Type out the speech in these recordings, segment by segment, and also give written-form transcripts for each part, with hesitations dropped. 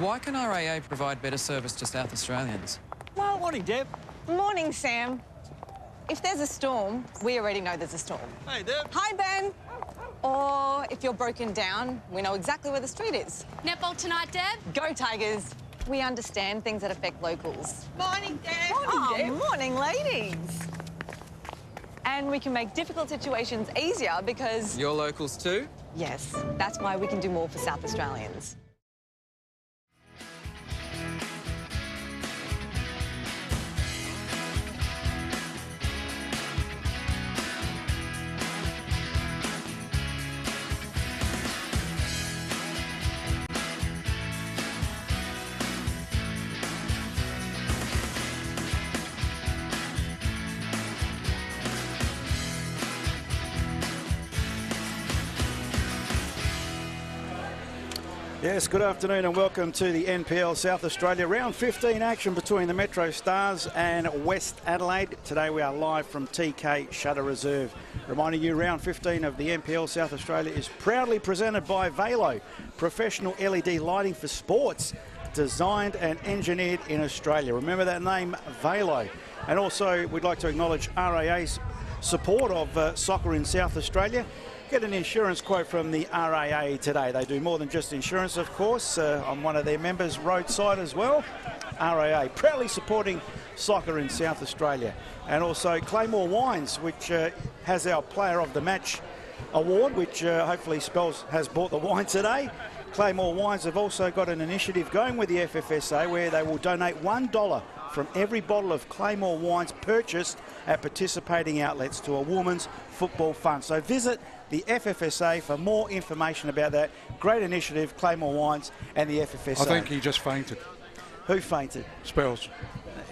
why can RAA provide better service to South Australians? Well, morning, Deb. Morning, Sam. If there's a storm, we already know there's a storm. Hey, Deb. Hi, Ben. Or if you're broken down, we know exactly where the street is. Netball tonight, Deb? Go Tigers. We understand things that affect locals. Morning, Deb. Morning, Deb. Morning, ladies. And we can make difficult situations easier because... You're locals too? Yes, that's why we can do more for South Australians. Yes, good afternoon and welcome to the NPL South Australia Round 15 action between the Metrostars and West Adelaide. Today we are live from TK Shutter Reserve. Reminding you, Round 15 of the NPL South Australia is proudly presented by VALO, professional LED lighting for sports, designed and engineered in Australia. Remember that name, VALO. And also we'd like to acknowledge RAA's support of soccer in South Australia. Get an insurance quote from the RAA today. They do more than just insurance, of course. I'm one of their members, roadside as well. RAA, proudly supporting soccer in South Australia. And also Claymore Wines, which has our Player of the Match award, which hopefully Spells has bought the wine today. Claymore Wines have also got an initiative going with the FFSA where they will donate $1 from every bottle of Claymore Wines purchased at participating outlets to a women's football fund. So visit the FFSA for more information about that great initiative, Claymore Wines and the FFSA. I think he just fainted. Who fainted? Spells.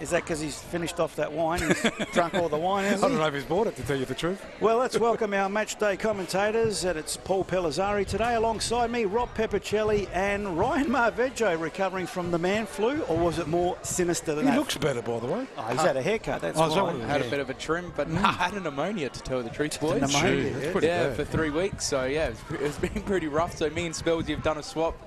Is that because he's finished off that wine? He's drunk all the wine, has he? I don't know if he's bought it, to tell you the truth. Well, let's welcome our match day commentators. And it's Paul Pellizzari today. Alongside me, Rob Peppercelli and Ryan Marveggio, recovering from the man flu. Or was it more sinister than that? He looks better, by the way. Oh, he's had a haircut, that's why. Had a bit of a trim, but I had a pneumonia, to tell the truth, boys. Pneumonia, for 3 weeks. So, yeah, it's been pretty rough. So me and Spells, you've done a swap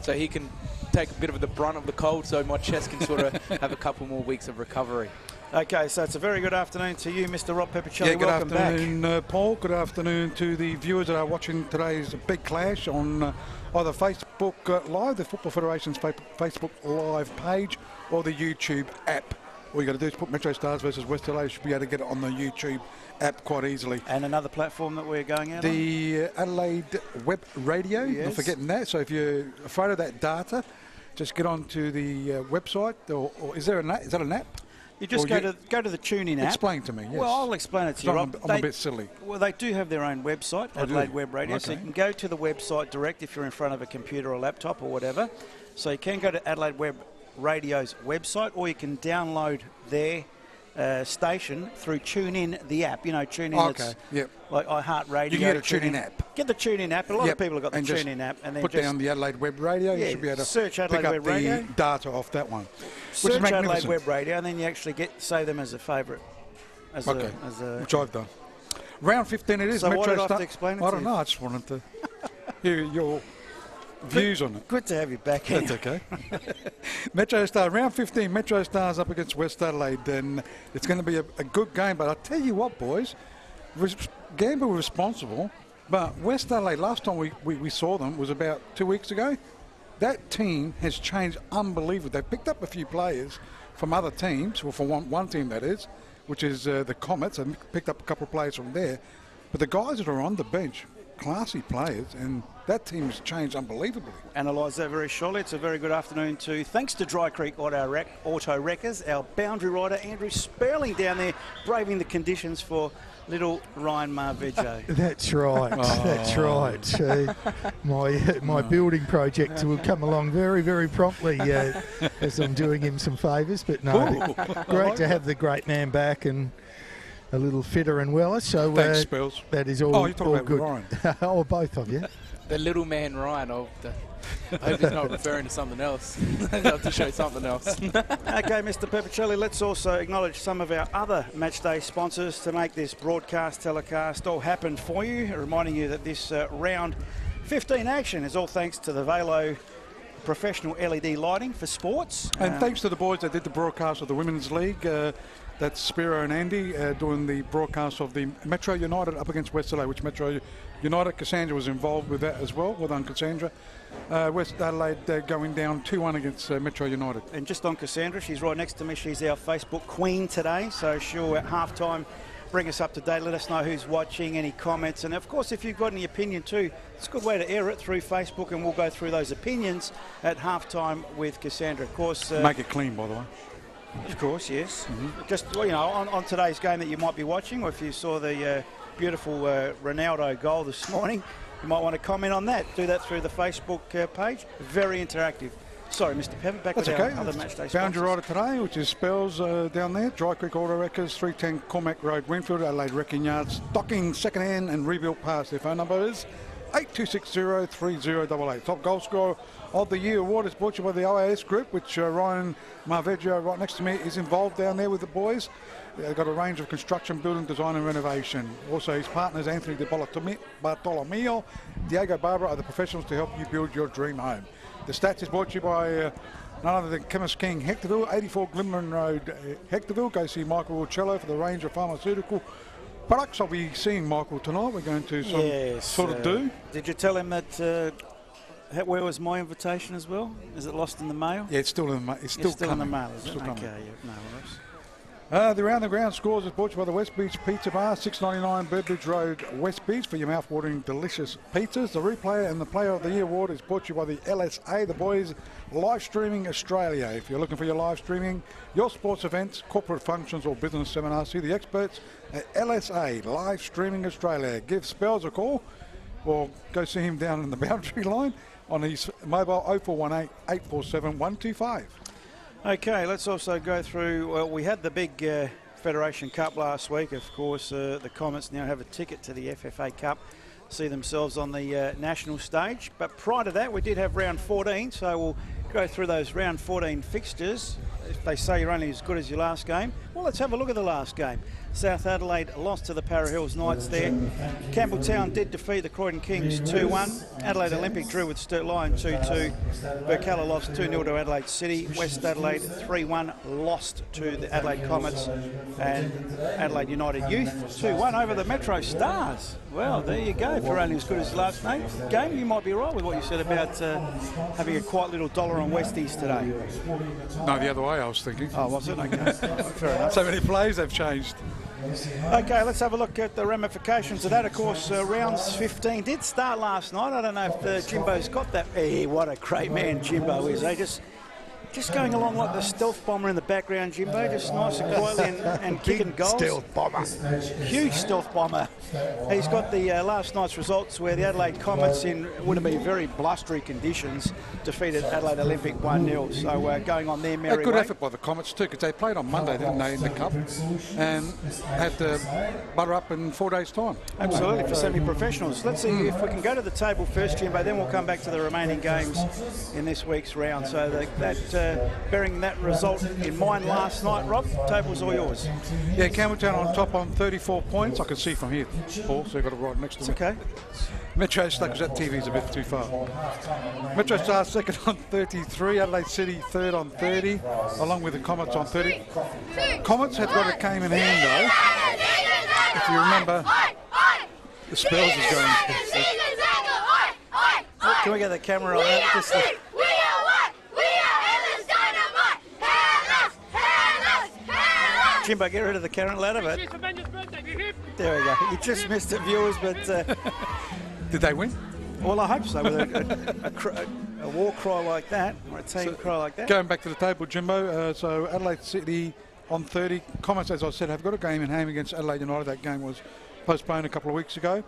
so he can take a bit of the brunt of the cold so my chest can sort of have a couple more weeks of recovery. Okay, so it's a very good afternoon to you, Mr. Rob Peppercelli. Yeah, good Welcome afternoon, Paul. Good afternoon to the viewers that are watching today's big clash on either Facebook Live, the Football Federation's Facebook Live page, or the YouTube app. All you got to do is put Metrostars versus West Adelaide. You should be able to get it on the YouTube app quite easily. And another platform that we're going out on? The Adelaide Web Radio. Yes. Not forgetting that. So if you're afraid of that data, just get onto the website. Or is there an app? Is that an app? You just go to the TuneIn app. Explain to me, yes. Well, I'll explain it to you, Rob. I'm a bit silly. Well, they do have their own website, Adelaide Web Radio, so you can go to the website direct if you're in front of a computer or laptop or whatever. So you can go to Adelaide Web Radio's website, or you can download their station through TuneIn, the app. You know, TuneIn, that's like iHeartRadio. You can get a TuneIn app. Get the TuneIn app. A lot of people have got the TuneIn app. And then put down the Adelaide Web Radio. Yeah, you should be able to search Adelaide pick up Web Radio. the data off that one. Search Adelaide Web Radio, and then you actually save them as a favourite. Which I've done. Round 15 it is. So why did I have to Metrostars. explain it I to don't you? know. I just wanted to hear your views on it. Good to have you back here. That's okay. Metrostars, round 15, Metrostars up against West Adelaide, and it's going to be a good game. But I'll tell you what, boys, Gamble were responsible, but West Adelaide, last time we saw them was about 2 weeks ago. That team has changed unbelievably. They've picked up a few players from other teams, well, from one team that is, which is the Comets, and picked up a couple of players from there. But the guys that are on the bench, classy players, and that team has changed unbelievably. Analyse that very shortly. It's a very good afternoon to, thanks to Dry Creek Auto Wreckers, our boundary rider Andrew Sperling down there, braving the conditions for little Ryan Marveggio. That's right. That's right. My building project will come along very, very promptly as I'm doing him some favours. But no, great to have the great man back and a little fitter and weller. So thanks, Spells. That is all, you're talking all about good. Ryan. Oh, both of you. The little man Ryan. I hope he's not referring to something else. I have to show something else. Okay, Mr. Peppercelli, let's also acknowledge some of our other matchday sponsors to make this broadcast, telecast all happen for you. Reminding you that this round 15 action is all thanks to the VALO professional LED lighting for sports. And thanks to the boys that did the broadcast of the Women's League. That's Spiro and Andy doing the broadcast of the Metro United up against West Adelaide, which Metro United, Cassandra was involved with that as well. Well done, Cassandra. West Adelaide going down 2-1 against Metro United. And just on Cassandra, she's right next to me. She's our Facebook queen today, so she'll at halftime bring us up to date, let us know who's watching, any comments, and of course if you've got any opinion too, it's a good way to air it through Facebook, and we'll go through those opinions at halftime with Cassandra. Of course, make it clean, by the way. Of course, yes. Just, well, you know, on today's game that you might be watching, or if you saw the beautiful Ronaldo goal this morning, you might want to comment on that. Do that through the Facebook page. Very interactive. Sorry, Mr. Pevin, back That's with okay. our other match day Found your sponsors. rider today, which is Spells down there, Dry Creek Auto Wreckers, 310 Cormac Road, Winfield, Adelaide Wrecking Yards, stocking, second-hand and rebuilt parts. Their phone number is 8260-3088. Top goal scorer of the year award is brought to you by the OAS Group, which Ryan Marveggio right next to me is involved down there with the boys. They've got a range of construction, building, design and renovation. Also his partners Anthony De Bartolomeo, Diego Barbara are the professionals to help you build your dream home. The stats is brought to you by none other than Chemist King, Hectorville, 84 Glimmerman Road, Hectorville. Go see Michael Urcello for the range of pharmaceutical products. I'll be seeing Michael tonight. We're going to sort of do. Did you tell him that? Where was my invitation as well? Is it lost in the mail? Yeah, it's still in the mail. It's still in the mail, is it? Still Okay, coming. yeah, no worries. The Round the Ground scores is brought to you by the West Beach Pizza Bar, 699 Burbridge Road, West Beach, for your mouth-watering delicious pizzas. The Replayer and the Player of the Year award is brought to you by the LSA, the boys live streaming Australia. If you're looking for your live streaming, your sports events, corporate functions or business seminars, see the experts at LSA, Live Streaming Australia. Give Spells a call or go see him down in the boundary line on his mobile 0418 847 125. Okay, let's also go through, well, we had the big Federation Cup last week. Of course, the Comets now have a ticket to the FFA Cup, see themselves on the national stage. But prior to that, we did have round 14, so we'll go through those round 14 fixtures. If they say you're only as good as your last game, well, let's have a look at the last game. South Adelaide lost to the Para Hills Knights there. Campbelltown did defeat the Croydon Kings 2-1. Adelaide Olympic drew with Sturt Lion 2-2. Burkalla lost 2-0 to Adelaide City. West Adelaide 3-1 lost to the Adelaide Comets. And Adelaide United Youth 2-1 over the Metro Stars. Well, there you go. If you're only as good as your last game, you might be right with what you said about having a quiet little dollar on Westies today. No, the other way I was thinking. Oh, was it? Okay. Fair enough. So many plays have changed. Okay, let's have a look at the ramifications of that. Of course, rounds 15 did start last night. I don't know if Jimbo's got that. Hey, what a great man Jimbo is. Just going along like the stealth bomber in the background, Jimbo, just nice and quietly and kicking goals. Stealth bomber. Huge stealth bomber. He's got the last night's results where the Adelaide Comets, in would have been very blustery conditions, defeated Adelaide Olympic 1-0. So going on their merry way. A good effort by the Comets too, because they played on Monday, didn't they, in the Cup, and had to butter up in 4 days' time. Absolutely, for semi-professionals. Let's see if we can go to the table first, Jimbo, then we'll come back to the remaining games in this week's round. So bearing that result in mind last night, Rob, table's all yours. Yeah, Campbelltown on top on 34 points. I can see from here, Paul, so you've got it right next to me. It's okay. Metro Stars, because that TV's a bit too far. Metro Stars second on 33, Adelaide City third on 30, along with the Comets on 30. Comets have got a game in hand though. If you remember, the Spells is going. Can we get the camera on that? Jimbo, get rid of the current ladder, but there we go. You just missed it, viewers, but Did they win? well, I hope so. With a war cry like that, or a team cry like that. Going back to the table, Jimbo. So Adelaide City on 30. Comets, as I said, have got a game in hand against Adelaide United. That game was postponed a couple of weeks ago.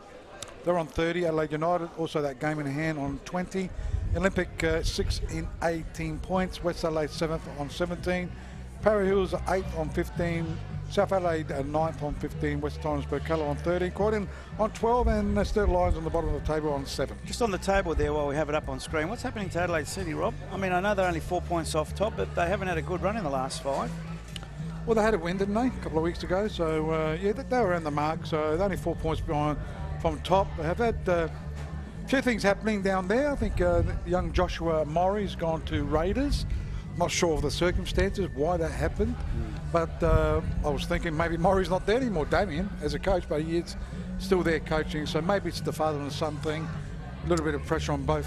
They're on 30. Adelaide United also that game in hand on 20. Olympic 6 in 18 points. West Adelaide 7th on 17. Para Hills 8th on 15, South Adelaide 9th on 15, West Torrens Burkalla on 13, Croydon on 12, and Sturt Lions on the bottom of the table on 7. Just on the table there while we have it up on screen, what's happening to Adelaide City, Rob? I mean, I know they're only 4 points off top, but they haven't had a good run in the last 5. Well, they had a win, didn't they, a couple of weeks ago? So, yeah, they were around the mark, so they're only 4 points behind from top. They have had few things happening down there. I think young Joshua Murray's gone to Raiders. Not sure of the circumstances, why that happened. But I was thinking maybe Murray's not there anymore, Damien, as a coach, but he is still there coaching. So maybe it's the father and son thing. A little bit of pressure on both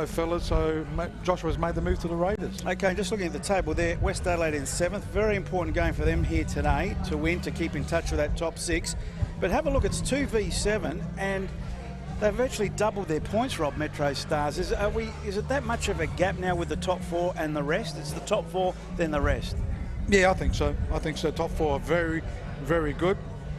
fellas. So Joshua's made the move to the Raiders. Okay, just looking at the table there, West Adelaide in 7th. Very important game for them here today to win, to keep in touch with that top 6. But have a look, it's 2v7, and they've virtually doubled their points, Rob, Metro Stars. Is it that much of a gap now with the top 4 and the rest? It's the top 4, then the rest. Yeah, I think so. I think so. Top 4 are very, very good.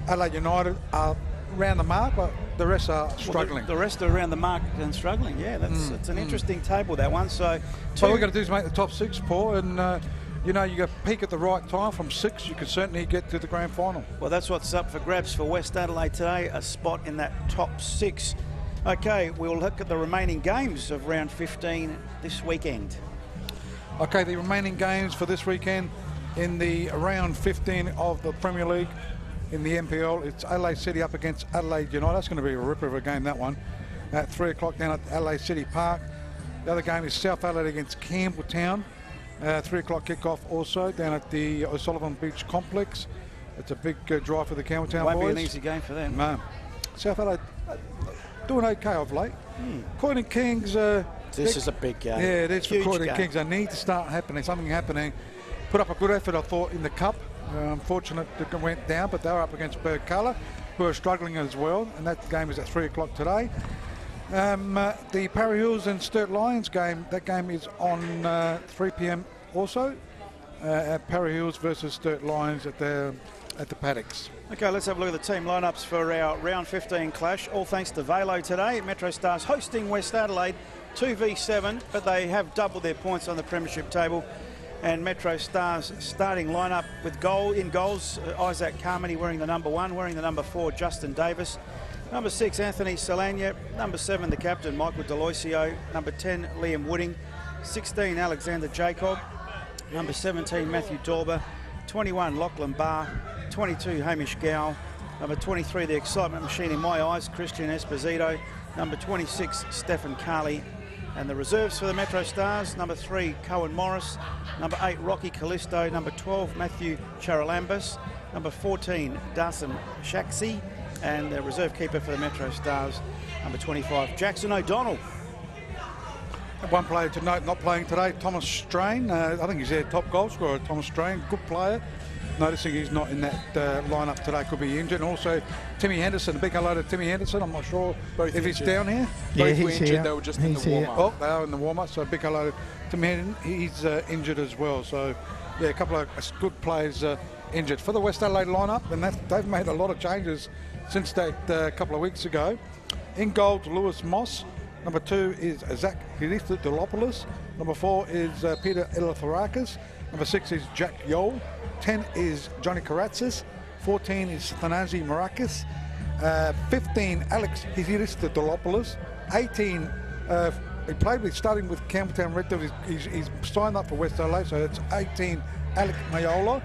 Adelaide United are around the mark, but the rest are struggling. Well, the rest are around the mark and struggling. Yeah, it's an interesting table, that one. So all we've got to do is make the top 6, Paul, and you know, you got to peak at the right time. From 6, you can certainly get to the grand final. Well, that's what's up for grabs for West Adelaide today, a spot in that top 6. Okay, we'll look at the remaining games of round 15 this weekend. Okay, the remaining games for this weekend in the round 15 of the Premier League in the NPL, it's Adelaide City up against Adelaide United. That's going to be a ripper of a game, that one. At 3 o'clock down at Adelaide City Park. The other game is South Adelaide against Campbelltown. 3 o'clock kickoff also down at the O'Sullivan Beach Complex. It's a big drive for the Campbelltown boys. Won't be an easy game for them. No. South Adelaide doing okay of late. Croydon Kings. This is a big game. Yeah, it is for Huge Croydon game. Kings. They need to start something happening. Put up a good effort, I thought, in the Cup. Unfortunate it went down, but they were up against Burgcolour, who are struggling as well, and that game is at 3 o'clock today. The Parry Hills and Sturt Lions game, that game is on 3 p.m. also, at Parry Hills versus Sturt Lions at the Paddocks. Okay, let's have a look at the team lineups for our round 15 clash. All thanks to VALO today. Metrostars hosting West Adelaide 2v7, but they have doubled their points on the premiership table. And Metrostars starting lineup with goals, Isaac Carmody wearing the number 1, wearing the number 4, Justin Davis. Number 6, Anthony Solania. Number 7, the captain, Michael Deloisio. Number 10, Liam Wooding. 16, Alexander Jacob. Number 17, Matthew Dorber. 21, Lachlan Barr. 22, Hamish Gow. Number 23, the excitement machine in my eyes, Christian Esposito. Number 26, Stephen Carley. And the reserves for the Metro Stars, number 3, Cohen Morris. Number 8, Rocky Callisto. Number 12, Matthew Charalambas. Number 14, Darson Shaxi. And the reserve keeper for the Metro Stars, number 25, Jackson O'Donnell. One player to note not playing today, Thomas Strain. I think he's their top goal scorer, Thomas Strain, good player. Noticing he's not in that lineup today, could be injured. And also Timmy Henderson, a big hello to Timmy Henderson. I'm not sure if he's down here. Yeah, Both were he's injured, here. they were just He's in the here. warm-up. Oh, they are in the warm-up, so a big hello to Timmy Henderson. He's injured as well. So, yeah, a couple of good players injured. For the West Adelaide lineup, and they've made a lot of changes since that couple of weeks ago. In goal, Lewis Moss. Number 2 is Zach Hilithodolopoulos. Number 4 is Peter Elithorakis. Number 6 is Jack Yole. 10 is Johnny Karatzis. 14 is Thanazi Marakis. 15, Alex Hilithodolopoulos. 18, he played with, starting with Campbelltown Red Devils. He's signed up for West Adelaide, so it's 18, Alec Mayola.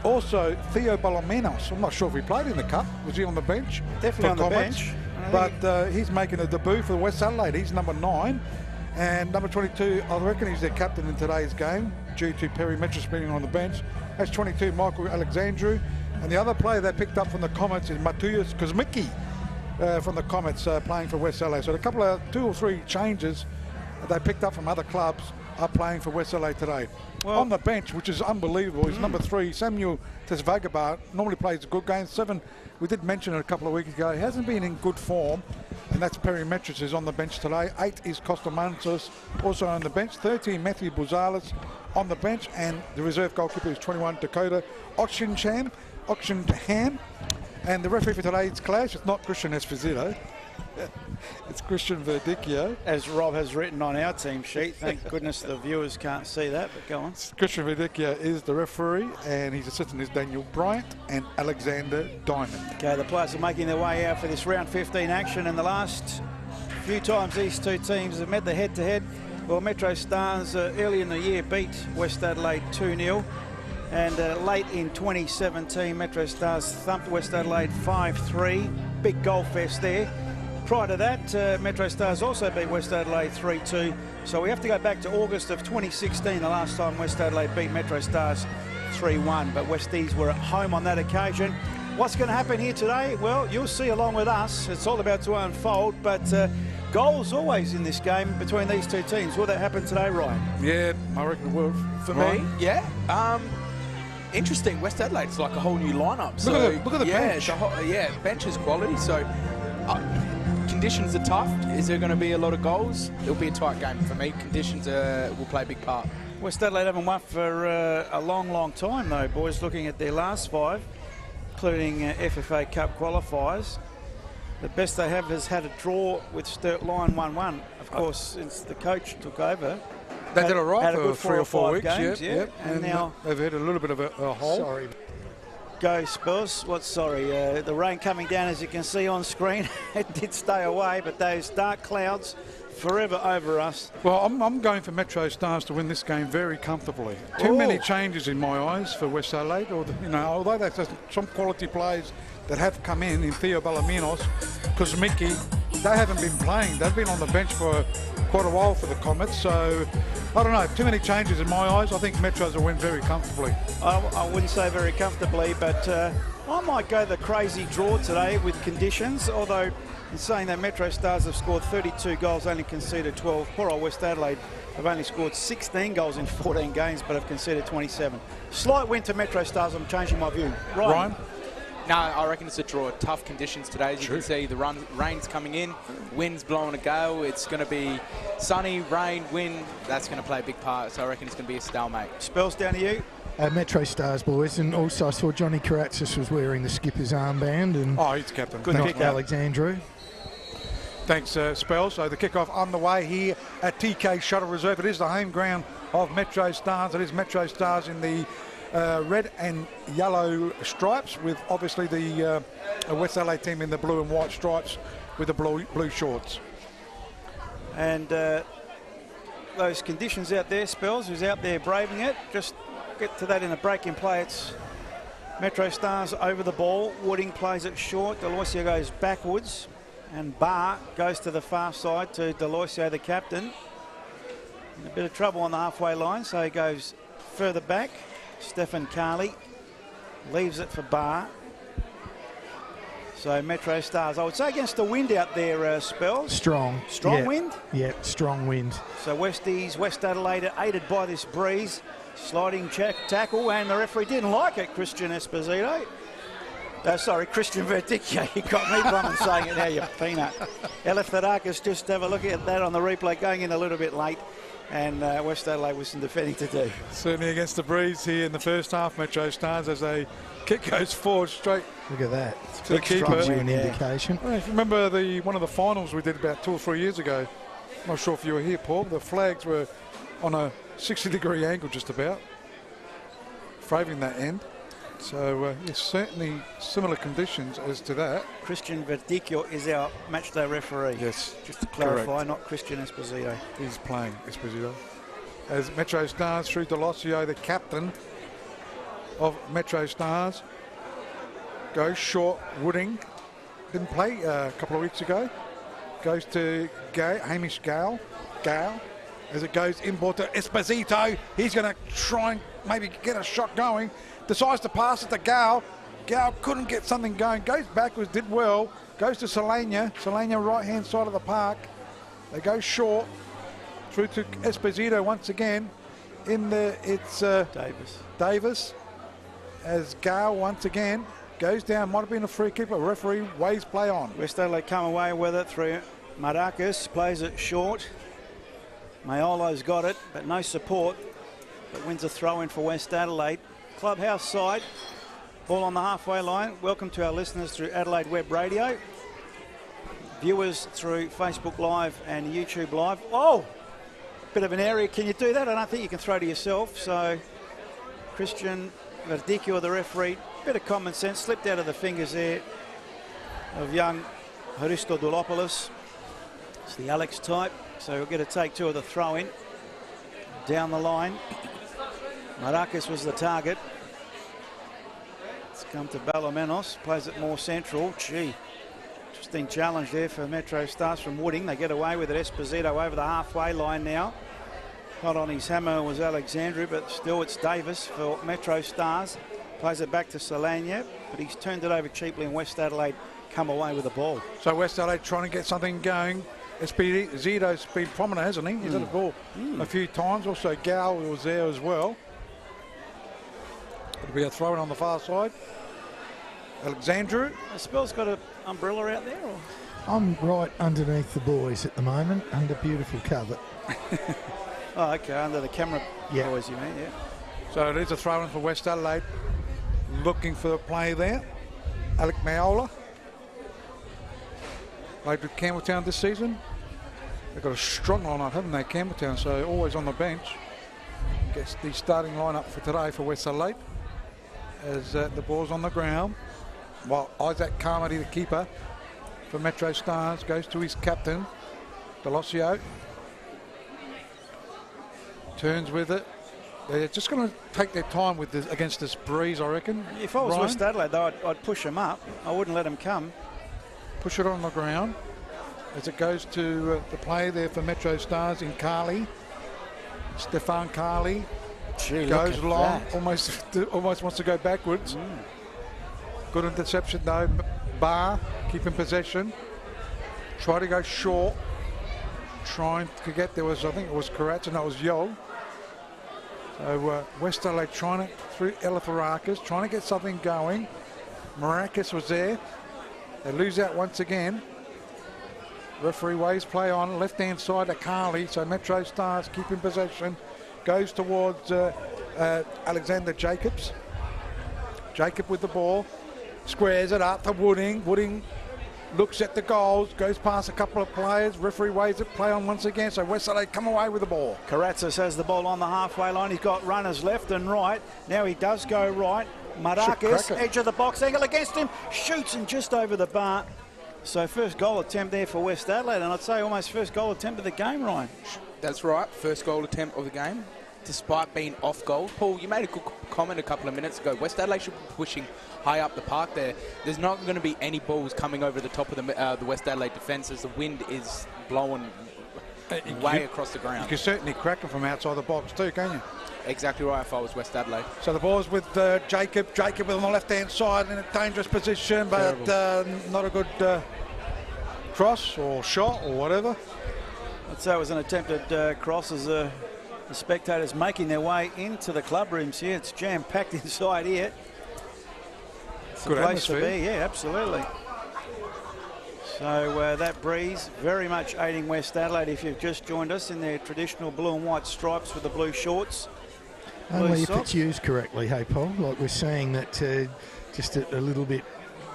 Also, Theo Bolomenos. I'm not sure if he played in the Cup. Was he on the bench? Definitely on the bench. But he's making a debut for West Adelaide. He's number 9. And number 22, I reckon he's their captain in today's game, due to Perry Metros being on the bench. That's 22, Michael Alexandru. And the other player they picked up from the Comets is Mateusz Kosmicki from the Comets, playing for West Adelaide. So a couple of 2 or 3 changes they picked up from other clubs are playing for West Adelaide today. Well, on the bench, which is unbelievable, is number 3, Samuel Tesvagabar. Normally plays a good game. 7, we did mention it a couple of weeks ago. He hasn't been in good form, and that's Perry Metros is on the bench today. 8 is Costamantos, also on the bench. 13, Matthew Bouzalis on the bench, and the reserve goalkeeper is 21, Dakota Oxenham. And the referee for today's clash is not Christian Esposito. It's Christian Verdicchio. As Rob has written on our team sheet. Thank goodness the viewers can't see that, but go on. Christian Verdicchio is the referee, and his assistant is Daniel Bryant and Alexander Diamond. Okay, the players are making their way out for this round 15 action, and the last few times these two teams have met the head-to-head, well, Metro Stars early in the year beat West Adelaide 2-0. And late in 2017, Metro Stars thumped West Adelaide 5-3. Big goal fest there. prior to that, Metrostars also beat West Adelaide 3-2. So we have to go back to August of 2016, the last time West Adelaide beat Metrostars 3-1. But Westies were at home on that occasion. What's going to happen here today? Well, you'll see along with us. It's all about to unfold, but goals always in this game between these two teams. Will that happen today, Ryan? Yeah, I reckon it will. For me, yeah. Interesting. West Adelaide's like a whole new lineup. So look at the bench. Bench is quality. So conditions are tough. Is there going to be a lot of goals? It'll be a tight game for me. Conditions will play a big part. West Adelaide haven't won for a long, long time, though, boys. Looking at their last 5, including FFA Cup qualifiers, the best they have has had a draw with Sturt Lion 1-1. Of course, since the coach took over. They did all right had a for good 3 or 4 weeks. Games, Yep. And now they've had a little bit of a hole. Sorry. Go Spurs. The rain coming down, as you can see on screen. It did stay away, but those dark clouds forever over us. Well, I'm going for Metrostars to win this game very comfortably. Too many changes in my eyes for West Adelaide. Although there's some quality players that have come in Theo Balaminos, Kuzmicki, they haven't been playing. They've been on the bench for quite a while for the Comets. So, I don't know, too many changes in my eyes. I think Metros will win very comfortably. I wouldn't say very comfortably, but I might go the crazy draw today with conditions, although in saying that Metrostars have scored 32 goals, only conceded 12. Poor old West Adelaide have only scored 16 goals in 14 games, but have conceded 27. Slight win to Metrostars. I'm changing my view. Ryan? No, I reckon it's a draw. Tough conditions today. As you can see, the rain's coming in, wind's blowing a gale. It's going to be sunny, rain, wind. That's going to play a big part. So I reckon it's going to be a stalemate. Spells down to you. Metrostars, boys, and also I saw Johnny Karatzis was wearing the skipper's armband, and he's captain. Good kick, Alexandru. Thanks, Spells. So the kickoff underway here at TK Shuttle Reserve. It is the home ground of Metrostars. It is Metrostars in the red and yellow stripes, with obviously the West Adelaide team in the blue and white stripes with the blue shorts. And those conditions out there, Spells, who's out there braving it. Just get to that in the break in play. It's Metrostars over the ball. Wooding plays it short. Deloisio goes backwards. And Barr goes to the far side to Deloisio, the captain. In a bit of trouble on the halfway line, so he goes further back. Stefan Carley leaves it for Barr. So Metrostars, I would say against the wind out there, Spells. Strong Wind? Yeah, strong wind. So West Adelaide are aided by this breeze. Sliding tackle, and the referee didn't like it, Christian Esposito. Christian Verdicchio. You got me from saying it now, you peanut. Eleftherakis, just have a look at that on the replay, going in a little bit late. And West Adelaide with some defending to do. Certainly against the breeze here in the first half, Metrostars, as a kick goes forward straight. Look at that. To the keeper. An indication. Remember one of the finals we did about 2 or 3 years ago? I'm not sure if you were here, Paul. The flags were on a 60-degree angle just about, favouring that end. So it's certainly similar conditions as to that. Christian Verdicchio is our matchday referee. Yes, just to clarify, correct. Not Christian Esposito. He's playing Esposito. As Metrostars through Deloisio, the captain of Metrostars, goes short. Wooding didn't play a couple of weeks ago. Goes to Hamish Gale. As it goes inboard to Esposito. He's going to try and maybe get a shot going. Decides to pass it to Gal. Gal couldn't get something going. Goes backwards, did well. Goes to Selenia. Selenia right-hand side of the park. They go short. Through to Esposito once again. In there, it's Davis. As Gal once again goes down. Might have been a free kick, but referee waves play on. West Adelaide come away with it through Marakis. Plays it short. Mayolo's got it, but no support. But wins a throw-in for West Adelaide. Clubhouse side, ball on the halfway line. Welcome to our listeners through Adelaide Web Radio. Viewers through Facebook Live and YouTube Live. Oh, bit of an area. Can you do that? I don't think you can throw to yourself. So Christian Verdicchio, the referee, bit of common sense, slipped out of the fingers there of young Christodoulouopoulos. It's the Alex type. So we'll get a take 2 of the throw-in. Down the line. Marakis was the target. It's come to Balamenos. Plays it more central. Gee, Interesting challenge there for Metrostars from Wooding. They get away with it. Esposito over the halfway line now. Hot on his hammer was Alexandru, but still it's Davis for Metrostars. Plays it back to Solana, but he's turned it over cheaply, and West Adelaide come away with the ball. So West Adelaide trying to get something going. Esposito's been prominent, hasn't he? He's had the ball a few times. Also, Gal was there as well. It'll be a throw-in on the far side. Alexandru. Spell's got an umbrella out there? Or? I'm right underneath the boys at the moment, under beautiful cover. Oh, okay, under the camera Yeah. boys, you mean, yeah. So it is a throw-in for West Adelaide. Looking for a play there. Alec Maola. Played with Campbelltown this season. They've got a strong lineup, haven't they, Campbelltown? So always on the bench. Gets the starting lineup for today for West Adelaide. As the ball's on the ground. While Isaac Carmody, the keeper for Metrostars, goes to his captain, Delosio. Turns with it. They're just going to take their time with this against this breeze, I reckon. If I was Ryan, West Adelaide, though, I'd push them up. I wouldn't let them come. push it on the ground as it goes to the play there for Metrostars in Carly. Stefan Carly goes long, almost wants to go backwards. Good interception though. Barr keeping possession. Try to go short. Trying to get, there was, I think it was Karatz and that was Yol. So West Adelaide trying to, through Eleftherakas, trying to get something going. Maracas was there. They lose out once again. Referee waves play on, left-hand side of Carly, so Metrostars keeping possession. Goes towards Alexander Jacobs. Jacob with the ball. Squares it up to Wooding. Wooding looks at the goals, goes past a couple of players. Referee waves it play on once again, so West Adelaide come away with the ball. Karatzis has the ball on the halfway line. He's got runners left and right. Now he does go right. Maracas, edge of the box, angle against him, shoots him just over the bar. So first goal attempt there for West Adelaide, and I'd say almost first goal attempt of the game, Ryan. That's right, first goal attempt of the game, despite being off goal. Paul, you made a good comment a couple of minutes ago. West Adelaide should be pushing high up the park there. There's not going to be any balls coming over the top of the West Adelaide defence as the wind is blowing way across the ground. You can certainly crack them from outside the box too, can't you? Exactly right if I was West Adelaide. So the ball's with Jacob. Jacob on the left-hand side in a dangerous position, but not a good cross or shot or whatever. I'd say it was an attempted cross as the spectators making their way into the club rooms here. It's jam-packed inside here. It's a Good place to atmosphere. be, yeah, absolutely. So that breeze very much aiding West Adelaide if you've just joined us in their traditional blue and white stripes with the blue shorts. Only if socks. it's used correctly, hey Paul. Like we're seeing that just a little bit,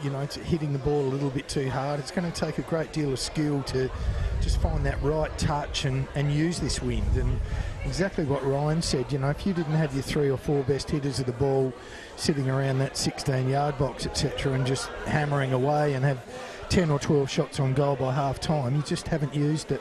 you know, it's hitting the ball a little bit too hard. It's going to take a great deal of skill to just find that right touch and use this wind. And exactly what Ryan said, you know, if you didn't have your 3 or 4 best hitters of the ball sitting around that 16-yard box, etc., and just hammering away and have 10 or 12 shots on goal by half time, you just haven't used it.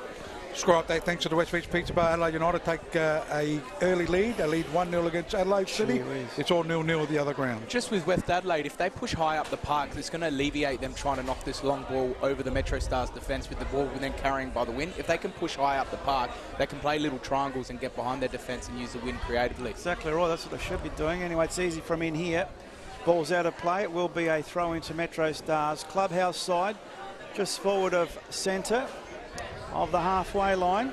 Score update thanks to the West Beach Pizza Bar. Adelaide United take a early lead. They lead 1-0 against Adelaide City. It's all 0-0 at the other ground. Just with West Adelaide, if they push high up the park, it's going to alleviate them trying to knock this long ball over the Metrostars defence with the ball then carrying by the wind. If they can push high up the park, they can play little triangles and get behind their defence and use the wind creatively. Exactly right, that's what they should be doing. Anyway, it's easy from in here. Ball's out of play. It will be a throw into Metrostars clubhouse side, just forward of centre of the halfway line.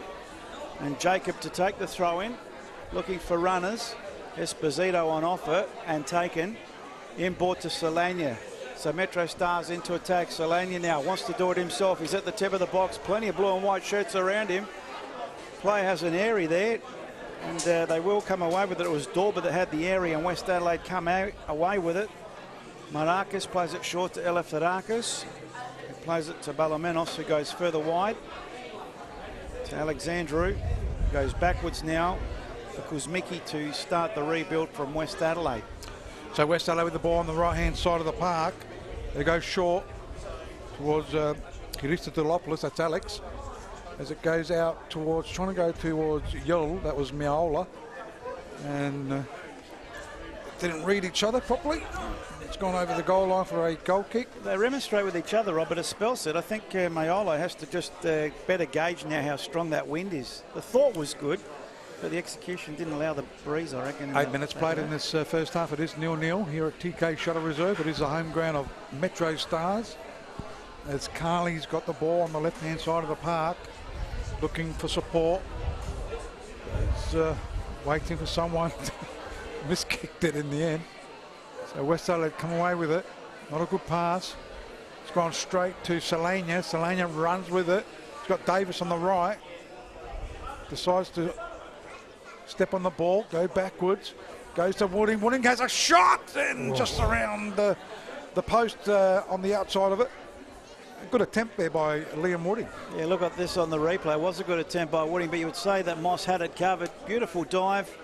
And Jacob to take the throw in, looking for runners. Esposito on offer and taken. Import to Solana. So Metrostars into attack. Solana now wants to do it himself. He's at the tip of the box. Plenty of blue and white shirts around him. Play has an airy there. And they will come away with it. It was Dorber that had the area and West Adelaide come away with it. Maracas plays it short to Eleftherakas. He plays it to Balamenos, who goes further wide. To Alexandru. Goes backwards now for Kuzmicki to start the rebuild from West Adelaide. So West Adelaide with the ball on the right-hand side of the park. They go short towards Christodoulos, that's Alex. As it goes out towards, trying to go towards Yul, that was Miaola. And didn't read each other properly. It's gone over the goal line for a goal kick. They remonstrate with each other, Rob, but as Spell said, I think Mayolo has to just better gauge now how strong that wind is. The thought was good, but the execution didn't allow the breeze, I reckon. 8 minutes played in this first half. It is 0-0 here at TK Shuttle Reserve. It is the home ground of Metrostars. As Carly's got the ball on the left-hand side of the park, looking for support. He's waiting for someone to miskicked it in the end. So West Adelaide come away with it. Not a good pass. It's gone straight to Salania. Salania runs with it. He's got Davis on the right. Decides to step on the ball, go backwards. Goes to Wooding. Wooding has a shot and just around the post on the outside of it. A good attempt there by Liam Wooding. Yeah, look at this on the replay. It was a good attempt by Wooding, but you would say that Moss had it covered. Beautiful dive.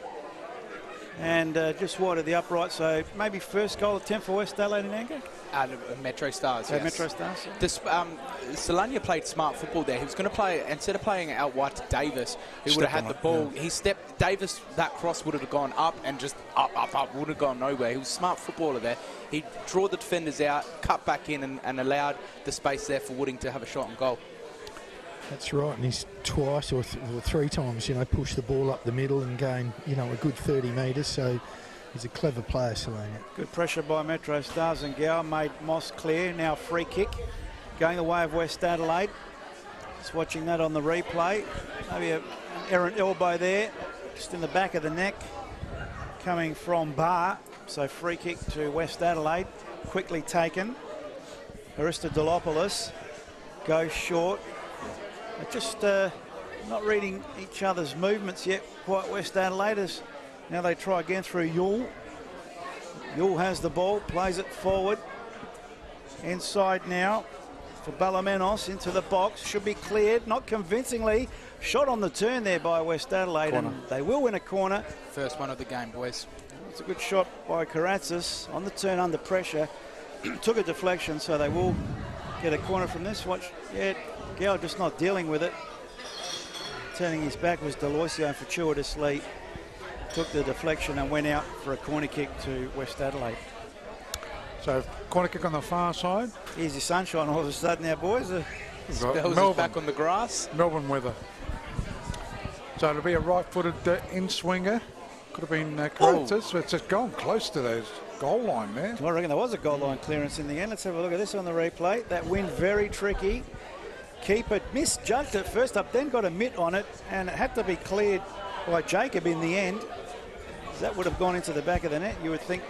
And just wide of the upright, so maybe first goal attempt for West Adelaide in anger? Metrostars, yes. Metrostars. Solania played smart football there. He was going to play, instead of playing out wide to Davis, who would have had the ball, he stepped, Davis, that cross would have gone up and just up, would have gone nowhere. He was a smart footballer there. He drew the defenders out, cut back in and allowed the space there for Wooding to have a shot on goal. That's right, and he's twice or 3 times, pushed the ball up the middle and gained, a good 30 metres, so he's a clever player, Solana. Good pressure by Metrostars, and Gow made Moss clear. Now free kick going the way of West Adelaide. Just watching that on the replay. Maybe an errant elbow there, just in the back of the neck, coming from Barr. So free kick to West Adelaide, quickly taken. Aristodolopoulos goes short. They're just not reading each other's movements yet, quite West Adelaiders. Now they try again through Yule. Yule has the ball, plays it forward. Inside now for Balamenos into the box. Should be cleared, not convincingly. Shot on the turn there by West Adelaide, corner. And they will win a corner. First one of the game, boys. It's a good shot by Karatzis on the turn under pressure. Took a deflection, so they will get a corner from this. Watch, yeah. Gow just not dealing with it. Turning his back was Deloisio, and fortuitously took the deflection and went out for a corner kick to West Adelaide. So corner kick on the far side. Easy sunshine all of a sudden now, boys. Spells back on the grass. Melbourne weather. So it'll be a right-footed in-swinger. Could have been Karatzis, so it's just gone close to those goal line there. Well, I reckon there was a goal line clearance in the end. Let's have a look at this on the replay. That wind very tricky. Keeper misjudged it first up, then got a mitt on it, and it had to be cleared by Jacob in the end. That would have gone into the back of the net, you would think,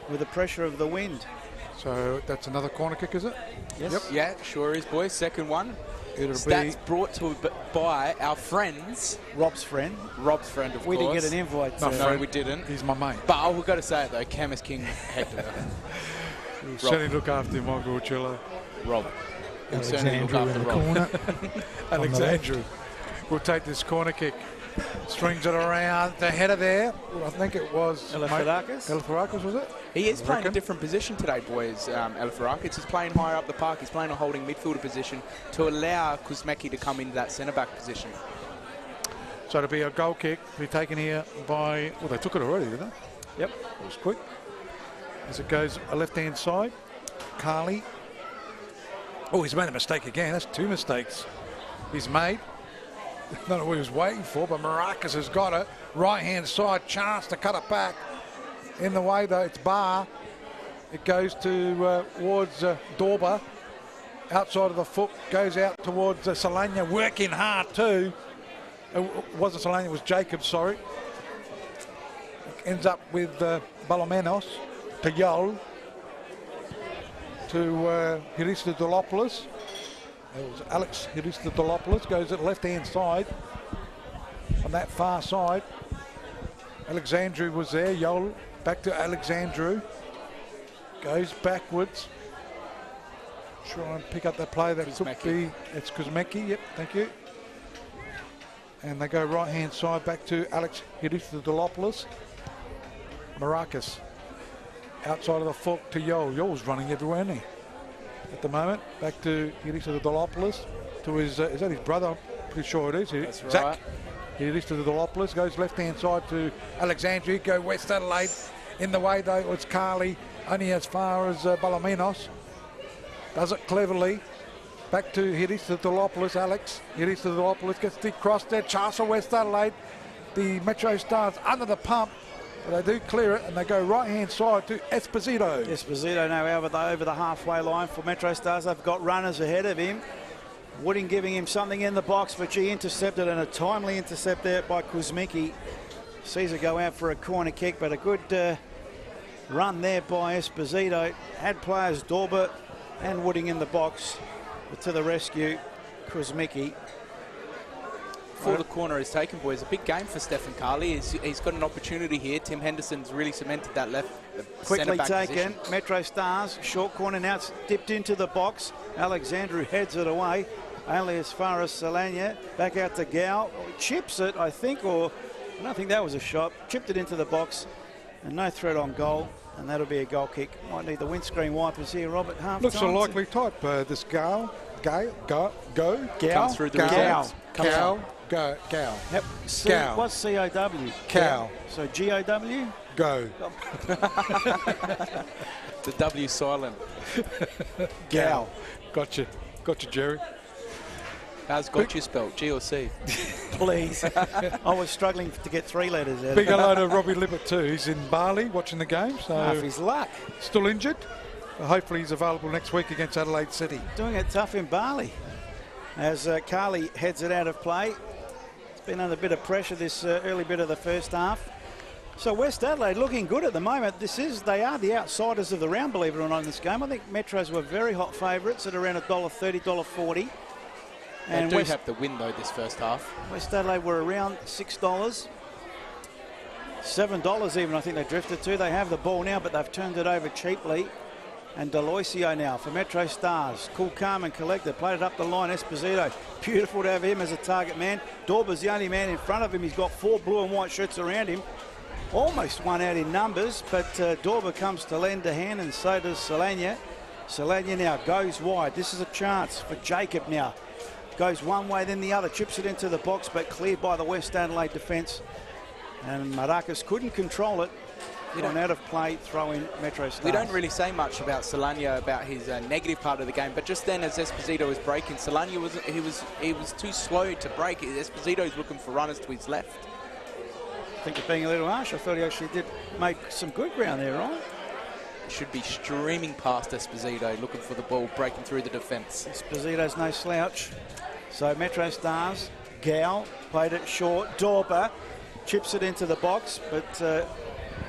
with the pressure of the wind. So that's another corner kick, is it? Yes. Yep. Yeah, sure is, boys. Second one. It'll Stats be brought to by our friends. Rob's friend. Rob's friend, of we course. We didn't get an invite. No, we didn't. He's my mate. But we've got to say it, though. Cam is king Hector. Certainly look after him, Michael Chilla. Rob. Alexandru in the corner. Alexandru will take this corner kick. Strings it around the header there. I think it was Eleftherakis, was it? He is playing a different position today, boys. Eleftherakis is playing higher up the park. He's playing a holding midfielder position to allow Kuzmeki to come into that centre-back position. So it'll be a goal kick to be taken here by... Well, they took it already, did they? Yep. It was quick. As it goes a left-hand side. Carly. Oh, he's made a mistake again. That's 2 mistakes he's made. I don't know what he was waiting for, but Maracas has got it. Right-hand side, chance to cut it back. In the way, though, it's Barr. It goes towards Dorba. Outside of the foot, goes out towards Solana, working hard too. It wasn't Solana, it was Jacob, sorry. Ends up with Balamenos to Yol. To Aristodolopoulos. It was Alex Aristodolopoulos, goes at left-hand side. On that far side. Alexandru was there, Yol back to Alexandru. Goes backwards. Try and pick up that play that could be, it's Kuzmeki, yep, thank you. And they go right-hand side back to Alex Aristodolopoulos. Maracas. Outside of the foot to Yol. Yol's running everywhere, isn't he? At the moment, back to Aristodolopoulos, to his, is that his brother? I'm pretty sure it is. That's Zach. right. Aristodolopoulos goes left-hand side to Alexandria, go West Adelaide. In the way, though, it was Carly only as far as Balominos. Does it cleverly. Back to Hiris Alex. Hiris gets the cross there. Chance for West Adelaide. The Metro Stars under the pump. But they do clear it and they go right-hand side to Esposito. Esposito now over the halfway line for Metro Stars. They've got runners ahead of him. Wooding giving him something in the box, but she intercepted, and a timely intercept there by Kuzmicki. Sees her go out for a corner kick, but a good run there by Esposito. Had players Dorber and Wooding in the box, but to the rescue, Kuzmicki. Before the corner is taken, boys, a big game for Stephen Carley. He's got an opportunity here. Tim Henderson's really cemented that left Quickly centre-back taken, position. Metro Stars, short corner now, it's dipped into the box. Alexandru heads it away, only as far as Solania. Back out to Gow, chips it, I think, or I don't think that was a shot. Chipped it into the box, and no threat on goal, and that'll be a goal kick. Might need the windscreen wipers here, Robert. Half Looks a time. likely type, this Gow. Gow. Comes through the reserves. Gow. Yep. Gow. What's C-O-W? Cow. So G-O-W? Go. The W silent. Gow. Gotcha, Jerry. How's got you spelled? G or C? Please. I was struggling to get 3 letters out Big of it. hello to Robbie Lippert too. He's in Bali watching the game, Half so his luck. still injured. But hopefully he's available next week against Adelaide City. Doing it tough in Bali. As Carly heads it out of play. It's been under a bit of pressure this early bit of the first half. So West Adelaide looking good at the moment. They are the outsiders of the round, believe it or not, in this game. I think Metros were very hot favourites at around $1.30, $1.40. They do have the win though this first half. West Adelaide were around $6. $7 even, I think they drifted to. They have the ball now, but they've turned it over cheaply. And Deloisio now for Metro Stars. Cool, calm and collected. Played it up the line. Esposito. Beautiful to have him as a target man. Dorber's the only man in front of him. He's got 4 blue and white shirts around him. Almost won out in numbers, but Dorber comes to lend a hand, and so does Solania. Solania now goes wide. This is a chance for Jacob now. Goes one way, then the other. Chips it into the box, but cleared by the West Adelaide defence. And Maracas couldn't control it. Gone out of play, throw in Metro Stars. We don't really say much about Solania, about his negative part of the game, but just then as Esposito was breaking, Solania was too slow to break. Esposito's looking for runners to his left. I think you're being a little harsh. I thought he actually did make some good ground there, right? Should be streaming past Esposito, looking for the ball, breaking through the defence. Esposito's no slouch. So Metro Stars, Gow played it short. Dorber chips it into the box, but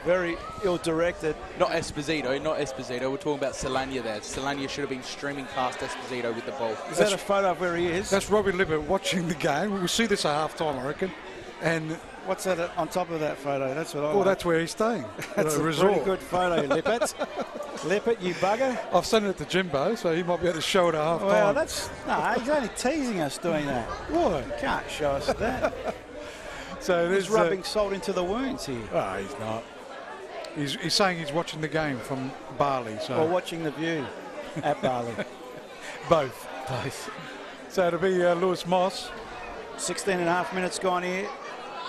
very ill-directed. Not Esposito. We're talking about Solania there. Solania should have been streaming past Esposito with the ball. Is that a photo of where he is? That's Robbie Lippert watching the game. We'll see this at half-time, I reckon. And what's that on top of that photo? That's what I well, like. that's where he's staying. That's a resort. pretty good photo, Lippert. Lippert, you bugger. I've sent it to Jimbo, so he might be able to show it at half-time. Well, he's only teasing us doing that. Why? You can't show us that. So he's rubbing salt into the wounds here. Oh, he's not. He's saying he's watching the game from Bali. So. Or watching the view at Bali. Both. So it'll be Lewis Moss. 16 and a half minutes gone here.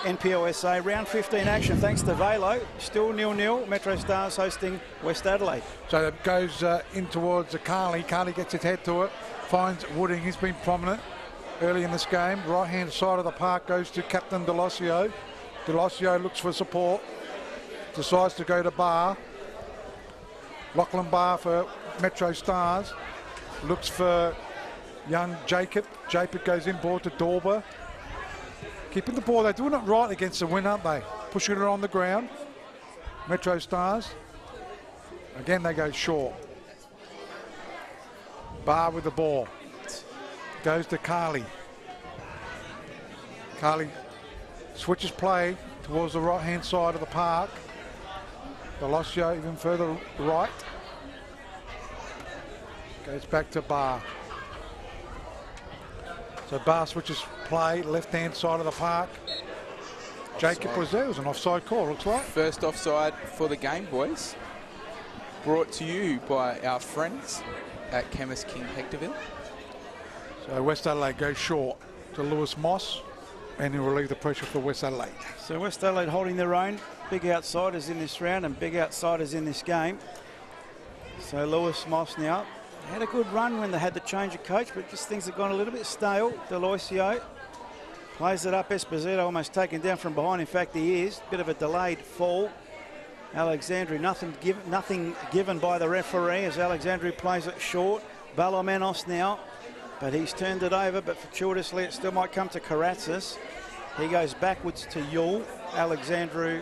NPLSA round 15 action thanks to VALO. Still 0-0. Metro Stars hosting West Adelaide. So it goes in towards Carly. Carly gets his head to it. Finds Wooding. He's been prominent early in this game. Right-hand side of the park goes to Captain Deloisio. Deloisio looks for support. Decides to go to Barr. Lachlan Barr for Metro Stars. Looks for young Jacob. Jacob goes inboard to Dorber. Keeping the ball. They're doing it right against the win, aren't they? Pushing it on the ground. Metro Stars. Again, they go short. Barr with the ball. Goes to Carly. Carly switches play towards the right-hand side of the park. Deloisio even further right. Goes back to Barr. So Barr switches play, left-hand side of the park. Jacob was there. It was an offside call, looks like. First offside for the game, boys. Brought to you by our friends at Chemist King Hectorville. So West Adelaide goes short to Lewis Moss, and he'll relieve the pressure for West Adelaide. So West Adelaide holding their own. big outsiders in this round and big outsiders in this game. So Lewis Moss now had a good run when they had the change of coach, but just things have gone a little bit stale. Deloisio plays it up. Esposito almost taken down from behind. In fact, he is. Bit of a delayed fall. Alexandri, nothing given by the referee as Alexandri plays it short. Balomenos now, but he's turned it over, but fortuitously it still might come to Karatzis. He goes backwards to Yule, Alexandru,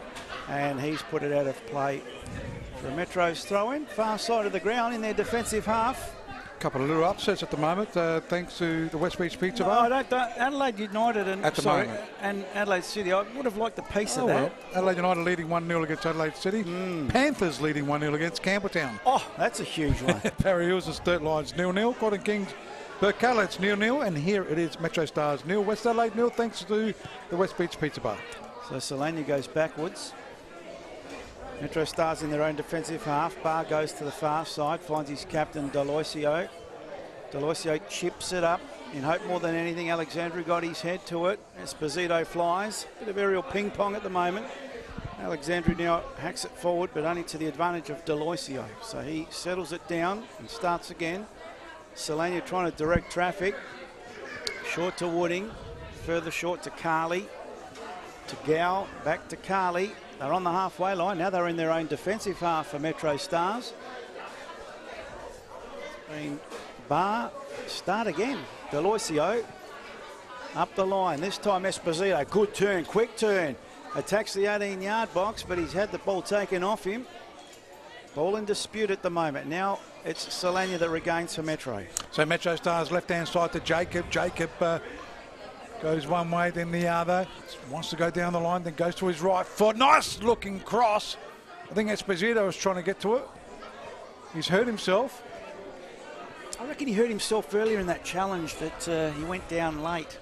and he's put it out of play for a Metro's throw-in. Far side of the ground in their defensive half. Couple of little upsets at the moment, thanks to the West Beach Pizza No, Bar. I don't, Adelaide United and At the moment. and Adelaide City. I would have liked a piece of Oh, that. well. Adelaide United leading 1-0 against Adelaide City. Panthers leading 1-0 against Campbelltown. Oh, that's a huge one. Parry Hills and Sturt Lions 0-0. Cotton Kings, Burkalla, it's 0-0. And here it is, Metro Stars 0, West Adelaide 0, thanks to the West Beach Pizza Bar. So Solania goes backwards. Metro Stars in their own defensive half. Bar goes to the far side, finds his captain Deloisio. Deloisio chips it up in hope more than anything. Alexandru got his head to it. Esposito flies. Bit of aerial ping pong at the moment. Alexandru now hacks it forward, but only to the advantage of Deloisio. So he settles it down and starts again. Solania trying to direct traffic. Short to Wooding. Further short to Carley. To Gow. Back to Carley. They're on the halfway line. Now they're in their own defensive half for Metro Stars. Bar, start again. Deloisio up the line. This time Esposito, good turn, quick turn. Attacks the 18-yard box, but he's had the ball taken off him. Ball in dispute at the moment. Now it's Solania that regains for Metro. So Metro Stars left-hand side to Jacob. Jacob goes one way, then the other. Wants to go down the line, then goes to his right foot. Nice-looking cross. I think Esposito was trying to get to it. He's hurt himself. I reckon he hurt himself earlier in that challenge that he went down late.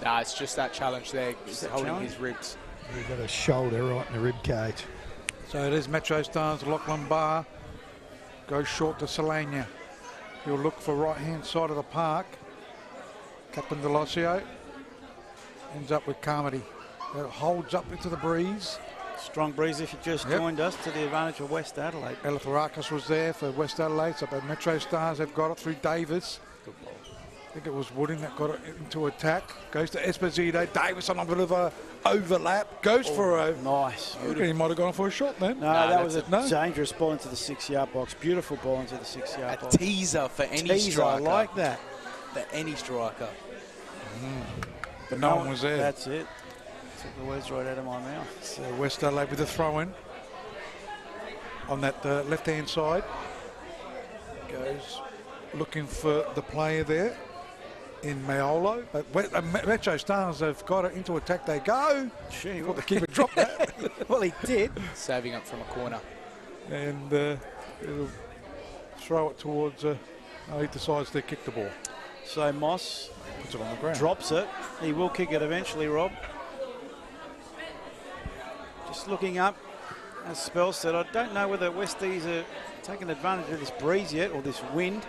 Nah, it's just that challenge there. He's holding challenge? his ribs. He got a shoulder right in the rib cage. So it is Metro Stars. Lachlan Barr goes short to Solania. He'll look for right-hand side of the park. Captain Deloisio ends up with Carmody. It holds up into the breeze. Strong breeze if you just joined us, to the advantage of West Adelaide. Elitharakis was there for West Adelaide, so the Metro Stars have got it through Davis. I think it was Wooding that got it into attack. Goes to Esposito. Davis on a bit of a overlap. Goes for a... Nice. I reckon he might have gone for a shot then. No, that was a dangerous ball into the 6-yard box. Beautiful ball into the 6-yard box. A teaser for any striker. I like that. For any striker. But no one was there. That's it. Took the words right out of my mouth. So West Adelaide with a throw-in on that left-hand side. Goes looking for the player there in Maolo. But Metro Stars have got it into attack. They go. Gee, Thought the keeper dropped that. well, he did. Saving up from a corner. And it'll throw it towards... he decides to kick the ball. So Moss puts it on the ground. Drops it. He will kick it eventually, Rob. Just looking up, as Spell said, I don't know whether Westies are taking advantage of this breeze yet, or this wind.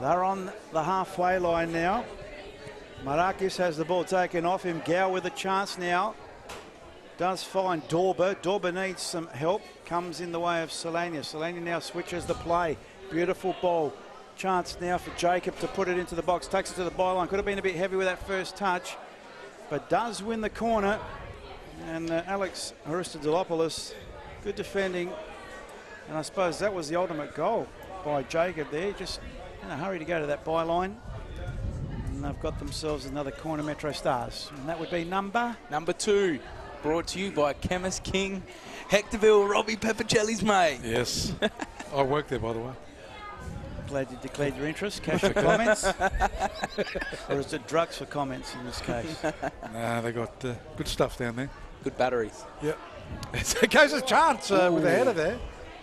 They're on the halfway line now. Marakis has the ball taken off him. Gow with a chance now. Does find Dorber. Dorber needs some help. Comes in the way of Solania. Solania now switches the play. Beautiful ball. Chance now for Jacob to put it into the box. Takes it to the byline. Could have been a bit heavy with that first touch, but does win the corner. And Alex Aristodolopoulos, good defending. And I suppose that was the ultimate goal by Jacob there. Just in a hurry to go to that byline. And they've got themselves another corner, Metro Stars. And that would be number 2. Brought to you by Chemist King, Hectorville, Robbie Peppercelli's mate. Yes. I work there, by the way. Glad you declared your interest. Cash for comments? Or is it drugs for comments in this case? Nah, they got good stuff down there. Good batteries. Yep. So goes a chance with the header there.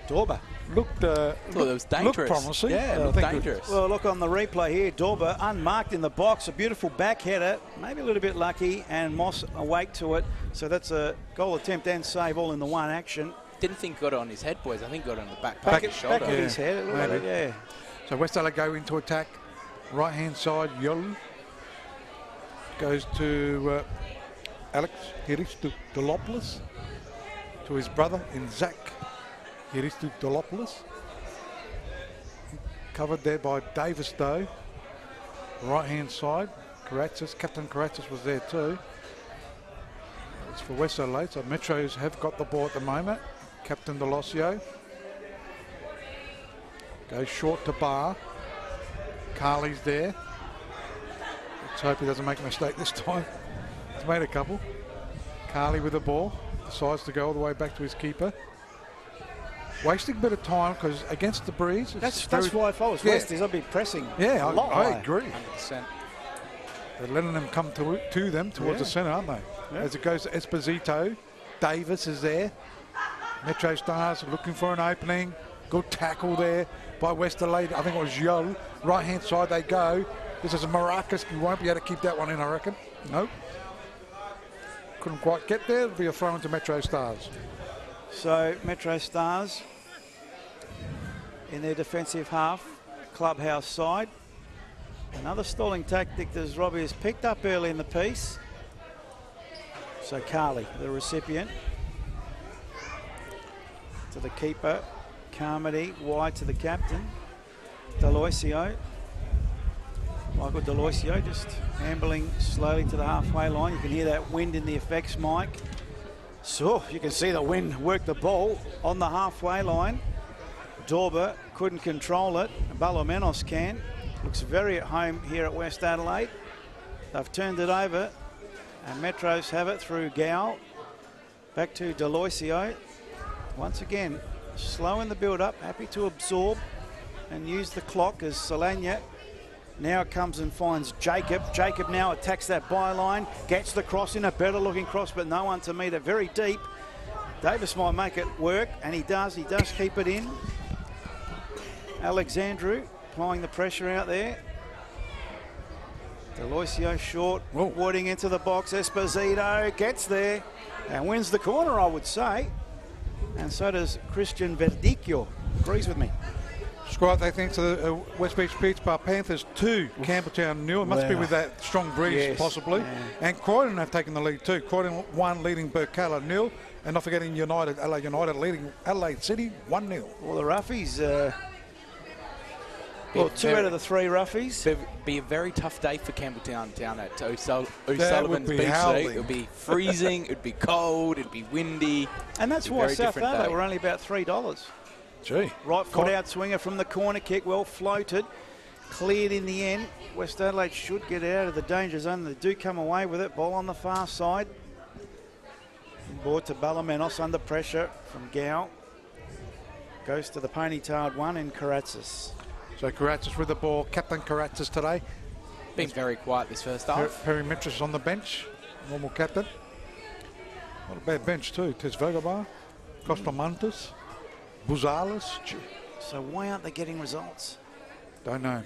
Dorber. Thought it was dangerous. Looked promising. Yeah, it looked dangerous. Well, look on the replay here. Dorber unmarked in the box. A beautiful back header. Maybe a little bit lucky. And Moss awake to it. So that's a goal attempt and save all in the one action. Didn't think got it on his head, boys. I think got it on the back Back of his shoulder. of his head. It looked like it, yeah. So West Adelaide go into attack. Right-hand side, Yolu goes to Alex Delopoulos to his brother in Zach Hiristoulopoulos. Covered there by Davis though. Right-hand side, Karatzis, Captain Karatzis was there too. It's for West Adelaide, so Metros have got the ball at the moment. Captain Delosio. Goes short to Bar. Carly's there. Let's hope he doesn't make a mistake this time. He's made a couple. Carly with the ball. Decides to go all the way back to his keeper. Wasting a bit of time because against the breeze. That's why if I was Westies, I'd be pressing. Yeah, I agree. 100%. They're letting them come to them towards the centre, aren't they? Yeah. As it goes to Esposito. Davis is there. Metro Stars looking for an opening. Good tackle there by West Adelaide. I think it was Yol. Right-hand side they go. This is a Maracas. You won't be able to keep that one in, I reckon. Nope. Couldn't quite get there. It'll be a throw into Metro Stars. So Metro Stars in their defensive half, clubhouse side. Another stalling tactic that Robbie has picked up early in the piece. So Carly, the recipient. To the keeper, Carmody, wide to the captain. Deloisio. Michael Deloisio just ambling slowly to the halfway line. You can hear that wind in the effects mic. So you can see the wind work the ball on the halfway line. Dorber couldn't control it. Balomenos can. Looks very at home here at West Adelaide. They've turned it over and Metros have it through Gow. Back to Deloisio. Once again, slow in the build-up, happy to absorb and use the clock as Solana now comes and finds Jacob. Jacob now attacks that byline, gets the cross in, a better-looking cross, but no one to meet it. Very deep. Davis might make it work, and he does. He does keep it in. Alexandru applying the pressure out there. Deloisio short, wooding into the box. Esposito gets there and wins the corner, I would say. And so does Christian Verdicchio. Agrees with me. Squad, they think to the West Beach Beach Bar Panthers 2, Campbelltown 0. It must be with that strong breeze, possibly. Yeah. And Croydon have taken the lead too. Croydon 1 leading Burkalla 0. And not forgetting Adelaide United leading Adelaide City 1-0. Well, the Roughies, two out of the 3 Roughies. Be a very tough day for Campbelltown down at O'Sullivan's Beach. It would be freezing, it would be cold, it would be windy. And that's why South Adelaide were only about $3. Gee. Right foot out swinger from the corner kick, well floated, cleared in the end. West Adelaide should get out of the danger zone. They do come away with it. Ball on the far side. Board to Balomenos under pressure from Gow. Goes to the ponytailed one in Karatzis. So Karatzis with the ball. Captain Karatzis today. Been very quiet this first half. Perry Metros on the bench. Normal captain. Not a bad bench too. Tes Vogabar, Costamontes, Buzales. So why aren't they getting results? Don't know.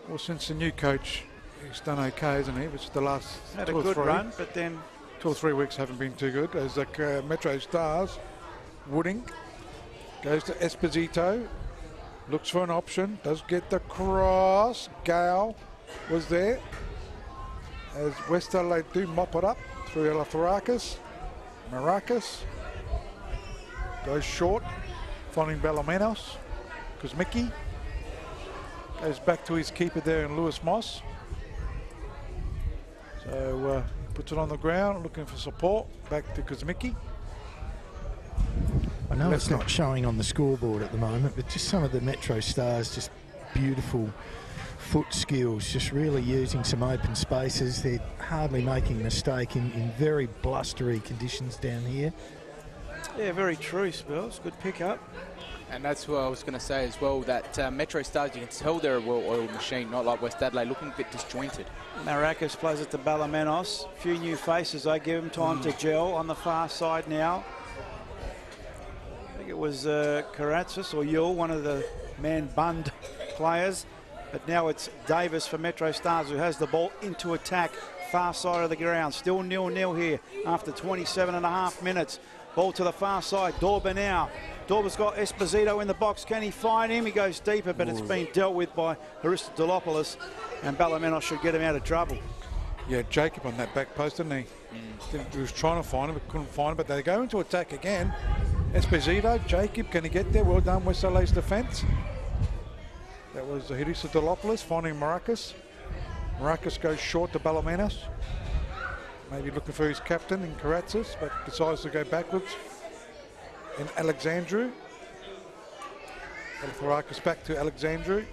Well, since the new coach, he's done okay, isn't he? It's the last had a good run, but then 2 or 3 weeks haven't been too good. As the Metro Stars, Wooding goes to Esposito, looks for an option, does get the cross. Gow was there. As West Adelaide do mop it up through Maracas. Goes short, finding Balomenos. Kuzmicki goes back to his keeper there in Lewis Moss. So puts it on the ground, looking for support. Back to Kuzmicki. I know it's not showing on the scoreboard at the moment, but just some of the Metro Stars, just beautiful foot skills, just really using some open spaces. They're hardly making a mistake in very blustery conditions down here. Yeah, very true, Spells. Good pick up. And that's what I was going to say as well, that Metro Stars, you can tell they're a well-oiled machine, not like West Adelaide, looking a bit disjointed. Maracas plays it to Balomenos. A few new faces. They give him time to gel on the far side now. I think it was Karatzis or Yule, one of the man-bunned players. But now it's Davis for Metro Stars, who has the ball into attack. Far side of the ground. Still 0-0 here after 27.5 minutes. Ball to the far side. Dorber now. Dorber's got Esposito in the box. Can he find him? He goes deeper, but it's been dealt with by Hiristoulopoulos, and Balomenos should get him out of trouble. Yeah, Jacob on that back post, didn't he? He was trying to find him, but couldn't find him. But they go into attack again. Esposito, Jacob, can he get there? Well done, West Adelaide's defence. That was Hirisa Delopoulos finding Maracas. Maracas goes short to Balomenos. Maybe looking for his captain in Karatzis, but decides to go backwards in Alexandru. Maracas back to Alexandru.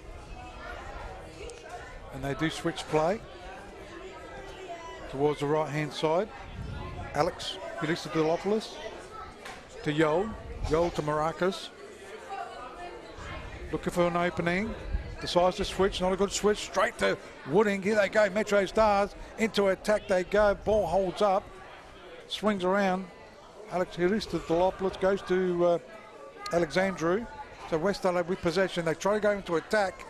And they do switch play towards the right-hand side. Alex, Hirisa Delopoulos to Yol. Yol to Maracas. Looking for an opening. Decides to switch, not a good switch, straight to Wooding. Here they go, Metro Stars. Into attack they go, ball holds up. Swings around. Alex Hirista Delopoulos goes to Alexandru. So West Adelaide with possession. They try to go into attack.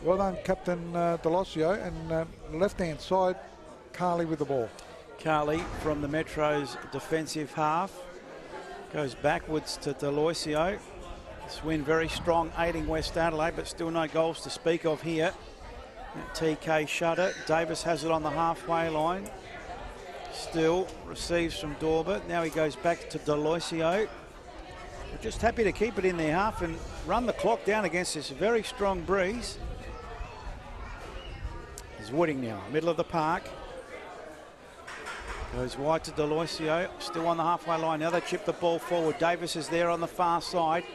Well done, Captain Delosio. And left-hand side, Carley with the ball. Carley from the Metro's defensive half. Goes backwards to Delosio. This win very strong, aiding West Adelaide, but still no goals to speak of here. TK Shutter. Davis has it on the halfway line. Still receives from Dorber. Now he goes back to Delosio. We're just happy to keep it in their half and run the clock down against this very strong breeze. There's Wooding now, middle of the park. Goes wide to Delosio, still on the halfway line. Now they chip the ball forward. Davis is there on the far side.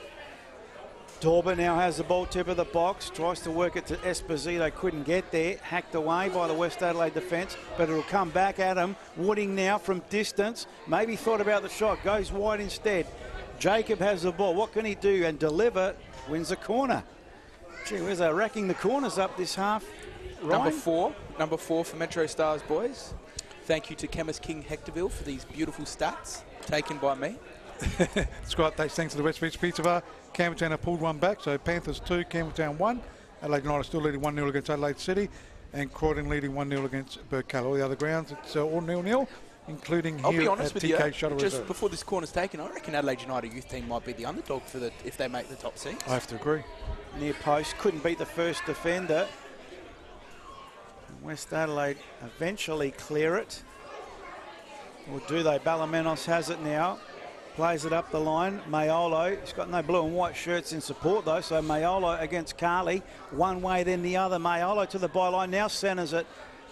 Dorber now has the ball tip of the box, tries to work it to Esposito, couldn't get there, hacked away by the West Adelaide defence, but it'll come back at him. Wooding now from distance, maybe thought about the shot, goes wide instead. Jacob has the ball, what can he do? And deliver, wins the corner. Gee whiz, they're racking the corners up this half. Number four for Metro Stars, boys. Thank you to Chemist King Hectorville for these beautiful stats taken by me. Scott, thanks to the West Beach Pizza Bar. Campbelltown have pulled one back, so Panthers 2, Campbelltown 1. Adelaide United still leading 1-0 against Adelaide City, and Croydon leading 1-0 against Burkalla. All the other grounds, it's all 0-0, including I'll here be honest at with TK you, Shuttle just Reserve. before this corner's taken, I reckon Adelaide United youth team might be the underdog for if they make the top seeds. I have to agree. Near post, couldn't beat the first defender. West Adelaide eventually clear it. Or do they? Balomenos has it now. Plays it up the line. Mayolo, he's got no blue and white shirts in support though, so Mayolo against Carley. One way then the other. Mayolo to the byline, now centres it.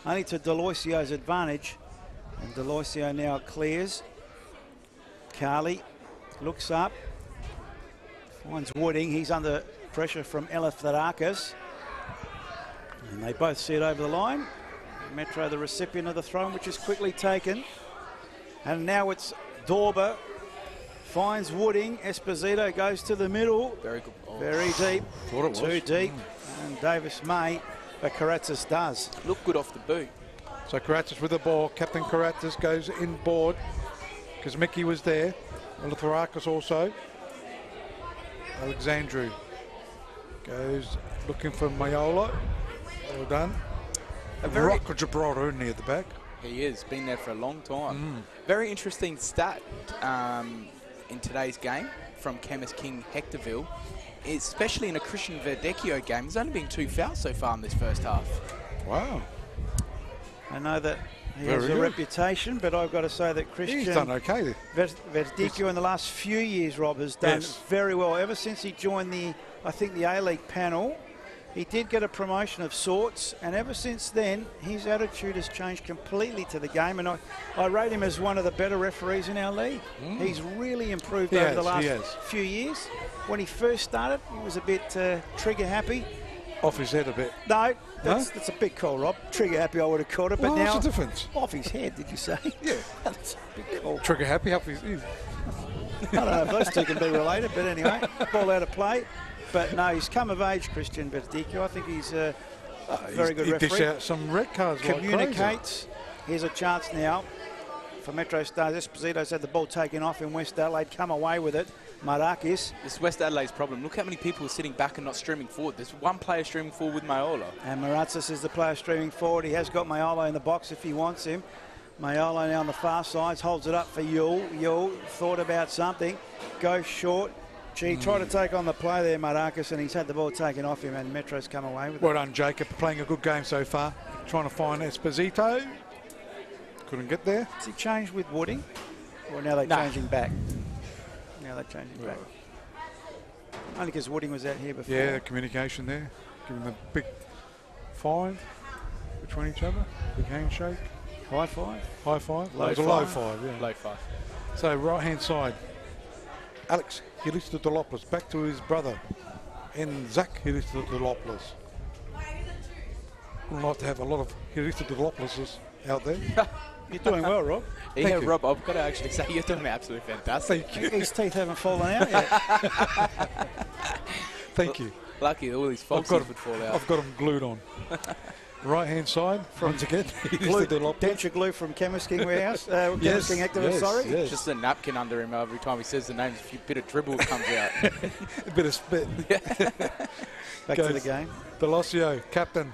Only to Deloisio's advantage. And Deloisio now clears. Carley looks up. Finds Wooding, he's under pressure from Eleftherakas. And they both see it over the line. Metro the recipient of the throw, which is quickly taken. And now it's Dorber. Finds Wooding. Esposito goes to the middle. Very good ball. Very deep. Thought it was. Too deep. And Davis may, but Karatzis does. Look good off the boot. So Karatzis with the ball. Captain Karatzis goes inboard because Mickey was there. Eleftherakas also. Alexandru goes looking for Mayolo. Well done. Rock of Gibraltar near the back. He is, been there for a long time. Very interesting stat in today's game from Chemist King Hectorville, especially in a Christian Verdecchio game. There's only been 2 fouls so far in this first half. Wow. I know that he Very has a good. reputation, but I've got to say that Christian He's done okay. Verdecchio in the last few years, Rob, has done very well. Ever since he joined the A-League panel, he did get a promotion of sorts, and ever since then, his attitude has changed completely to the game, and I rate him as one of the better referees in our league. He's really improved over the last few years. When he first started, he was a bit trigger happy. Off his head a bit. No, that's a big call, Rob. Trigger happy, I would have called it, but now... What's the difference? Off his head, did you say? Yeah. That's a big call. Trigger happy, off his... I don't know if those two can be related, but anyway, ball out of play. But no, he's come of age, Christian Verdecchio. I think he's a very good referee. He dished out some red cards. Communicates. Here's a chance now for Metro Stars. Esposito's had the ball taken off in West Adelaide, come away with it. Marakis. This is West Adelaide's problem. Look how many people are sitting back and not streaming forward. There's one player streaming forward with Mayolo. And Maratsis is the player streaming forward. He has got Mayolo in the box if he wants him. Mayolo now on the far sides, holds it up for Yule. Yule thought about something, goes short. Gee, tried to take on the play there, Marakis, and he's had the ball taken off him, and Metro's come away with it. Well done, Jacob, playing a good game so far. Trying to find Esposito. couldn't get there. Has he changed with Wooding? Or now they're changing back? Now they're changing back. Only because Wooding was out here before. Yeah, communication there. Give them a big 5 between each other. Big handshake. High five? High five? Low It was a low 5, yeah. Low 5. So right-hand side, Alex Hilistodolopoulos back to his brother, and Zach Hilistodolopoulos. Would like to have a lot of Hilistodolopoulos out there. You're doing well, Rob. Yeah, Thank you. Rob, I've got to actually say you're doing absolutely fantastic. Thank you. His teeth haven't fallen out yet. Thank you. Lucky all these I've foxes got, would fall out. I've got them glued on. Right-hand side, once again, Glue, Hilistodolopoulos. denture glue from Chemist King Warehouse. Chemist King Activist, sorry. Yes. Just a napkin under him every time he says the name. A bit of dribble comes out. A bit of spit. Back to the game. Delosio, captain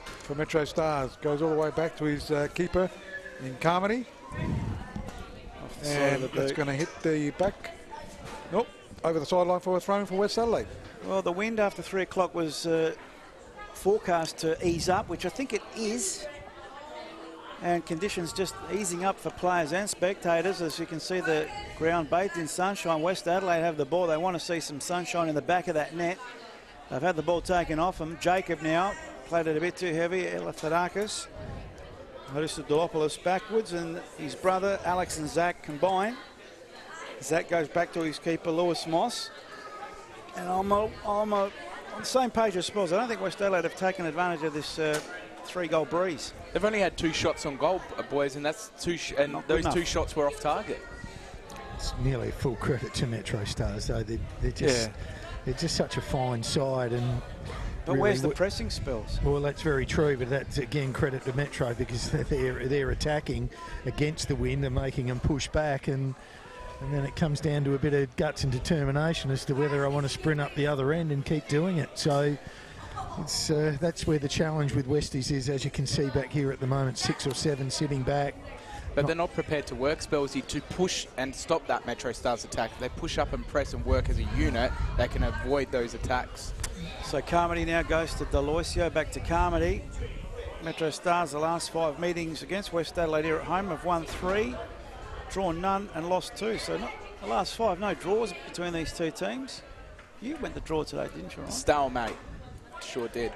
for Metro Stars, goes all the way back to his keeper in Carmody. Off the side of And the that's boot. going to hit the back. Nope, over the sideline for a throw for West Adelaide. Well, the wind after 3 o'clock was forecast to ease up, which I think it is. And conditions just easing up for players and spectators. As you can see, the ground bathed in sunshine. West Adelaide have the ball. They want to see some sunshine in the back of that net. They've had the ball taken off them. Jacob now played it a bit too heavy. Eleftherakis. Hilistodolopoulos backwards, and his brother Alex and Zach combine. Zach goes back to his keeper Lewis Moss. And I'm on the same page as Spurs. I don't think West Adelaide have taken advantage of this 3-goal breeze. They've only had 2 shots on goal, boys, and that's and Not good those 2 enough. shots were off target. It's nearly full credit to Metro Stars, though. They're just such a fine side. And But really, where's the pressing spells? well, that's very true, but that's again credit to Metro because they're attacking against the wind and making them push back, and then it comes down to a bit of guts and determination as to whether I want to sprint up the other end and keep doing it. So it's that's where the challenge with Westies is, as you can see back here at the moment, 6 or 7 sitting back. But they're not prepared to work, Spelsy, to push and stop that Metro Stars attack. If they push up and press and work as a unit, they can avoid those attacks. So Carmody now goes to Delosio, back to Carmody. Metro Stars, the last 5 meetings against West Adelaide here at home, have won 3, drawn none and lost 2. So not the last 5, no draws between these 2 teams. You went the draw today, didn't you, Ryan? Stalemate. Sure did.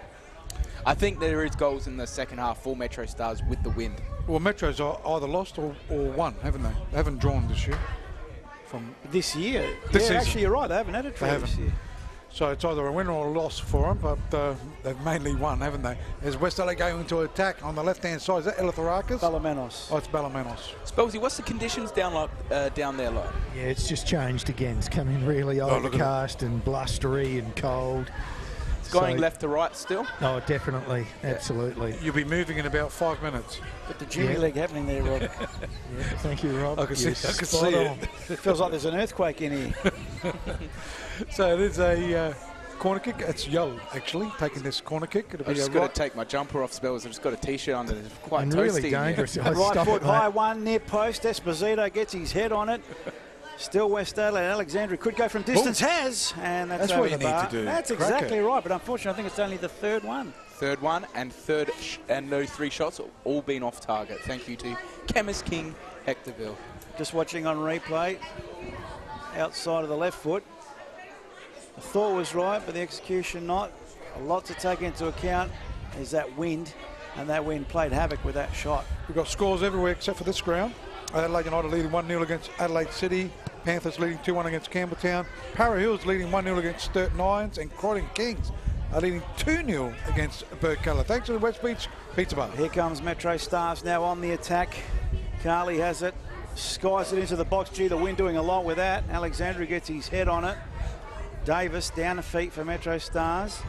I think there is goals in the second half for Metro Stars with the wind. Well, Metro's either lost or won, haven't they? They haven't drawn this year. From This year? This season. Actually, you're right. They haven't had a draw this haven't. year. So it's either a win or a loss for them, but they've mainly won, haven't they? As West Adelaide going into attack on the left-hand side, is that Eleftherakis? Ballamenos. Oh, it's Ballamenos. Spelsy, what's the conditions down there like? Yeah, it's just changed again. It's coming really look at overcast and blustery and cold. It's going So- left to right still? Oh, definitely, absolutely. You'll be moving in about 5 minutes. Got the junior Yeah. league happening there, Rob. Yeah, thank you, Rob. I can see, You're I can spot see on. it. Feels like there's an earthquake in here. So there's a corner kick. It's Yo, actually, taking this corner kick. It'll I've be just a got right. to take my jumper off, Spells. I've just got a T-shirt under. It's quite And toasty really in here. dangerous. Oh, Right stop foot it, mate. high one, near post. Esposito gets his head on it. Still West Adelaide. Alexandria could go from distance. Has. And that's That's over what you the need bar. to do. That's Crack exactly it. right. But unfortunately, I think it's only the 3rd one. Third one and and those 3 shots have all been off target. Thank you to Chemist King Hectorville. Just watching on replay. Outside of the left foot. The thought was right, but the execution not. A lot to take into account is that wind. And that wind played havoc with that shot. We've got scores everywhere except for this ground. Adelaide United leading 1-0 against Adelaide City. Panthers leading 2-1 against Campbelltown. Para Hills leading 1-0 against Sturt Nines. And Croydon Kings are leading 2-0 against Burkalla. Thanks to the West Beach Pizza Bar. Here comes Metro Stars now on the attack. Carley has it. Skies it into the box. Gee, the wind doing a lot with that. Alexandria gets his head on it. Davis down the feet for Metro Stars.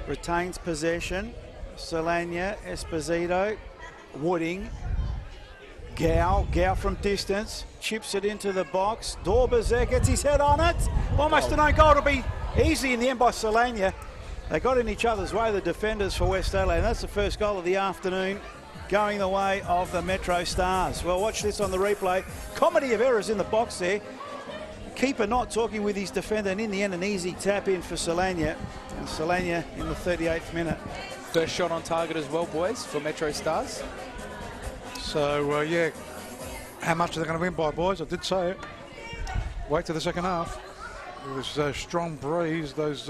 Retains possession. Solania, Esposito, Wooding. Gow from distance. Chips it into the box. Dorbezer gets his head on it. Almost an own goal. It'll be easy in the end by Solania. They got in each other's way, the defenders for West Adelaide. And that's the first goal of the afternoon, going the way of the Metro Stars. Well, watch this on the replay. Comedy of errors in the box there. Keeper not talking with his defender, and in the end, an easy tap in for Solania. And Solania in the 38th minute. First shot on target as well, boys, for Metro Stars. So, yeah, how much are they going to win by, boys? I did say it. Wait till the second half. It was a strong breeze. Those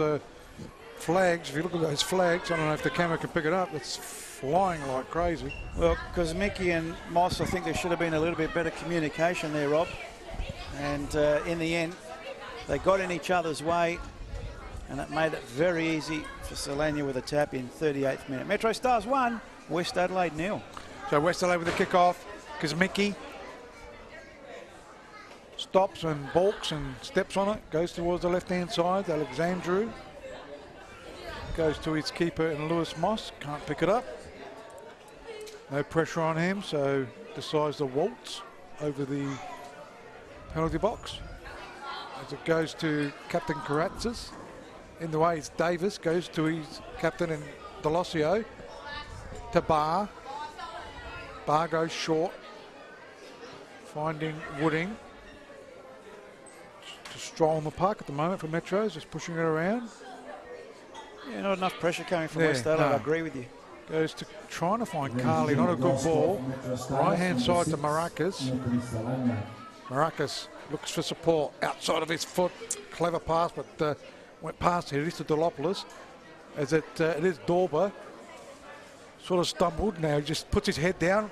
flags, if you look at those flags, I don't know if the camera can pick it up, it's flying like crazy. Well, because Mickey and Moss, I think there should have been a little bit better communication there, Rob. And in the end, they got in each other's way, and it made it very easy for Solana with a tap in 38th minute. Metrostars 1, West Adelaide 0. So West Adelaide with the kick-off, because Mickey stops and balks and steps on it, goes towards the left-hand side. Alexandru goes to his keeper and Lewis Moss, can't pick it up. No pressure on him, so decides to waltz over the penalty box. As it goes to Captain Karatzis. In the way it's Davis, goes to his captain and Delosio to Barr. Barr goes short, finding Wooding. To stroll in the park at the moment for Metros, just pushing it around. Yeah, not enough pressure coming from West Adelaide, I agree with you. Goes to trying to find Carly, not a good ball. Right hand side to Maracas. Maracas looks for support outside of his foot. Clever pass, but went past here. It is to Dolopoulos. As it is Dorber. Sort of stumbled now. He just puts his head down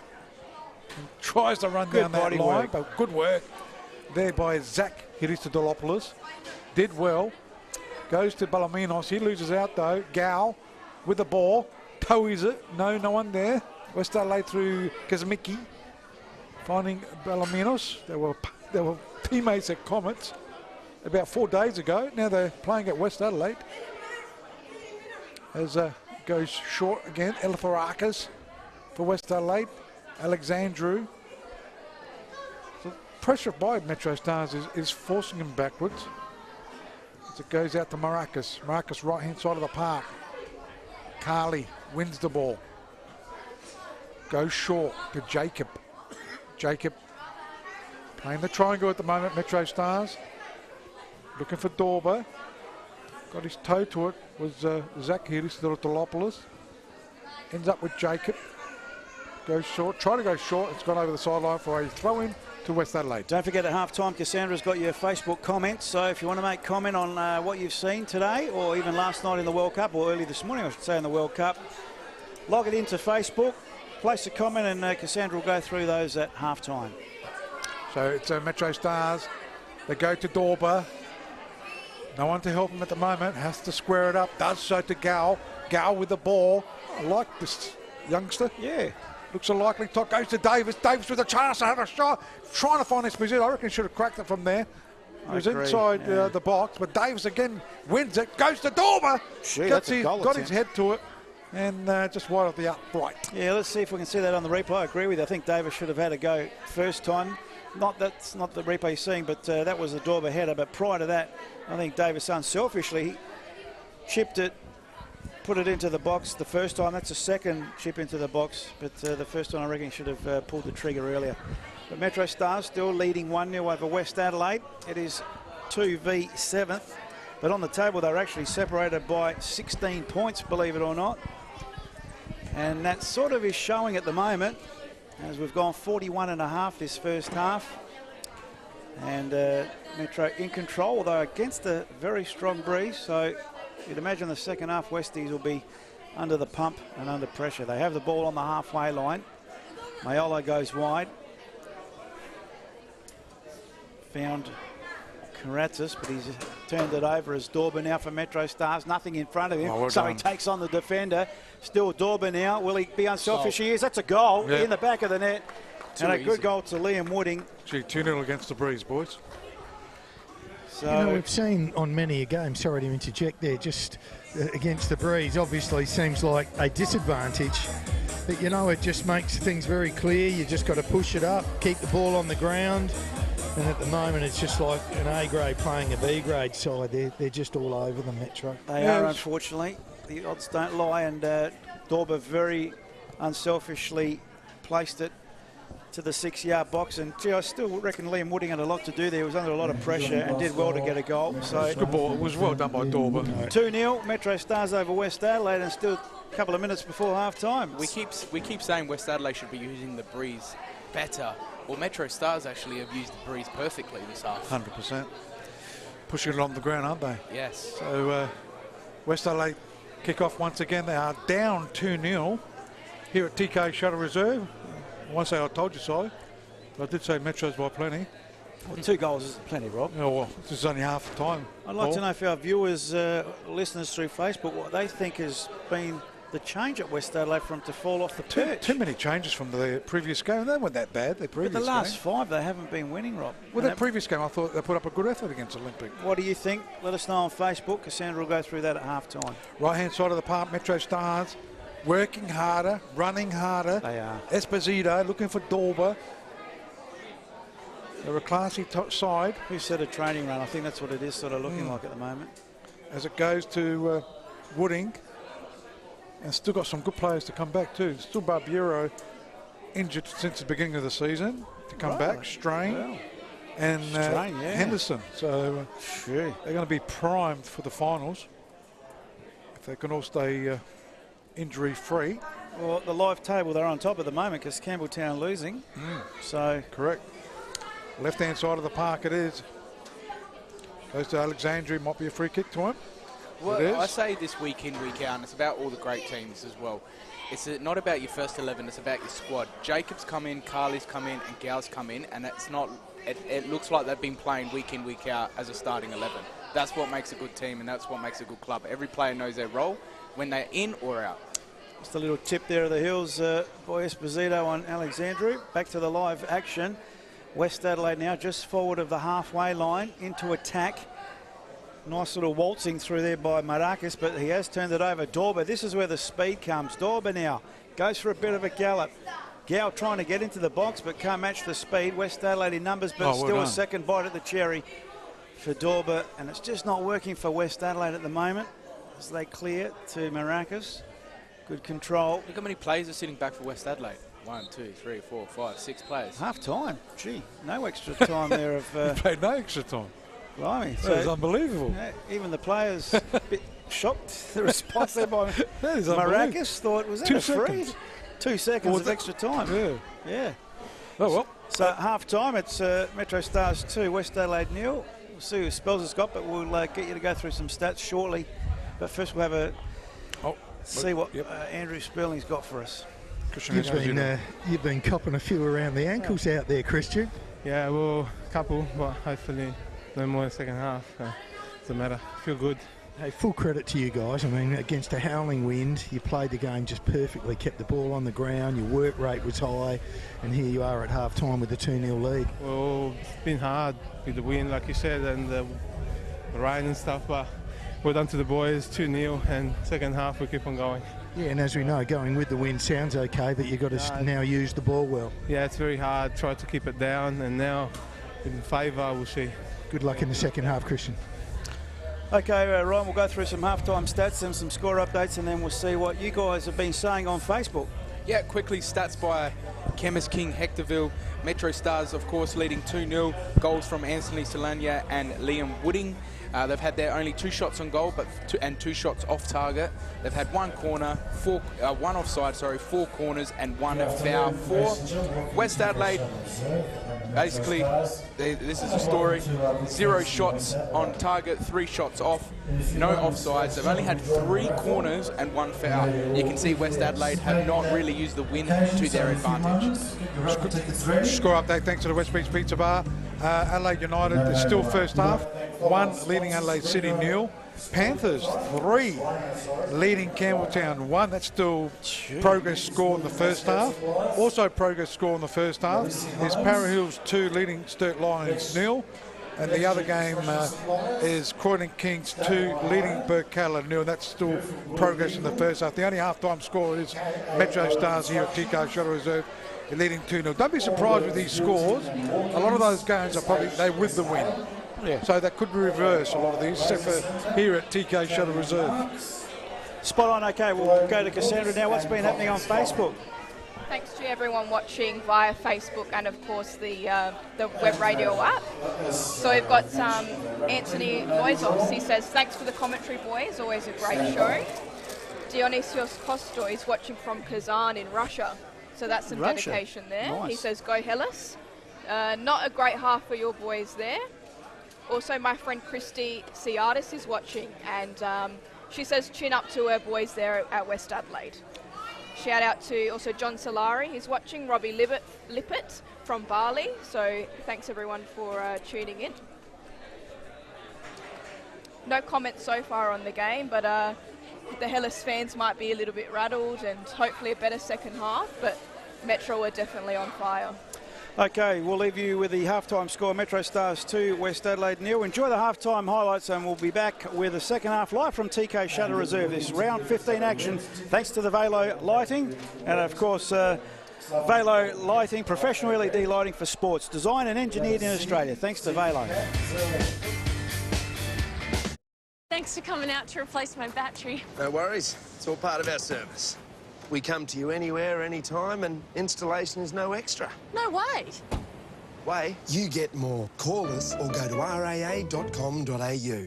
and tries to run down that line. But good work there by Zach Hristodoulopoulos. Did well. Goes to Balaminos. He loses out though. Gal with the ball. Toes it. No one there. West Adelaide through Kazmicki. Finding Balaminos. They were teammates at Comets about 4 days ago. Now they're playing at West Adelaide. As goes short again. Elifarakis for West Adelaide. Alexandru. So pressure by Metrostars is forcing him backwards. As it goes out to Maracas. Maracas right hand side of the park. Carly wins the ball. Goes short to Jacob. Jacob playing the triangle at the moment, Metrostars. Looking for Dorber. Got his toe to it, was Zach Hristodoulopoulos. Ends up with Jacob. Goes short, try to go short. It's gone over the sideline for a throw-in to West Adelaide. Don't forget at half-time, Cassandra's got your Facebook comments. So if you want to make comment on what you've seen today, or even last night in the World Cup, or early this morning, I should say, in the World Cup, log it into Facebook, place a comment, and Cassandra will go through those at half-time. So it's Metrostars. They go to Dorber. No one to help him at the moment. Has to square it up. Does so to Gal. Gal with the ball. I like this youngster. Yeah. Looks a likely top. Goes to Davis. Davis with a chance to have a shot. Trying to find his position. I reckon he should have cracked it from there. He was inside the box. But Davis again wins it. Goes to Dorber. Got his head to it. And just wide off the upright. Yeah, let's see if we can see that on the replay. I agree with you. I think Davis should have had a go first time. That's not the replay you're seeing, but that was the Dorber header. But prior to that, I think Davis unselfishly chipped it, put it into the box the first time. That's a second chip into the box, but the first time I reckon he should have pulled the trigger earlier. But Metrostars still leading 1-0 over West Adelaide. It is 2v7th, but on the table they're actually separated by 16 points, believe it or not. And that sort of is showing at the moment, as we've gone 41.5 this first half. And Metro in control, although against a very strong breeze. So you'd imagine the second half Westies will be under the pump and under pressure. They have the ball on the halfway line. Mayolo goes wide. Found Karatzis, but he's turned it over as Dorber now for Metrostars. Nothing in front of him, well so done. he takes on the defender. Still Dorber now. Will he be unselfish? He is. That's a goal in the back of the net. And a good goal to Liam Wooding. Gee, 2-0 against the breeze, boys. So we've seen on many a game, sorry to interject there, just against the breeze, obviously seems like a disadvantage. But, it just makes things very clear. You just got to push it up, keep the ball on the ground. And at the moment, it's just like an A grade playing a B grade side. They're just all over the Metro. They are, unfortunately. The odds don't lie, and Dorber very unselfishly placed it to the 6-yard box. And I still reckon Liam Wooding had a lot to do there. He was under a lot of pressure and did well to get a goal. So good ball. It was well done by Dorber. 2-0, Metrostars over West Adelaide, and still couple of minutes before half-time. We keep saying West Adelaide should be using the breeze better. Well, Metro Stars actually have used the breeze perfectly this half. 100%. Pushing it on the ground, aren't they? Yes. So West Adelaide kick off once again. They are down 2-0 here at TK Shuttle Reserve. I won't say I told you so, but I did say Metro's by plenty. Well, 2 goals is plenty, Rob. Oh, well, this is only half the time. I'd like to know if our viewers, listeners through Facebook, what they think has been the change at West Adelaide for them to fall off the perch. Too many changes from the previous game. They weren't that bad, the previous But the last game. 5, they haven't been winning, Rob. Well, that previous game, I thought they put up a good effort against Olympic. What do you think? Let us know on Facebook. Cassandra will go through that at half-time. Right-hand side of the park, Metro Stars working harder, running harder. They are. Esposito looking for Dorber. They're a classy side. Who said a training run? I think that's what it is sort of looking like at the moment. As it goes to Wooding. And still got some good players to come back too. Still Barbiero injured since the beginning of the season to come back. Strain. Well, And Strain, yeah. Henderson. So Sure. they're going to be primed for the finals. If they can all stay injury-free. Well, the live table, they're on top at the moment because Campbelltown losing. So Correct. Left-hand side of the park it is. Goes to Alexandria, might be a free kick to him. Well, It is. I say this week in, week out, and it's about all the great teams as well. It's not about your first 11, it's about your squad. Jacobs come in, Carly's come in, and Gal's come in, and it's not. It looks like they've been playing week in, week out as a starting 11. That's what makes a good team, and that's what makes a good club. Every player knows their role when they're in or out. just a little tip there of the hills by Esposito on Alexandria. Back to the live action. West Adelaide now just forward of the halfway line into attack. Nice little waltzing through there by Marakis, but he has turned it over. Dorber, this is where the speed comes. Dorber now goes for a bit of a gallop. Gal trying to get into the box, but can't match the speed. West Adelaide in numbers, but still a second bite at the cherry for Dorber, and it's just not working for West Adelaide at the moment as they clear to Marakis. Good control. Look how many players are sitting back for West Adelaide. 1, 2, 3, 4, 5, 6 players. Half time. Gee, no extra time there of. Played no extra time. Blimey. That is unbelievable. Even the players a bit shocked. The response there by That is unbelievable. Marakis thought, was that 2 a free? seconds. 2 seconds of extra time. Yeah. Yeah. Oh, well. So half time, it's Metro Stars 2, West Adelaide 0. We'll see who spells has got, but we'll get you to go through some stats shortly. But first we'll have a see what Andrew Spurling's got for us. You've been copping a few around the ankles out there, Christian. Yeah, well, a couple, but hopefully no more in the second half. Doesn't matter. Feel good. Hey, full credit to you guys. I mean, against a howling wind, you played the game just perfectly, kept the ball on the ground, your work rate was high, and here you are at half-time with a 2-0 lead. Well, it's been hard with the wind, like you said, and the rain and stuff, but well done to the boys, 2-0, and second half we keep on going. Yeah, and as we know, going with the wind sounds okay, but you've got to now use the ball well. Yeah, it's very hard. Try to keep it down, and now in favour, we'll see. Good luck in the second half, Christian. Okay, Ryan, we'll go through some halftime stats and some score updates, and then we'll see what you guys have been saying on Facebook. Yeah, quickly, stats by Chemist King Hectorville. Metro Stars, of course, leading 2-0. Goals from Anthony Solania and Liam Wooding. They've had their only 2 shots on goal, and 2 shots off target. They've had 1 corner, 1 offside, 4 corners, and 1 foul for West Adelaide. Basically, this is a story. 0 shots on target, 3 shots off, no offsides. They've only had 3 corners and 1 foul. You can see West Adelaide have not really used the wind to their advantage. Score update thanks to the West Beach Pizza Bar. Adelaide United is still first half. 1 leading Adelaide City 0. Panthers 3 leading Campbelltown 1. That's still progress score in the first half. Also progress score in the first half is Para Hills 2 leading Sturt Lions 0. And the other game is Croydon Kings 2 leading Burkalla 0. That's still progress in the first half. The only half-time score is Metro Stars here at TK Shuttle Reserve leading 2-0. Don't be surprised with these scores. A lot of those games are probably with the win. Yeah. So that could reverse a lot of these, except for here at TK Shuttle Reserve. Spot on. Okay, we'll go to Cassandra now. What's been happening on Facebook? Thanks to everyone watching via Facebook and of course the web radio app. So we've got Anthony Loizos. He says, thanks for the commentary, boys. Always a great show. Dionysios Kosto is watching from Kazan in Russia. So that's some Russia. dedication there. Nice. He says, go Hellas. Not a great half for your boys there. Also, my friend Christy Ciardis is watching, and she says chin up to her boys there at West Adelaide. Shout out to also John Solari, he's watching, Robbie Lippert from Bali. So thanks everyone for tuning in. No comments so far on the game, but the Hellas fans might be a little bit rattled, and hopefully a better second half, but Metro are definitely on fire. Okay, we'll leave you with the halftime score. Metrostars 2, West Adelaide 0. Enjoy the halftime highlights, and we'll be back with the second half live from TK Shutter Reserve. This round 15 action, thanks to the VALO lighting, and of course VALO lighting, professional LED lighting for sports, designed and engineered in Australia. Thanks to VALO. Thanks for coming out to replace my battery. No worries. It's all part of our service. We come to you anywhere, anytime, and installation is no extra. No way. Way? You get more. Call us or go to raa.com.au.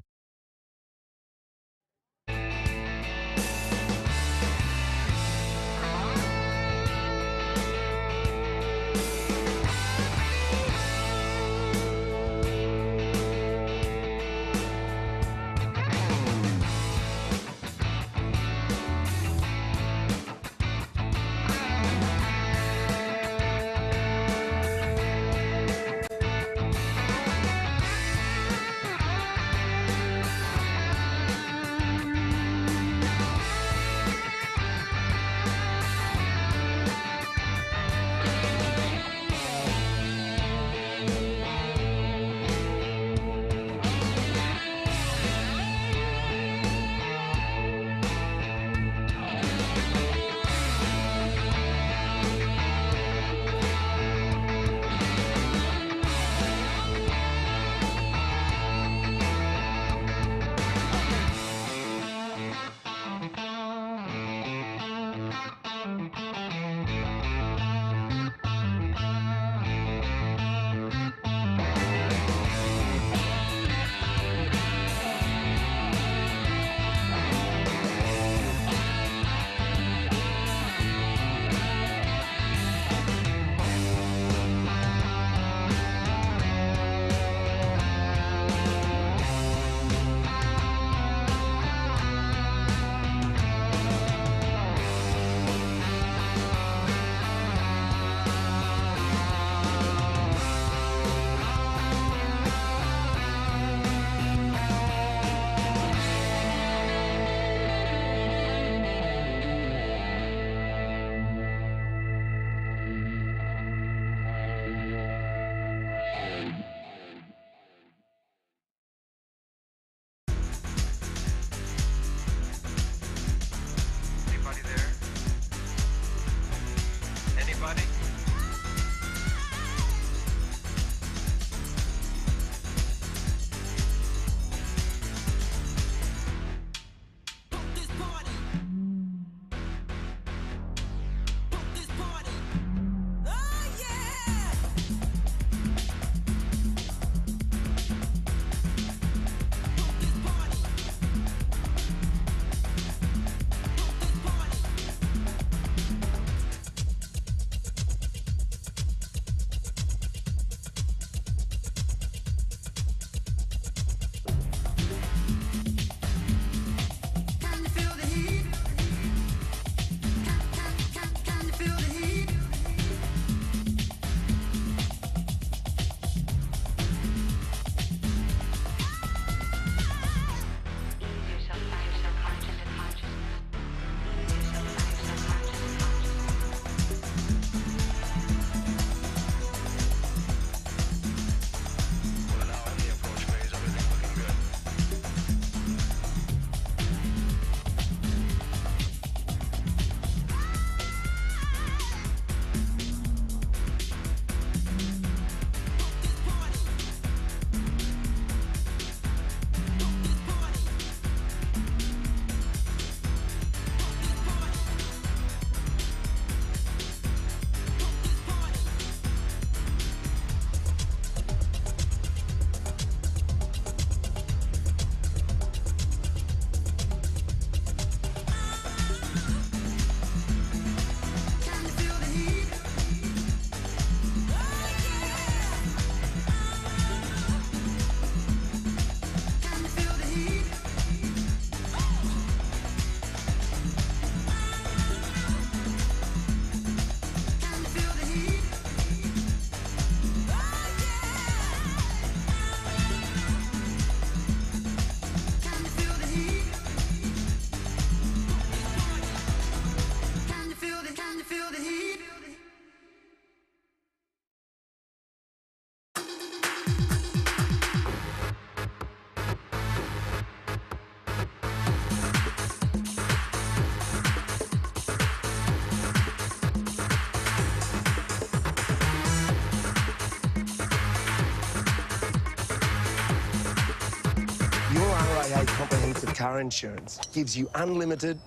RAA Comprehensive Car Insurance gives you unlimited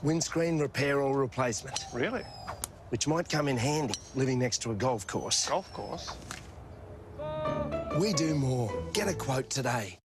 windscreen repair or replacement. Really? Which might come in handy living next to a golf course. Golf course? We do more. Get a quote today.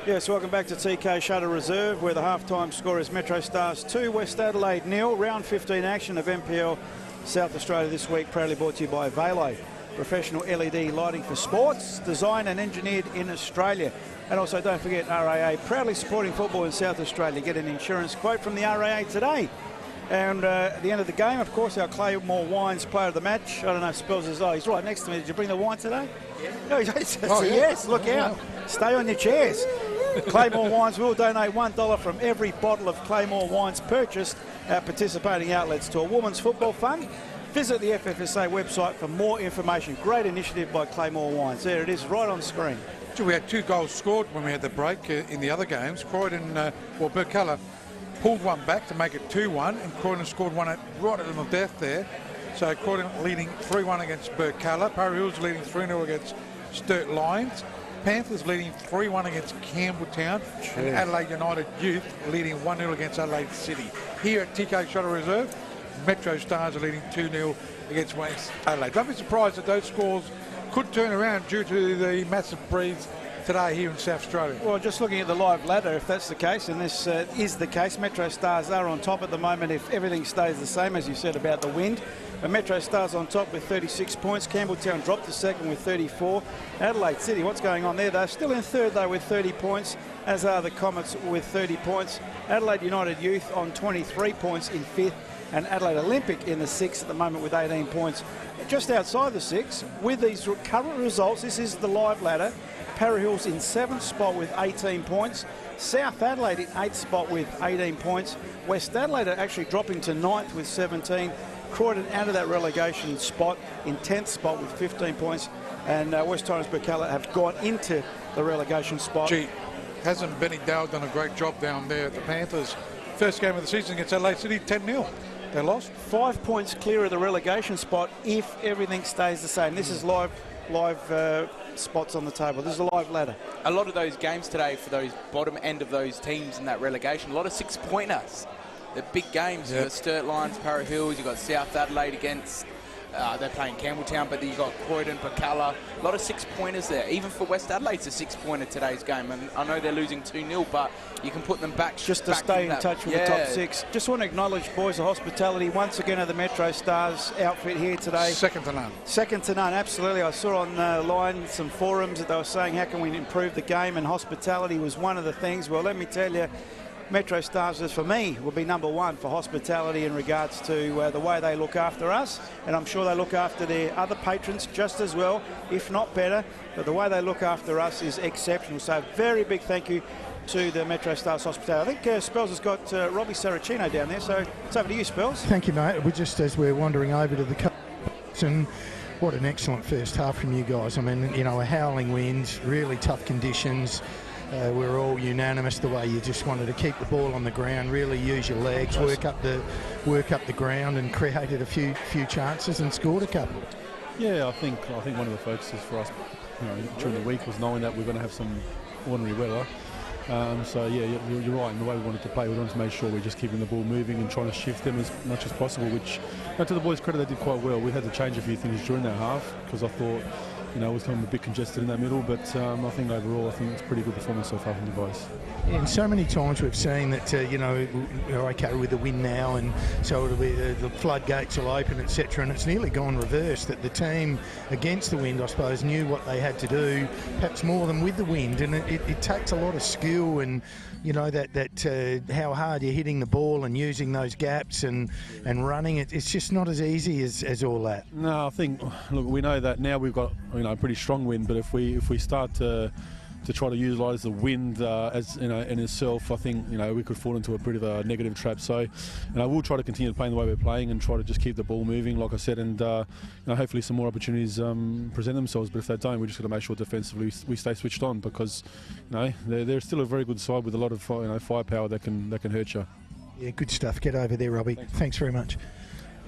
Yes, welcome back to TK Shutter Reserve, where the half-time score is Metrostars 2, West Adelaide 0. Round 15 action of NPL South Australia this week, proudly brought to you by VALO, professional LED lighting for sports, designed and engineered in Australia. And also, don't forget, RAA, proudly supporting football in South Australia. Get an insurance quote from the RAA today. And at the end of the game, of course, our Claymore Wines player of the match. I don't know if Spells is... Oh, he's right next to me. Did you bring the wine today? Yeah. No, yes, look out. Stay on your chairs. Claymore Wines will donate $1 from every bottle of Claymore Wines purchased at participating outlets to a women's football fund. Visit the FFSA website for more information. Great initiative by Claymore Wines. There it is, right on screen. We had 2 goals scored when we had the break in the other games. Croydon, Burkalla pulled one back to make it 2-1, and Croydon scored one right at the death there. So Croydon leading 3-1 against Burkalla. Parry Hills leading 3-0 against Sturt Lions. Panthers leading 3-1 against Campbelltown. And Adelaide United Youth leading 1-0 against Adelaide City. Here at TK Shutter Reserve, Metrostars are leading 2-0 against West Adelaide. Don't be surprised that those scores could turn around due to the massive breeze today here in South Australia. Well, just looking at the live ladder, if that's the case, and this is the case, Metrostars are on top at the moment if everything stays the same, as you said about the wind. But Metrostars on top with 36 points. Campbelltown dropped to second with 34. Adelaide City, what's going on there? They're still in third, though, with 30 points, as are the Comets with 30 points. Adelaide United Youth on 23 points in fifth, and Adelaide Olympic in the sixth at the moment with 18 points. Just outside the six, with these current results, this is the live ladder. Parry Hills in 7th spot with 18 points. South Adelaide in 8th spot with 18 points. West Adelaide are actually dropping to 9th with 17. Croydon out of that relegation spot in 10th spot with 15 points. And West Torrens Burkalla have gone into the relegation spot. Gee, hasn't Benny Dowell done a great job down there at the Panthers? First game of the season against Adelaide City, 10-0. They lost. 5 points clear of the relegation spot if everything stays the same. This is live spots on the table. This is a live ladder. A lot of those games today for those bottom end of those teams in that relegation, a lot of 6-pointers. The big games. You've got Sturt Lions, Parry Hills, you've got South Adelaide against They're playing Campbelltown, but you've got Croydon, Bacalla. A lot of 6-pointers there. Even for West Adelaide, it's a 6-pointer today's game. And I know they're losing 2-0, but you can put them back. Just to stay in touch with the top 6. Just want to acknowledge, boys, the hospitality once again of the Metrostars outfit here today. Second to none. Second to none, absolutely. I saw online some forums that they were saying, how can we improve the game? And hospitality was one of the things. Well, let me tell you, Metrostars, for me, will be number one for hospitality in regards to the way they look after us, and I'm sure they look after their other patrons just as well, if not better, but the way they look after us is exceptional. So very big thank you to the Metrostars hospitality. I think Spells has got Robbie Saracino down there, so it's over to you, Spells. Thank you, mate. We're just as we're wandering over to the coast, and what an excellent first half from you guys. I mean, you know, a howling winds, really tough conditions. We're all unanimous the way you just wanted to keep the ball on the ground, really use your legs, work up the ground, and created a few chances and scored a couple. Yeah, I think one of the focuses for us, you know, during the week was knowing that we're going to have some ordinary weather. So yeah, you're right. In the way we wanted to play, we wanted to make sure we're just keeping the ball moving and trying to shift them as much as possible. Which, to the boys' credit, they did quite well. We had to change a few things during that half because I thought, you know, it was kind of a bit congested in that middle, but I think overall, I think it's a pretty good performance so far from the boys. Yeah, and so many times we've seen that, you know, we're okay with the wind now, and so it'll be the floodgates will open, etc. And it's nearly gone reverse, that the team against the wind, I suppose, knew what they had to do, perhaps more than with the wind. And it takes a lot of skill and, you know, that how hard you're hitting the ball and using those gaps and running. It's just not as easy as all that. No, I think, look, we know that now we've got, you know, a pretty strong wind, but if we start to try to utilise the wind as, you know, in itself, I think, you know, we could fall into a bit of a negative trap. So, you know, we'll try to continue playing the way we're playing and try to just keep the ball moving, like I said, and you know, hopefully some more opportunities present themselves. But if they don't, we just got to make sure defensively we stay switched on, because, you know, they're still a very good side with a lot of, you know, firepower that can hurt you. Yeah, good stuff. Get over there, Robbie. Thanks very much.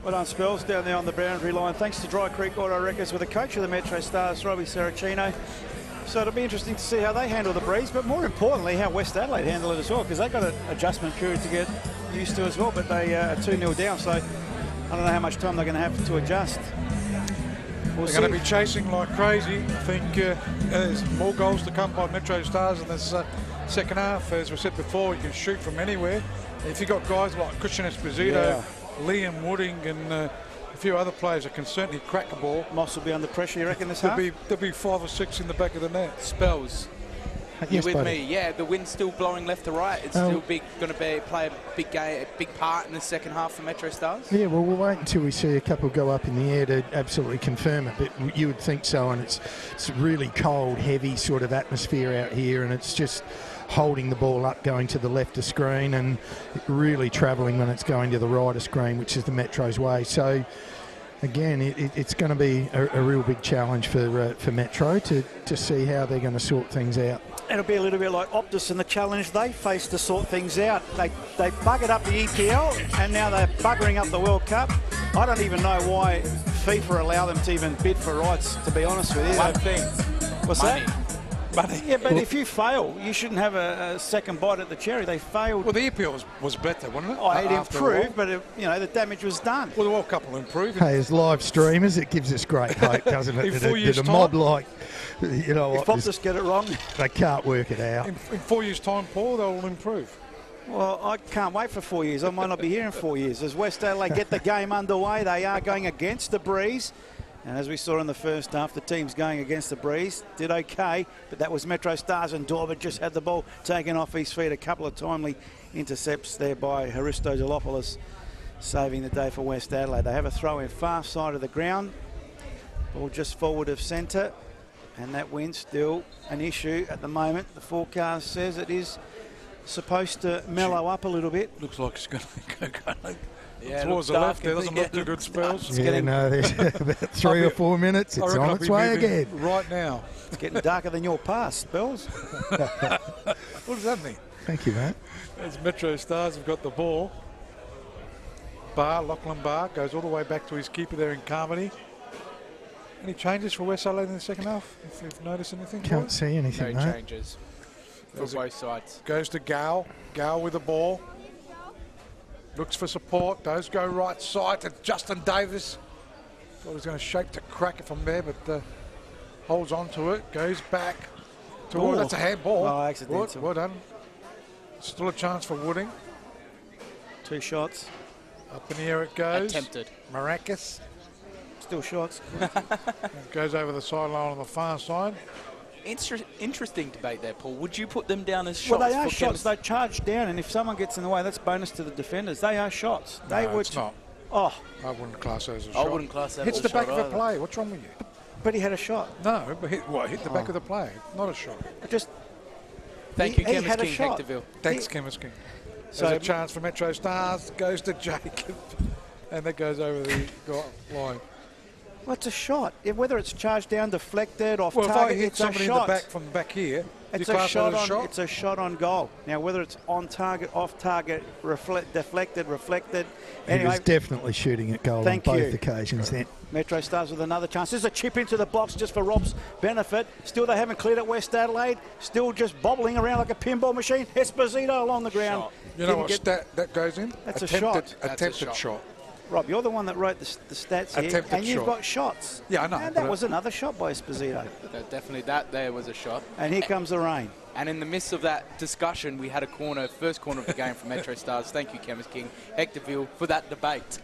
Well done, Spells, down there on the boundary line. Thanks to Dry Creek Auto Records with the coach of the Metrostars, Robbie Saracino. So it'll be interesting to see how they handle the breeze, but more importantly, how West Adelaide handle it as well, because they've got an adjustment period to get used to as well, but they are 2-0 down, so I don't know how much time they're going to have to adjust. They're going to be chasing like crazy. I think there's more goals to come by Metrostars in this second half. As we said before, you can shoot from anywhere. If you've got guys like Christian Esposito, Liam Wooding, and a few other players that can certainly crack a ball. Moss will be under pressure, you reckon, this half? There'll be 5 or 6 in the back of the net. Spells. Yes, with buddy. me? Yeah, the wind's still blowing left to right. It's still going to play a big part in the second half for Metrostars. Yeah, well, we'll wait until we see a couple go up in the air to absolutely confirm it, but you would think so, and it's really cold, heavy sort of atmosphere out here, and it's just holding the ball up, going to the left of screen, and really travelling when it's going to the right of screen, which is the Metro's way. So again, it's going to be a real big challenge for Metro to see how they're going to sort things out. It'll be a little bit like Optus and the challenge they faced to sort things out. They buggered up the EPL, and now they're buggering up the World Cup. I don't even know why FIFA allow them to even bid for rights, to be honest with you. One thing. What's money. that? Money. Yeah, but if you fail, you shouldn't have a second bite at the cherry. They failed. Well, the EPL was better, wasn't it? Oh, it improved, but you know, the damage was done. Well, the World Cup will improve. Hey, as live streamers, it gives us great hope, doesn't it? In 4 years' that a time, mob like, you know if what, Optus get it wrong, they can't work it out. In 4 years' time, Paul, they'll improve. Well, I can't wait for 4 years. I might not be here in 4 years. As West Adelaide get the game underway, they are going against the breeze. And as we saw in the first half, the teams going against the breeze did okay, but that was Metrostars, and Dorber just had the ball taken off his feet. A couple of timely intercepts there by Haristo Zolopoulos, saving the day for West Adelaide. They have a throw in far side of the ground, ball just forward of centre, and that wind's still an issue at the moment. The forecast says it is supposed to mellow up a little bit. Looks like it's going to go. Yeah, towards the left, there doesn't look too good, Spells. Yeah, no, there's about 3 or 4 minutes. It's on its way again. Right now. It's getting darker than your past, Spells. What does that mean? Thank you, mate. As Metrostars have got the ball. Lachlan Barr goes all the way back to his keeper there in Carmody. Any changes for West Adelaide in the second half, if you've noticed anything? Can't see anything, No mate. changes for both sides. Goes to Gal. Gal with the ball. Looks for support. Does go right side to Justin Davis. Thought he was going to shake to crack it from there, but holds on to it, goes back towards. That's a handball. Oh, accidental. Well done. Still a chance for Wooding. 2 shots. Up in the air it goes. Attempted. Maracas. Still shots. Goes over the sideline on the far side. Interesting debate there, Paul. Would you put them down as Well, shots? they are for shots. They charge down, and if someone gets in the way, that's bonus to the defenders. They are shots. They No, it's not. Oh, I wouldn't class those as a I shot. wouldn't class that Hits as the a back shot of a either. play. What's wrong with you? but he had a shot. No, but hit the back of the play. Not a shot. Just Thank you, he Chemist had a King, shot. Hectorville. Thanks, Chemist King. So- There's a chance for Metro Stars. Goes to Jacob. And that goes over the line. Well, it's a shot. Whether it's charged down, deflected, off Well, if target, I hit it's somebody a in the shot. back from back here, It's you a class shot it as a on. shot? It's a shot on goal. Now, whether it's on target, off target, deflected, reflected. He Anyway, was definitely shooting at goal on Thank both you. occasions then. Metro Stars with another chance. There's a chip into the box just for Rob's benefit. Still, they haven't cleared it. West Adelaide still just bobbling around like a pinball machine. Esposito along the ground. Shot. You know Didn't what get- stat that goes in? That's a attempted, shot. That's a Attempted shot. Rob, you're the one that wrote the stats here, Attempted and you've shot. got shots. Yeah, I know, And but that was another shot by Esposito. Definitely that there was a shot. And here comes the rain. And in the midst of that discussion, we had a first corner of the game for Metro Stars. Thank you, Chemist King, Hectorville, for that debate.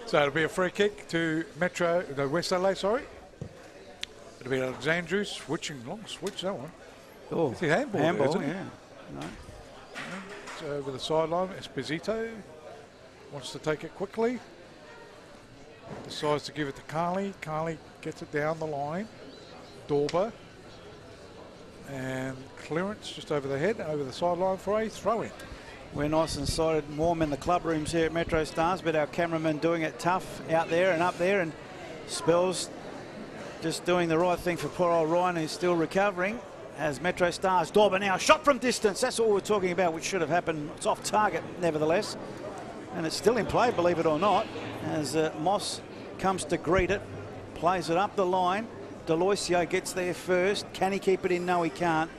So it'll be a free kick to West Adelaide, sorry. It'll be Alexandru switching, long switch, that one. Oh, It's a handball, there, isn't it? yeah. No. It's over the sideline. Esposito wants to take it quickly. Decides to give it to Carly. Carly gets it down the line. Dorber. And clearance just over the head, over the sideline for a throw-in. We're nice and solid and warm in the club rooms here at Metro Stars, but our cameraman doing it tough out there and up there, and Spells just doing the right thing for poor old Ryan, who's still recovering. As Metro Stars, Dorber now shot from distance. That's all we're talking about, which should have happened. It's off target, nevertheless. And it's still in play, believe it or not, as Moss comes to greet it, plays it up the line. Deloisio gets there first. Can he keep it in? No, he can't.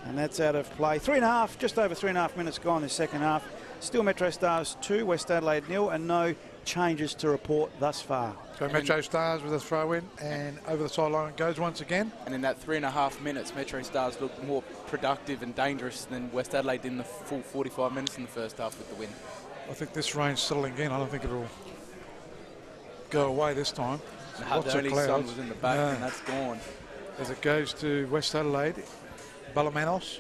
And that's out of play. 3.5, just over 3.5 minutes gone in the second half. Still Metro Stars 2, West Adelaide 0, and no changes to report thus far. So Metro Stars with a throw-in, and over the sideline it goes once again. And in that 3.5 minutes, Metro Stars looked more productive and dangerous than West Adelaide did in the full 45 minutes in the first half with the win. I think this rain's settling in. I don't think it'll go away this time. Lots The of only clouds. sun was in the back, Yeah. and that's gone. As it goes to West Adelaide, Balamanos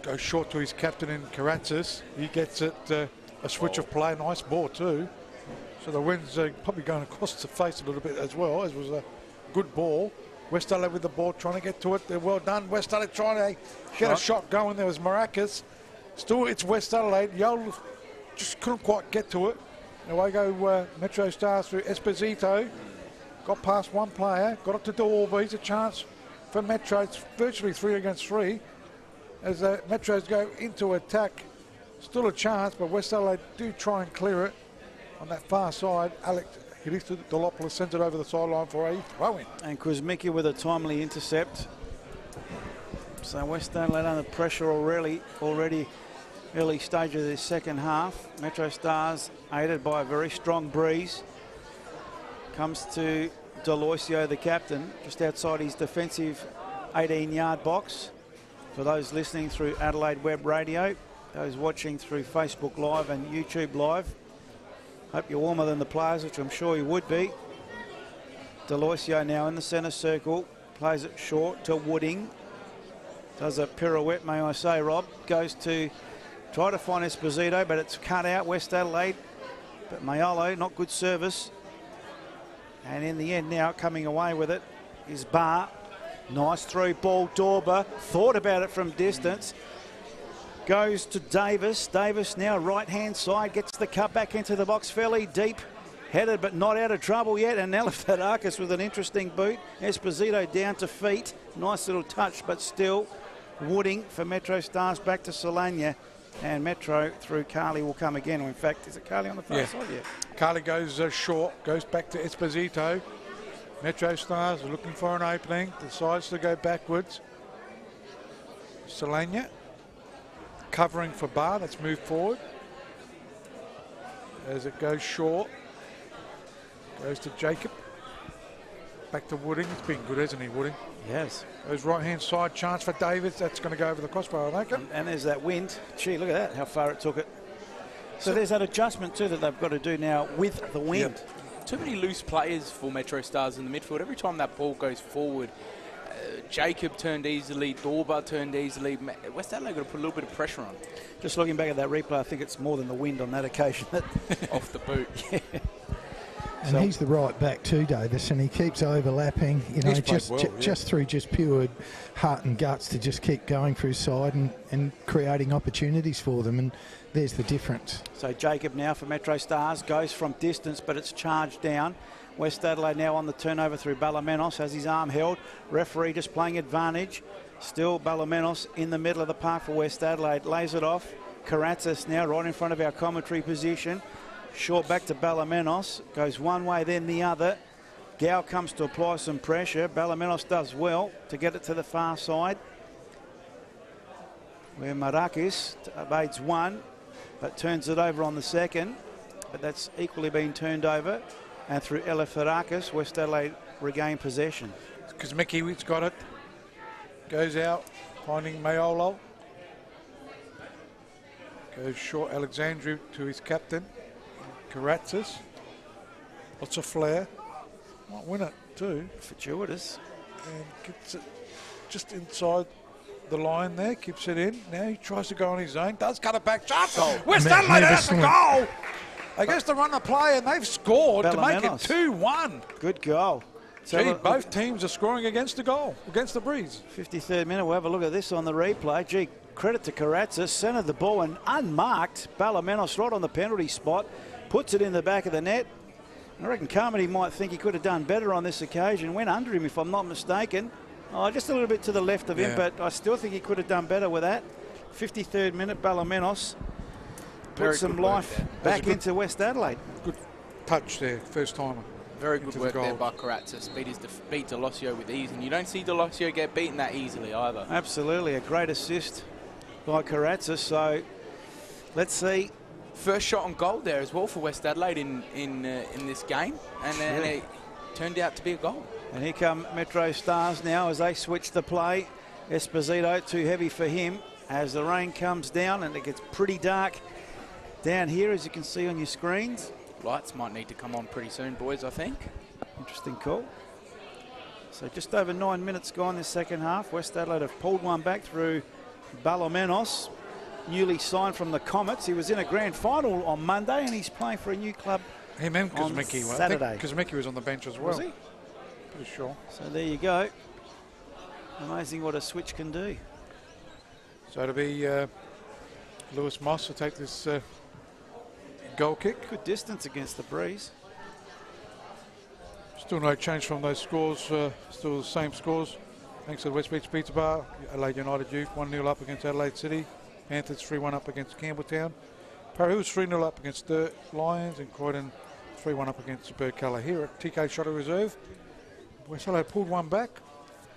goes short to his captain in Karatzis. He gets it a switch of play, nice ball too. So the wind's probably going across the face a little bit as well, as was a good ball. West Adelaide with the ball, trying to get to it. They're well done. West Adelaide trying to get a shot going. There was Maracas. Still, it's West Adelaide. Yole just couldn't quite get to it. Away go Metro Stars through Esposito. Got past one player, got it to Dorber. He's a chance for Metro. It's virtually 3 against 3 as the Metros go into attack. Still a chance, but West Adelaide do try and clear it on that far side. Alex Dolopoulos sends it over the sideline for a throw-in. And Kuzmicki with a timely intercept. So West Adelaide under pressure already early stage of the second half. Metro Stars aided by a very strong breeze. Comes to Deloisio, the captain, just outside his defensive 18-yard box. For those listening through Adelaide Web Radio, those watching through Facebook Live and YouTube Live, hope you're warmer than the players, which I'm sure you would be. Deloisio now in the centre circle, plays it short to Wooding. Does a pirouette, may I say, Rob. Goes to try to find Esposito, but it's cut out, West Adelaide. But Mayolo, not good service. And in the end now, coming away with it is Barr. Nice through ball, Dorber. Thought about it from distance. Goes to Davis. Davis now right-hand side, gets the cut back into the box fairly deep. Headed but not out of trouble yet. And now Leftarakis with an interesting boot. Esposito down to feet. Nice little touch, but still Wooding for Metro Stars back to Solana. And Metro through Carly will come again. Or in fact, is it Carly on the far side? Yeah. Carly goes short, goes back to Esposito. Metro Stars are looking for an opening, decides to go backwards. Solana covering for Barr, that's moved forward. As it goes short. Goes to Jacob. Back to Wooding. It's been good, hasn't he, Wooding? Yes. Goes right-hand side, chance for Davis. That's going to go over the crossbar, I reckon. And there's that wind. Gee, look at that, how far it took it. So there's that adjustment too that they've got to do now with the wind. Yep. Too many loose players for Metrostars in the midfield. Every time that ball goes forward, Jacob turned easily, Dorba turned easily. West Adelaide got to put a little bit of pressure on. Just looking back at that replay, I think it's more than the wind on that occasion. Off the boot. Yeah. And so he's the right back too, Davis, and he keeps overlapping, you know, just through just pure heart and guts to just keep going through side and creating opportunities for them, and there's the difference. So Jacob now for Metrostars goes from distance, but it's charged down. West Adelaide now on the turnover through Ballamenos, has his arm held. Referee just playing advantage. Still Ballamenos in the middle of the park for West Adelaide. Lays it off. Karatzis now right in front of our commentary position. Short back to Ballamenos. Goes one way, then the other. Gow comes to apply some pressure. Ballamenos does well to get it to the far side, where Marakis evades one, but turns it over on the second. But that's equally been turned over. And through Elifarakis, West Adelaide regain possession. Because Mickey's got it. Goes out, finding Mayolo. Goes short, Alexandru to his captain. Karatzis. Lots of flair. Might win it too. Fortuitous. And gets it just inside the line there. Keeps it in. Now he tries to go on his own. Does cut it back. Shot. West Adelaide has a goal. I guess to run the play, and they've scored to make it 2-1. Good goal. So gee, both teams are scoring against the goal, against the breeze. 53rd minute, we'll have a look at this on the replay. Gee, credit to Karatzis, centred the ball and unmarked. Ballamenos right on the penalty spot, puts it in the back of the net. I reckon Carmody might think he could have done better on this occasion. Went under him, if I'm not mistaken. Oh, just a little bit to the left of him, but I still think he could have done better with that. 53rd minute, Ballamenos put some life back into West Adelaide. Good touch there, first timer. Very good work there by Karatzis. Beat Delosio with ease, and you don't see Delosio get beaten that easily either. Absolutely, a great assist by Karatzis. So let's see. First shot on goal there as well for West Adelaide in this game, and it turned out to be a goal. And here come Metrostars now as they switch the play. Esposito too heavy for him as the rain comes down and it gets pretty dark down here, as you can see on your screens. Lights might need to come on pretty soon, boys, I think. Interesting call. So just over 9 minutes gone this second half. West Adelaide have pulled one back through Ballamenos, newly signed from the Comets. He was in a grand final on Monday and he's playing for a new club on Saturday. Because Mickey was on the bench as well. Was he? Pretty sure. So there you go. Amazing what a switch can do. So it'll be Lewis Moss will take this goal kick. Good distance against the breeze. Still no change from those scores. Still the same scores. Thanks to the West Beach Pizza Bar. Adelaide United Youth 1-0 up against Adelaide City. Panthers 3-1 up against Campbelltown. Parra Hills 3-0 up against Sturt Lions. And Croydon 3-1 up against Burkalla. Here at TK Shuttle Reserve, West Adelaide pulled one back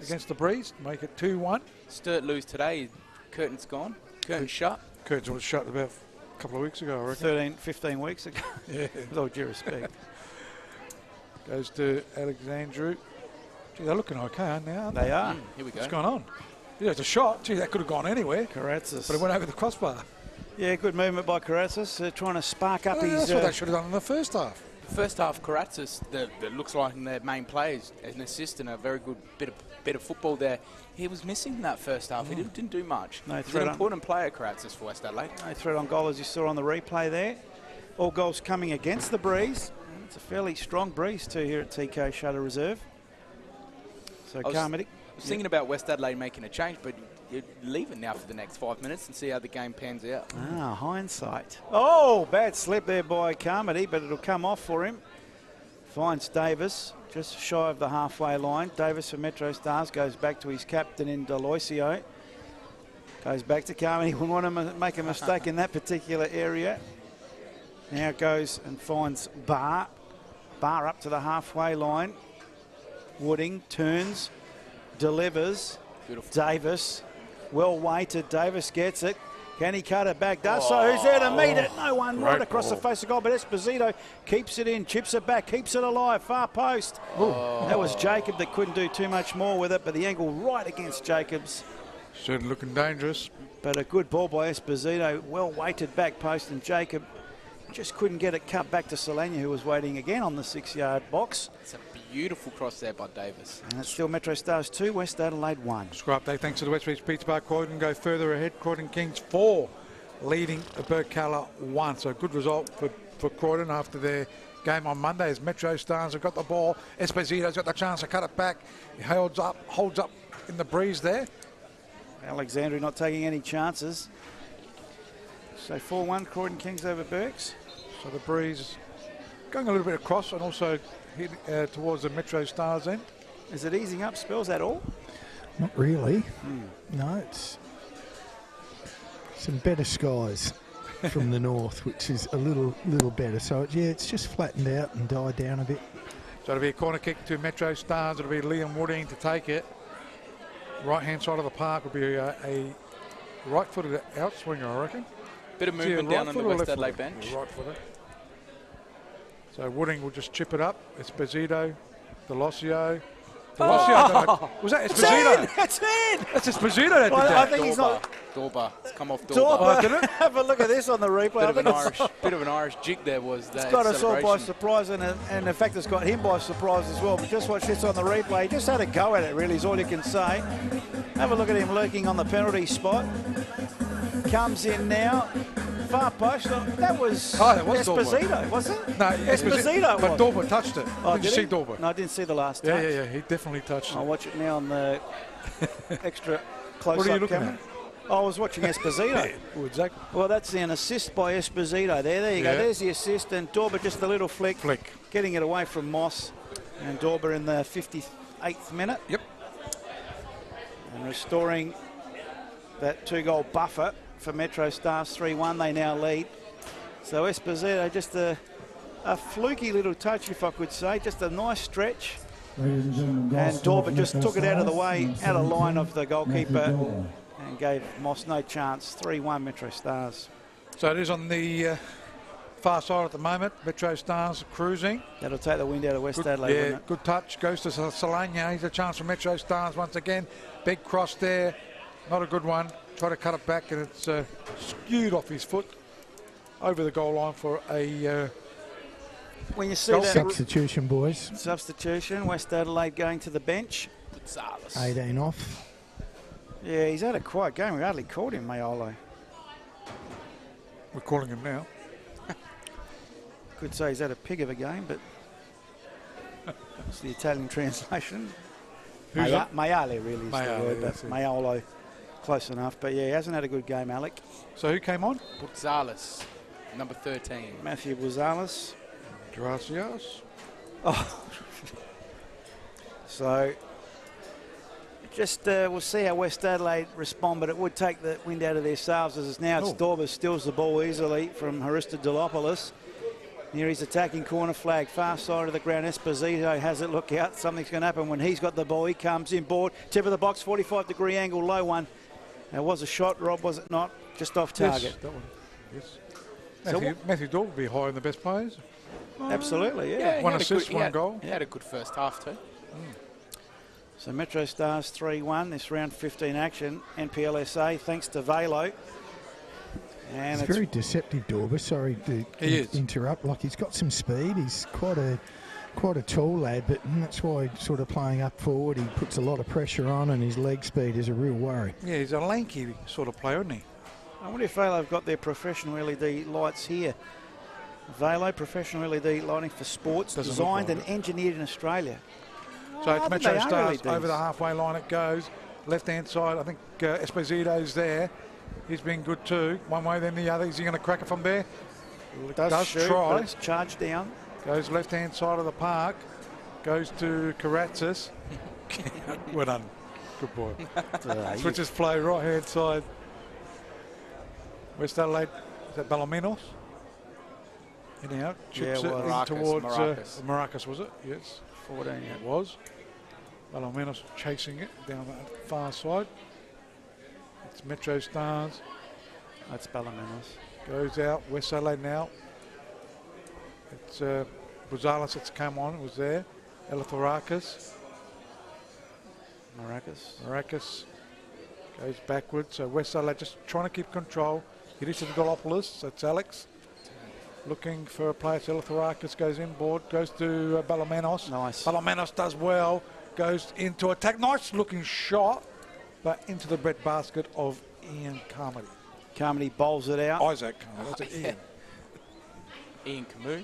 against the breeze to make it 2-1. Sturt lose today. Curtain's gone. Curtain's shut. Curtains was shut about a couple of weeks ago, I reckon. 13, 15 weeks ago. Yeah. With all due respect. Goes to Alexandru. Gee, they're looking okay, aren't they? Aren't they are. Here we go. What's going on? Yeah, it's a shot. Gee, that could have gone anywhere. Karatzis. But it went over the crossbar. Yeah, good movement by Karatzis. Trying to spark up his... That's what they should have done in the first half. First half, Karatzis, that looks like their main players, as an assist and a very good bit of football there. He was missing in that first half. He didn't do much. No He's an important player, Karatzis, for West Adelaide. No threat on goal, as you saw on the replay there. All goals coming against the breeze. It's a fairly strong breeze too here at TK Shuttle Reserve. So Carmody. I was thinking about West Adelaide making a change, but you leave it now for the next 5 minutes and see how the game pans out. Ah, hindsight. Oh, bad slip there by Carmody, but it'll come off for him. Finds Davis just shy of the halfway line. Davis for Metrostars goes back to his captain in Delosio. Goes back to Carmody. Wouldn't want to make a mistake in that particular area. Now goes and finds Barr. Barr up to the halfway line. Wooding turns, delivers. Beautiful. Davis, well weighted. Davis gets it. Can he cut it back? Does so. Who's there to meet it? No one right across the face of goal, but Esposito keeps it in, chips it back, keeps it alive, far post. That was Jacob that couldn't do too much more with it, but the angle right against Jacobs. Certainly looking dangerous. But a good ball by Esposito, well weighted back post, and Jacob just couldn't get it cut back to Solana, who was waiting again on the 6-yard box. It's a beautiful cross there by Davis. And it's still Metrostars 2, West Adelaide 1. Score update thanks to the Westridge Pizza Bar. Croydon go further ahead. Croydon Kings 4, leading Burkalla 1. So a good result for Croydon after their game on Monday as Metrostars have got the ball. Esposito's got the chance to cut it back. He holds up in the breeze there. Alexandria not taking any chances. So 4-1, Croydon Kings over Burks. So the breeze going a little bit across and also hit towards the Metrostars end. Is it easing up spells at all? Not really. No, it's some better skies from the north, which is a little better. So it's just flattened out and died down a bit. So it'll be a corner kick to Metrostars. It'll be Liam Wooding to take it. Right hand side of the park will be a right-footed outswinger, I reckon. Bit of movement down on the West Adelaide bench. Right-footed. So Wooding will just chip it up. Esposito, Delosio. Was that Esposito? That's in! That's Esposito that did that. I think he's not. Dorba. It's come off Dorba. Dorba. Did it? Have a look at this on the replay. Bit of an Irish jig there was that. It's got us all by surprise, and in fact it's got him by surprise as well. But just watch this on the replay. He just had a go at it, really, is all you can say. Have a look at him lurking on the penalty spot. Comes in now. Far post. That was Esposito, was it? No, Esposito. But Dorba touched it. Did you see Dorba? No, I didn't see the last touch. Yeah. He definitely touched it. I'll watch it now on the extra close-up What are you looking camera. at? I was watching Esposito. Exactly. Well, that's an assist by Esposito there. There you go. There's the assist, and Dorba just a little flick. Getting it away from Moss. And Dorba in the 58th minute. Yep. And restoring that 2-goal buffer for Metrostars 3-1. They now lead. So Esposito, just a fluky little touch, if I could say. Just a nice stretch. And Dorba just took it out of the way, out of line of the goalkeeper, and gave Moss no chance. 3-1 Metrostars. So it is on the far side at the moment. Metrostars cruising. That'll take the wind out of West Adelaide, wouldn't it? Good touch. Goes to Solana. He's a chance for Metrostars once again. Big cross there. Not a good one. Try to cut it back, and it's skewed off his foot over the goal line for a when you see that substitution, boys. Substitution. West Adelaide going to the bench. 18 off. Yeah, he's had a quiet game. We hardly called him Mayolo. We're calling him now. Could say he's had a pig of a game, but it's the Italian translation. Maiale really is the word, but Mayolo, close enough. But yeah, he hasn't had a good game, Alec. So who came on? Butzalis, number 13. Matthew Butzalis. Gracias. Oh. So just we'll see how West Adelaide respond, but it would take the wind out of their sails as it's now. It's Dorba steals the ball easily from Haristos. Here he's attacking corner flag, far side of the ground. Esposito has it. Look out, something's going to happen when he's got the ball. He comes in board, tip of the box, 45-degree angle, low one. There was a shot, Rob, was it not? Just off target. Yes, that one. Yes. Matthew Dorba will be higher in the best players. Absolutely, yeah. One assist, one goal. He had a good first half too. So Metrostars 3-1, this round 15 action. NPLSA, thanks to VALO. And it's very deceptive, Dorba. Sorry to interrupt. Like, he's got some speed. He's quite a tall lad, but that's why sort of playing up forward, he puts a lot of pressure on, and his leg speed is a real worry. Yeah, he's a lanky sort of player, isn't he? I wonder if VALO have got their professional LED lights here. VALO, professional LED lighting for sports, designed and engineered in Australia. So it's Metrostars over the halfway line it goes. Left-hand side, I think Esposito's there. He's been good too. One way, then the other. Is he going to crack it from there? Does shoot, try. But it's charged down. Goes left-hand side of the park. Goes to Karatzis. Well done. Good boy. Switches play right-hand side. West Adelaide, is that Balominos? In out. Chips it in towards Maracas, was it? Yes. 14, yeah. It was. Balominos chasing it down that far side. It's Metrostars. That's Ballamenos. Goes out. West Adelaide now. It's Rosales that's come on. It was there. Elithorakis. Maracas goes backwards. So West Adelaide just trying to keep control. Yudhishthir Dolopoulos. That's Alex. Looking for a place. Elithorakis goes inboard. Goes to Ballamenos. Nice. Ballamenos does well. Goes into attack. Nice looking shot. But into the bread basket of Ian Carmody. Carmody bowls it out. Isaac Carmody. That's Ian. Ian Camus.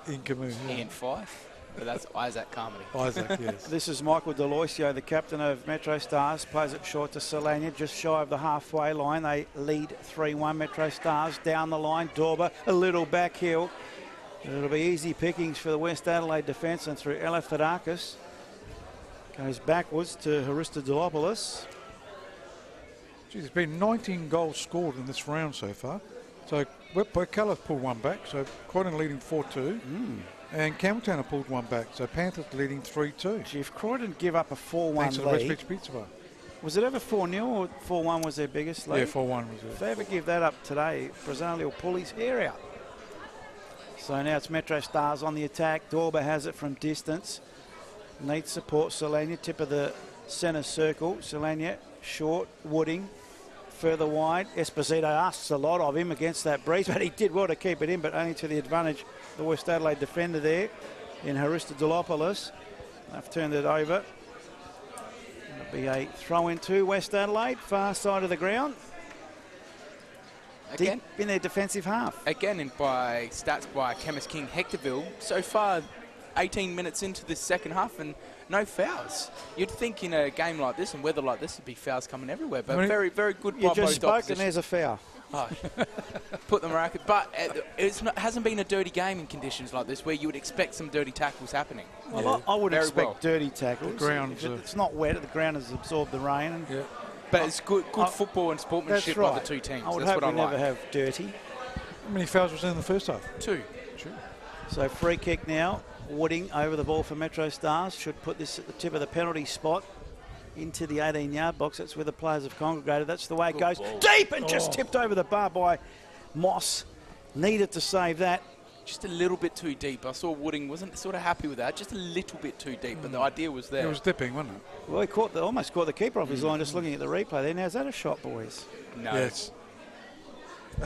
Ian Camus. Yeah. Ian Fife. But that's Isaac Carmody. Isaac, yes. This is Michael Deloisio, the captain of Metrostars. Plays it short to Solania, just shy of the halfway line. They lead 3-1. Metrostars down the line. Dorber, a little back heel. It'll be easy pickings for the West Adelaide defence, and through Eleftherakis. Goes backwards to Aristodolopoulos. Geez, there's been 19 goals scored in this round so far. So Bocalla's pulled one back, so Croydon leading 4-2. And Campbelltown have pulled one back, so Panthers leading 3-2. Gee, if Croydon give up a 4-1 Thanks to the lead, West Beach Pizza Bar. was it ever 4-0 or 4-1 was their biggest lead? Yeah, 4-1 was it. If they ever give that up today, Brazali will pull his hair out. So now it's Metrostars on the attack. Dorber has it from distance. Needs support. Solania, tip of the centre circle. Solania, short. Wooding, further wide. Esposito asks a lot of him against that breeze, but he did well to keep it in, but only to the advantage of the West Adelaide defender there in Aristodolopoulos. They've turned it over. It'll be a throw into West Adelaide, far side of the ground. Again, deep in their defensive half. Again, by stats by Chemist King Hectorville, so far 18 minutes into this second half and no fouls. You'd think in a game like this and weather like this, there'd be fouls coming everywhere, but very, very good by both You just spoke opposition. and there's a foul. Oh. Put them racket, but hasn't been a dirty game in conditions like this where you would expect some dirty tackles happening. Well, I would Very expect well. dirty tackles. The ground, If it's not wet, the ground has absorbed the rain. And yeah. But it's good football and sportsmanship that's right. by the two teams. I would That's hope what we I never like. have dirty. How many fouls was in the first half? 2. So free kick now. Wooding over the ball for Metrostars. Should put this at the tip of the penalty spot into the 18-yard box. That's where the players have congregated. That's the way it goes. Ball. Deep and just tipped over the bar by Moss. Needed to save that. Just a little bit too deep. I saw Wooding wasn't sort of happy with that. Just a little bit too deep, but the idea was there. It was dipping, wasn't it? Well, he almost caught the keeper off his line just looking at the replay there. Now, is that a shot, boys? No. Yes.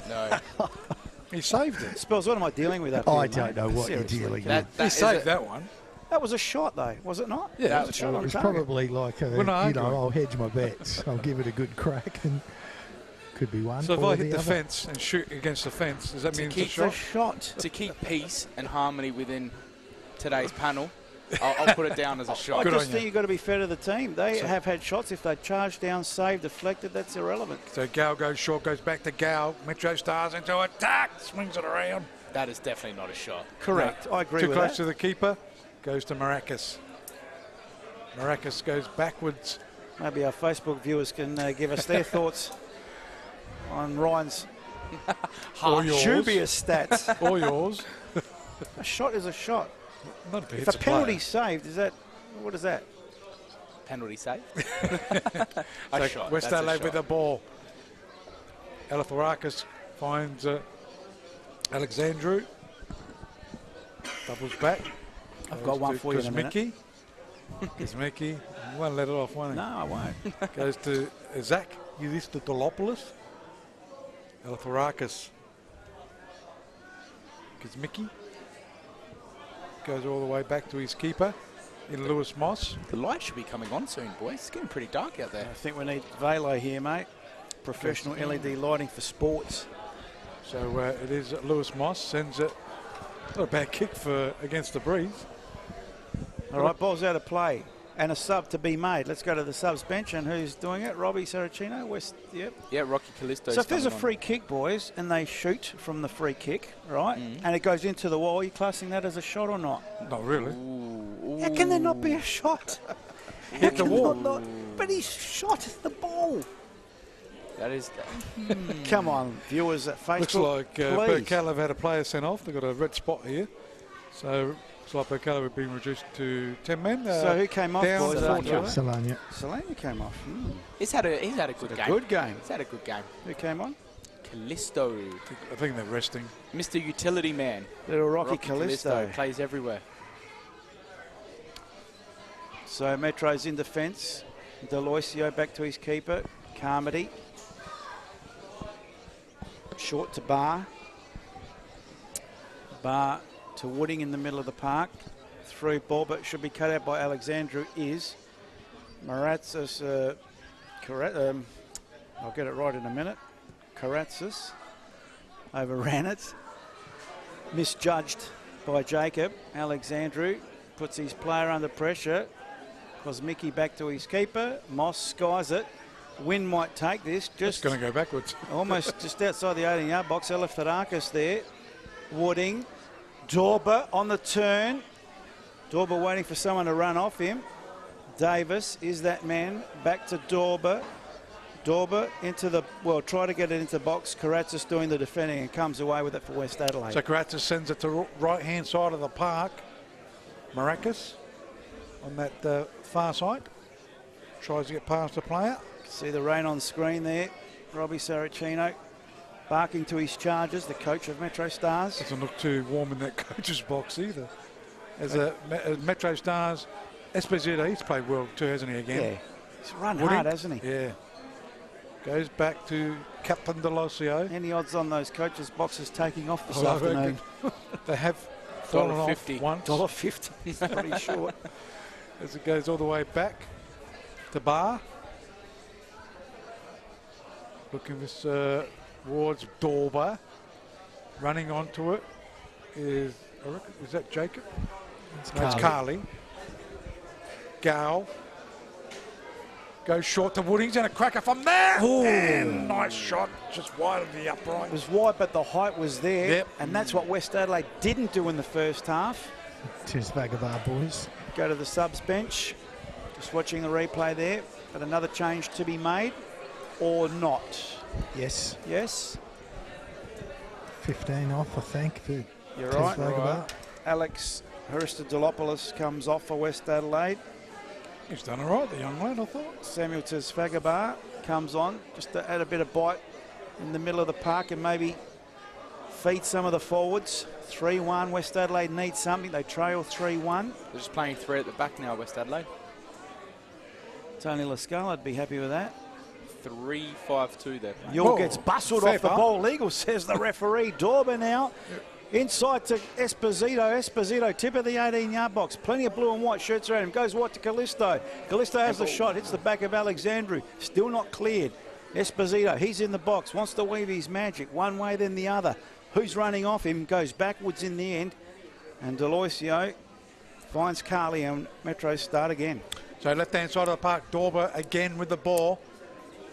No. He saved it. Spells, what am I dealing with up I here, don't mate? know what Seriously. you're dealing That- with. He that is saved a- that one. That was a shot, though, was it not? Yeah, it was a shot It on was target. probably like a, We're not arguing. I'll hedge my bets. I'll give it a good crack and could be one. So if or I hit the other. fence and shoot against the fence, does that mean it's a keep shot? It's a shot. To keep peace and harmony within today's panel, I'll put it down as a shot. I Good just on think you. you've got to be fair to the team. They have had shots. If they charge down, save, deflected, that's irrelevant. So Gal goes short, goes back to Gal. Metro Stars into attack, swings it around. That is definitely not a shot. Correct. I agree Too with close that. to the keeper, goes to Maracas. Maracas goes backwards. Maybe our Facebook viewers can give us their thoughts on Ryan's Or yours. dubious stats. Or yours. A shot is a shot. Not if it If hits a a player. penalty saved, is that, what is that? Penalty save. So A shot. West That's a Adelaide with shot. the ball. Elithorakis finds Alexandru. Doubles back. I've got one for you in a minute. Kazmicki. You won't let it off, won't he? No, I won't. Goes to Zach Yudhishthir Elithorakis. Kazmicki. Goes all the way back to his keeper in Lewis Moss. The light should be coming on soon, boys. It's getting pretty dark out there. I think we need VALO here, mate. Professional LED lighting for sports. So it is Lewis Moss. Sends it. Not a bad kick for against the breeze. All right, ball's out of play. And a sub to be made. Let's go to the subs bench. And who's doing it? Robbie Saracino? West, yep. Yeah, Rocky Callisto. So if there's a free kick, boys, and they shoot from the free kick, right, and it goes into the wall, are you classing that as a shot or not? Not really. How can there not be a shot? Hit the wall. But he shot the ball. That is. Come on, viewers at Facebook. Looks like please. Burkell have had a player sent off. They've got a red spot here. So looks like Burkell have been reduced to 10 men. So who came off, down boys? to after 4 that? Solania. Solania came off. He's had a good game. Good game. He's had a good game. Who came on? Callisto. I think they're resting. Mr. Utility Man. Little Rocky Callisto. Plays everywhere. So Metro's in defence. Deloisio back to his keeper. Carmody. Short to Barr. Barr to Wooding in the middle of the park. Through ball, but should be cut out by Alexandru is. Maratzis, I'll get it right in a minute. Karatzis overran it. Misjudged by Jacob. Alexandru puts his player under pressure. Kosmicki back to his keeper. Moss skies it. Wynn might take this. Just going to go backwards. Almost just outside the 18-yard box. Eleftherakis there. Wooding. Dorber on the turn. Dorber waiting for someone to run off him. Davis is that man. Back to Dorber. Dorber into the, well, try to get it into the box. Karatzis doing the defending and comes away with it for West Adelaide. So Karatzis sends it to right-hand side of the park. Maracas on that far side. Tries to get past the player. See the rain on screen there. Robbie Saracino barking to his charges, the coach of Metrostars. Doesn't look too warm in that coach's box either. As Metrostars, Esposito, he's played well too, hasn't he, again? Yeah, he's run hard, hasn't he? Yeah. Goes back to Captain Delosio. Any odds on those coaches' boxes taking off this afternoon? They have fallen off once. $1.50. He's pretty short. As it goes all the way back to Barr. Looking towards Dorber. Running onto it is that Jacob? It's Carly. Gal. Goes short to Woodings and a cracker from there. Ooh. And nice shot, just wide of the upright. It was wide, but the height was there. Yep. And that's what West Adelaide didn't do in the first half. Cheers, Vagabond boys. Go to the subs bench. Just watching the replay there. But another change to be made or not? Yes. Yes. 15 off, I think. You're right. Alex Aristodolopoulos comes off for West Adelaide. He's done all right, the young lad, I thought. Samuel Tesfagabar comes on just to add a bit of bite in the middle of the park and maybe feed some of the forwards. 3-1, West Adelaide needs something. They trail 3-1. They're just playing three at the back now, West Adelaide. Tony Lascala would be happy with that. 3-5-2 there. Yule gets bustled off the ball. Legal, says the referee. Dorber now. Inside to Esposito. Esposito, tip of the 18-yard box. Plenty of blue and white shirts around him. Goes wide to Callisto. Callisto has the shot. Hits the back of Alexandru. Still not cleared. Esposito, he's in the box. Wants to weave his magic. One way, then the other. Who's running off him? Goes backwards in the end. And Deloisio finds Carly and Metro start again. So left-hand side of the park. Dorber again with the ball.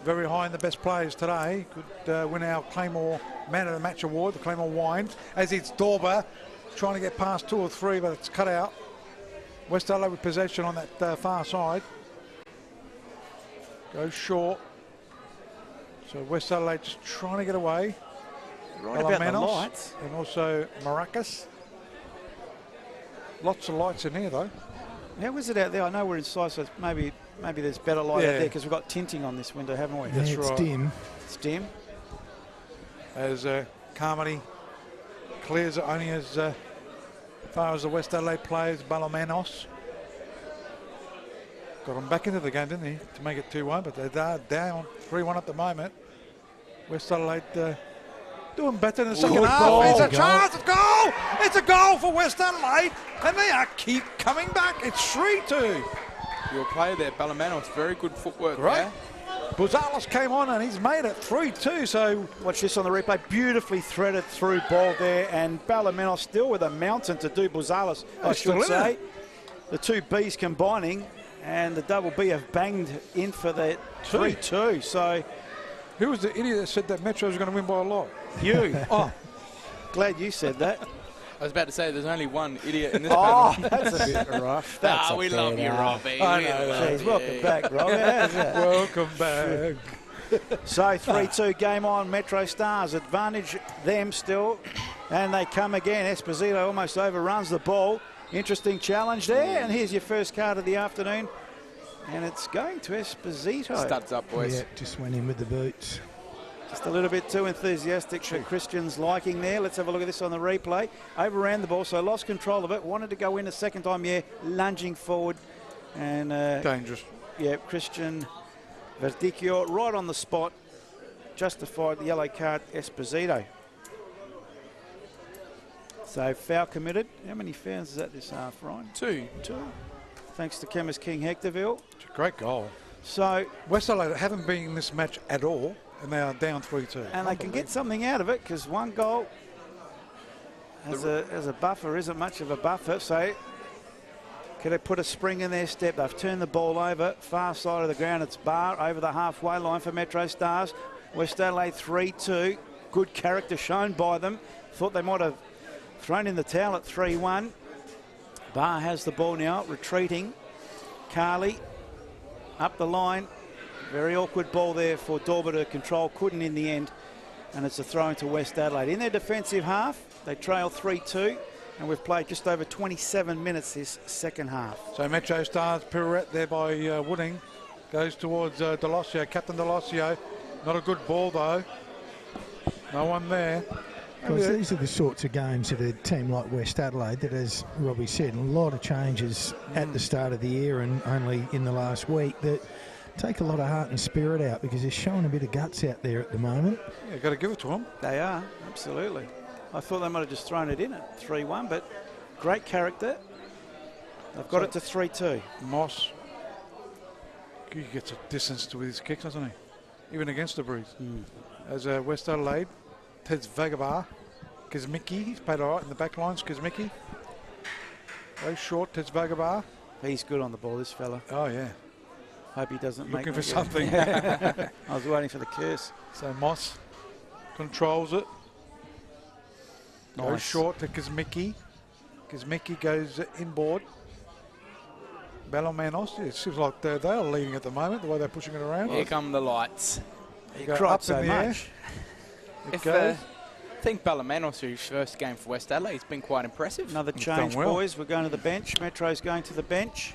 Very high in the best players today. Could win our Claymore Man of the Match award, the Claymore Wines, as it's Dorber trying to get past 2 or 3, but it's cut out. West Adelaide with possession on that far side. Goes short. So West Adelaide just trying to get away. Right about the lights. And also Maracas. Lots of lights in here, though. How is it out there? I know we're inside, so maybe there's better light out there because we've got tinting on this window, haven't we? Yeah, it's dim. It's dim. As Carmody clears it only as far as the West Adelaide players, Balomanos. Got them back into the game, didn't he, to make it 2-1, but they're down 3-1 at the moment. West Adelaide doing better in the second half. It's a chance, it's a goal! It's a goal for West Adelaide, and they keep coming back. It's 3-2. Your player there, Balomanos, very good footwork there. Buzales came on and he's made it 3-2. So watch this on the replay. Beautifully threaded through ball there, and Balomanos still with a mountain to do. Buzales, I should say. The two Bs combining, and the double B have banged in for the 3-2. So who was the idiot that said that Metro was going to win by a lot? You. Oh, glad you said that. I was about to say there's only one idiot in this panel. That's a bit rough. We love you, Robbie. Welcome back, Robbie. Welcome back. So 3-2 game on. Metro Stars advantage them still, and they come again. Esposito almost overruns the ball. Interesting challenge there, and here's your first card of the afternoon, and it's going to Esposito. Studs up, boys. Yeah, just went in with the boots. Just a little bit too enthusiastic for Christian's liking there. Let's have a look at this on the replay. Overran the ball, so lost control of it. Wanted to go in a second time, lunging forward. And dangerous. Yeah, Christian Verdicchio right on the spot. Justified the yellow card, Esposito. So foul committed. How many fouls is that this half, Ryan? Two. Thanks to Chemist King Hectorville. It's a great goal. So West Adelaide haven't been in this match at all, and they are down 3-2. And they can get something out of it because one goal as a buffer isn't much of a buffer. So could they put a spring in their step? They've turned the ball over, far side of the ground. It's bar over the halfway line for Metrostars. West Adelaide 3-2. Good character shown by them. Thought they might have thrown in the towel at 3-1. Bar has the ball now, retreating. Carley up the line. Very awkward ball there for Dorber to control. Couldn't in the end. And it's a throw into West Adelaide. In their defensive half, they trail 3-2. And we've played just over 27 minutes this second half. So Metrostars pirouette there by Wooding. Goes towards Delosio, Captain Delosio. Not a good ball though. No one there. Because these are the sorts of games that a team like West Adelaide, that, as Robbie said, a lot of changes at the start of the year and only in the last week, that take a lot of heart and spirit out because they're showing a bit of guts out there at the moment. Yeah, got to give it to them. They are, absolutely. I thought they might have just thrown it in at 3-1, but great character. They've got it to 3-2. Moss, he gets a distance with his kicks, doesn't he? Even against the breeze. As West Adelaide, Ted's Vagabar, Kizmicki, he's played all right in the back lines, Kizmicki. Very short, Ted's Vagabar. He's good on the ball, this fella. Oh, yeah. Hope he doesn't make Looking for something. I was waiting for the curse. So Moss controls it. Very short to Kizmicki. Kizmicki goes inboard. Balomanos, it seems like they are leading at the moment, the way they're pushing it around. Here come the lights. He cried so much. I think Balomanos' first game for West Adelaide has been quite impressive. Another change, boys. We're going to the bench. Metro's going to the bench.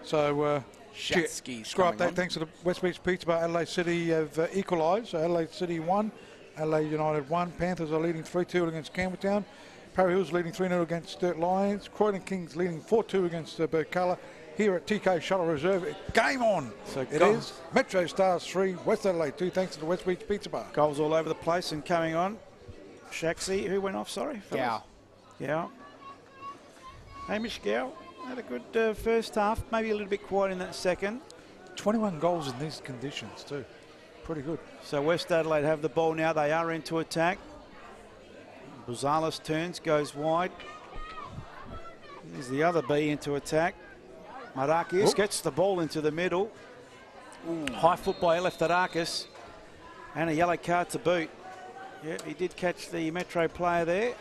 So, Shatsky's score coming update on. thanks to the West Beach Pizza Bar. Adelaide City have equalised. So Adelaide City 1, Adelaide United 1. Panthers are leading 3-2 against Campbelltown. Parry Hills leading 3-0 against Sturt Lions. Croydon Kings leading 4-2 against Burkalla. Here at TK Shuttle Reserve, game on. So it is Metrostars 3, West Adelaide 2, thanks to the West Beach Pizza Bar. Goals all over the place and coming on. Shaxi, who went off, sorry? Gow. Gow. Hamish Gow had a good first half, maybe a little bit quiet in that second. 21 goals in these conditions too. Pretty good. So West Adelaide have the ball now. They are into attack. Buzales turns, goes wide. Here's the other B into attack. Marakis gets the ball into the middle. High foot by Eleftherakis. And a yellow card to boot. Yeah, he did catch the Metro player there.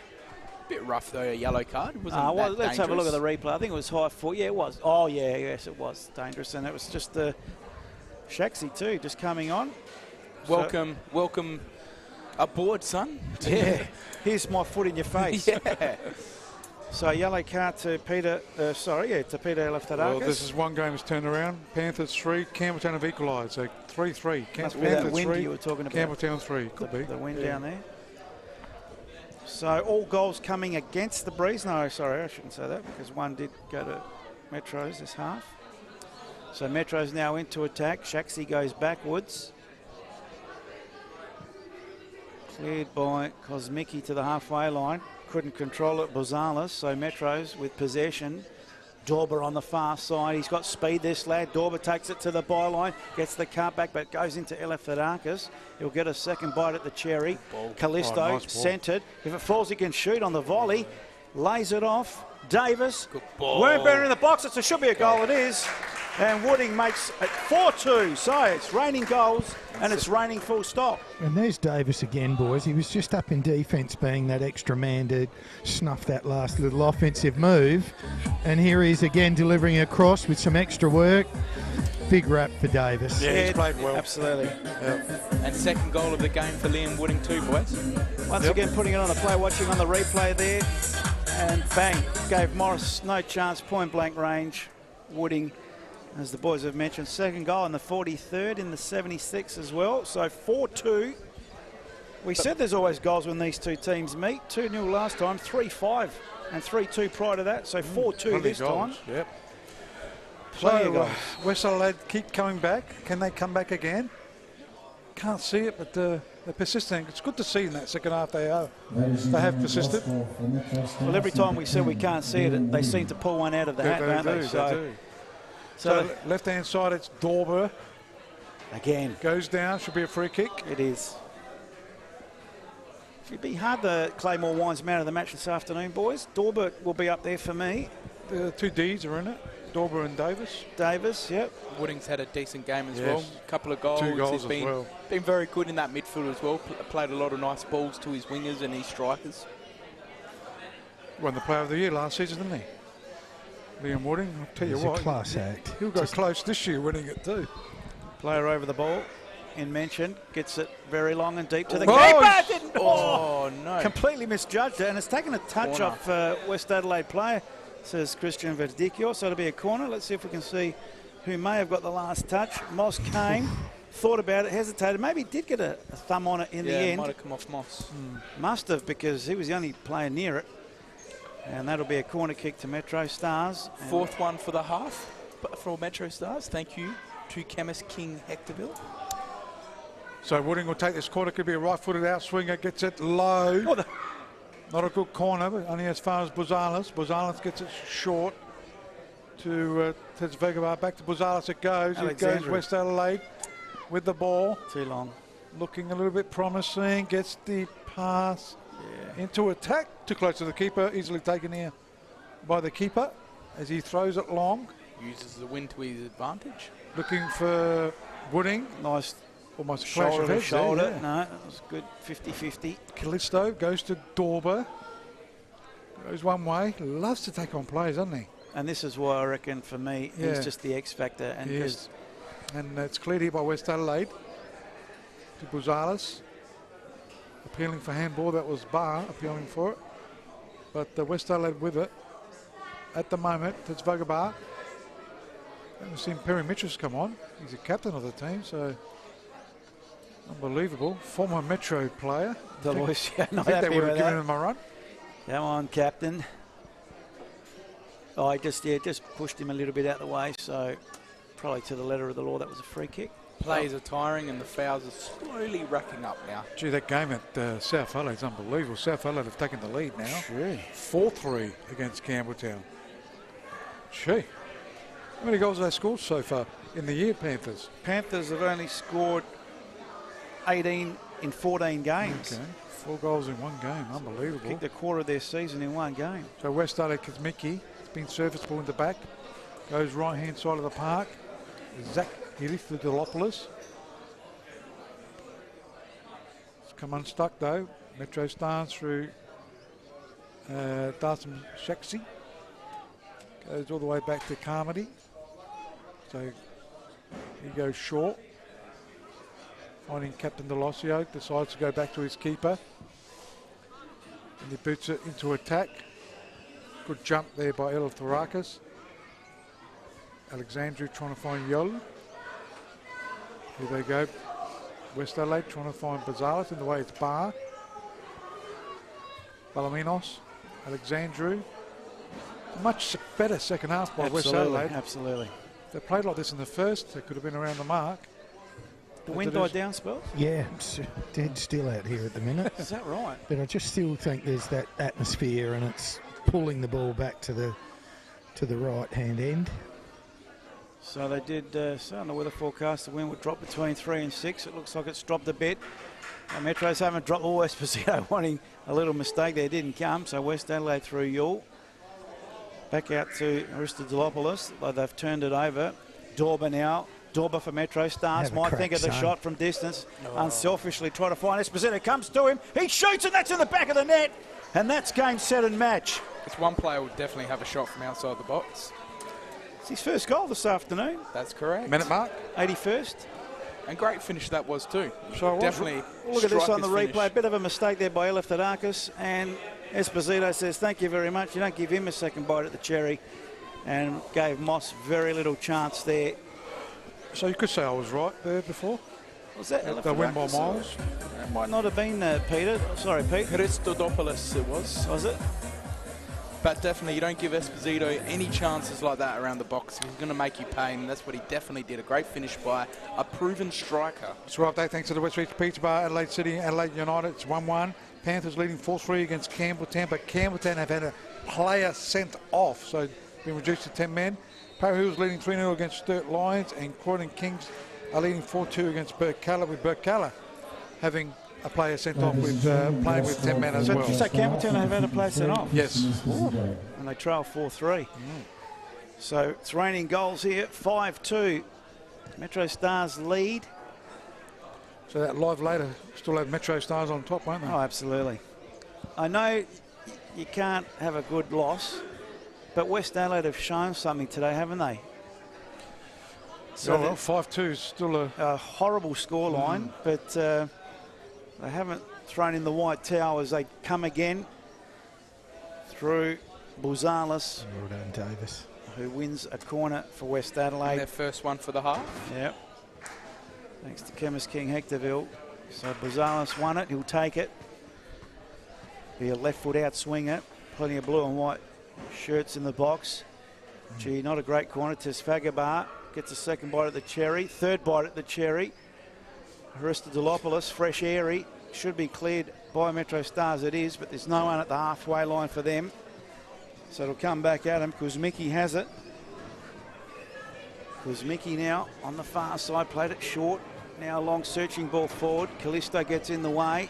Bit rough though, a yellow card. Wasn't that Let's dangerous? have a look at the replay. I think it was high foot. Yeah, it was. Oh, yeah, yes, it was dangerous. And it was just the Shaxi too, just coming on. Welcome aboard, son. Yeah, here's my foot in your face. Yeah. So yellow card to Peter, to Peter Eleftherakis. Well, this is one game has turned around. Panthers 3, Campbelltown have equalised. So 3-3. Must be that wind you were talking about. Campbelltown 3. Could be. The wind down there. So all goals coming against the Breeze. No, sorry, I shouldn't say that because one did go to Metros this half. So Metro's now into attack. Shaxi goes backwards. Cleared by Kosmicki to the halfway line. Couldn't control it, Bozales. So Metros with possession. Dorber on the far side. He's got speed, this lad. Dorber takes it to the byline, gets the cut back, but goes into Eleftherakis. He'll get a second bite at the cherry. Callisto nice centred. If it falls, he can shoot on the volley. Lays it off. Davis. Good ball. Wernberger in the box. It should be a goal. It is. And Wooding makes it 4-2. So it's raining goals and it's raining full stop. And there's Davis again, boys. He was just up in defence being that extra man to snuff that last little offensive move. And here he is again delivering across with some extra work. Big rap for Davis. Yeah, he's played well. Absolutely. And second goal of the game for Liam Wooding too, boys. Once again, putting it on the play, watching on the replay there. And bang, gave Morris no chance, point blank range. Wooding as the boys have mentioned. Second goal in the 43rd, in the 76 as well. So 4-2. We said there's always goals when these two teams meet. 2-0 last time, 3-5 and 3-2 prior to that. So 4-2 this time. Yep. Plenty of goals. West Adelaide keep coming back. Can they come back again? Can't see it, but they're persisting. It's good to see in that second half they have persisted. Well, every time we said we can't see it, they seem to pull one out of the hat, don't they? They do. So left-hand side, it's Dorber. Again. Goes down, should be a free kick. It is. It'd be hard to Claymore Wines man of the match this afternoon, boys. Dorber will be up there for me. The two Ds are in it. Dorber and Davis. Davis, yep. Wooding's had a decent game as well. A couple of goals. 2 goals He's as been very good in that midfield as well. Played a lot of nice balls to his wingers and his strikers. Won the Player of the Year last season, didn't he? Liam Wooding, I'll tell you what. A class act. He'll go close this year winning it too. Player over the ball. In mention, gets it very long and deep to the keeper. Oh, no. Completely misjudged it, and it's taken a touch off West Adelaide player, says Christian Verdicchio. So it'll be a corner. Let's see if we can see who may have got the last touch. Moss came, thought about it, hesitated, maybe did get a thumb on it in the end. Might have come off Moss. Must have, because he was the only player near it. And that'll be a corner kick to Metro Stars. Fourth one for the half for Metro Stars. Thank you to Chemist King Hectorville. So Wooding will take this corner. Could be a right-footed outswinger. Gets it low. Not a good corner, but only as far as Buzales. Buzales gets it short to Vegava. Back to Buzales it goes. It goes West Adelaide with the ball. Too long. Looking a little bit promising. Gets the pass into attack. Too close to the keeper. Easily taken here by the keeper as he throws it long. Uses the wind to his advantage. Looking for Wooding. Nice. Almost shoulder to shoulder. There, No, that was good. 50-50. Callisto goes to Dorber. Goes one way. Loves to take on players, doesn't he? And this is why I reckon for me he's just the X factor. And he is. And it's cleared here by West Adelaide to Buzales. Appealing for handball. That was Barr appealing for it. But West Adelaide with it at the moment. It's Vagabar. Haven't seen Perry Mitchell's come on. He's a captain of the team, so unbelievable. Former Metro player. The boys, I think they would have given him a run. Come on, captain. Oh, I just pushed him a little bit out of the way, so probably to the letter of the law, that was a free kick. Plays are tiring and the fouls are slowly racking up now. Gee, that game at South Adelaide is unbelievable. South Adelaide have taken the lead now. Gee. 4-3 against Campbelltown. Gee. How many goals have they scored so far in the year, Panthers? Panthers have only scored 18 in 14 games. Okay. 4 goals in one game. Unbelievable. Kicked a quarter of their season in one game. So West Adelaide Kazmicki, it's been serviceable in the back. Goes right-hand side of the park. Zach Hilifidolopoulos. It's come unstuck though. Metro Stars through Darcy Shaxi. Goes all the way back to Carmody. So he goes short. Finding Captain Delosio, decides to go back to his keeper. And he boots it into attack. Good jump there by Eleftherakis. Alexandru trying to find Yol. Here they go. West Adelaide trying to find Bazalis. In the way it's Barr. Balaminos. Alexandru. Much better second half by West Adelaide. Absolutely. If they played like this in the first, they could have been around the mark. The wind died down, Spells? Yeah, it's dead still out here at the minute. Is that right? But I just still think there's that atmosphere and it's pulling the ball back to the right-hand end. So they did say on the weather forecast the wind would drop between 3 and 6. It looks like it's dropped a bit. The Metros haven't dropped. All Esposito wanting a little mistake there. Didn't come. So West Adelaide through Yule. Back out to Aristidolopoulos. They've turned it over. Dorber now. Dorber for Metro Stars. Might think of the shot from distance. Unselfishly try to find Esposito. Comes to him. He shoots and that's in the back of the net. And that's game, set and match. It's one player will definitely have a shot from outside the box. It's his first goal this afternoon. That's correct. Minute mark. 81st. And great finish that was too. So definitely. Look at this on the replay. Finish. A bit of a mistake there by Eleftherakis. And Esposito says, thank you very much. You don't give him a second bite at the cherry. and gave Moss very little chance there. So you could say I was right there before. Was that the win by miles? That might not have been Peter. Sorry, Pete. Christodopoulos it was. Was it? But definitely, you don't give Esposito any chances like that around the box. He's going to make you pay, and that's what he definitely did. A great finish by a proven striker. It's right there, thanks to the West Reach Pizza Bar, Adelaide City, Adelaide United. It's 1-1. Panthers leading 4-3 against Campbelltown, but Campbelltown have had a player sent off, so been reduced to 10 men. Power Hills leading 3-0 against Sturt Lions, and Croydon Kings are leading 4-2 against Burkalla, with Burkalla having a player sent off with playing with 10 men as well. So Campbelltown have had a player sent off? Yes. Ooh. And they trail 4-3. So it's raining goals here, 5-2. Metro Stars lead. So that live later still have Metro Stars on top, won't they? Oh, absolutely. I know you can't have a good loss, but West Adelaide have shown something today, haven't they? So well, 5-2 is still a horrible scoreline, but they haven't thrown in the white towel as they come again through Buzales, Davis, who wins a corner for West Adelaide. And their first one for the half. Yep. Thanks to Chemist King Hectorville. So Buzales won it. He'll take it. Be a left foot out swinger. Plenty of blue and white shirts in the box. Gee, not a great corner. Tesfagabar gets a second bite at the cherry. Third bite at the cherry. Aristodolopoulos, fresh airy. Should be cleared by Metro Stars. It is, but there's no one at the halfway line for them. So it'll come back at him. Kuzmicki has it. Kuzmicki now on the far side. Played it short. Now a long searching ball forward. Callisto gets in the way.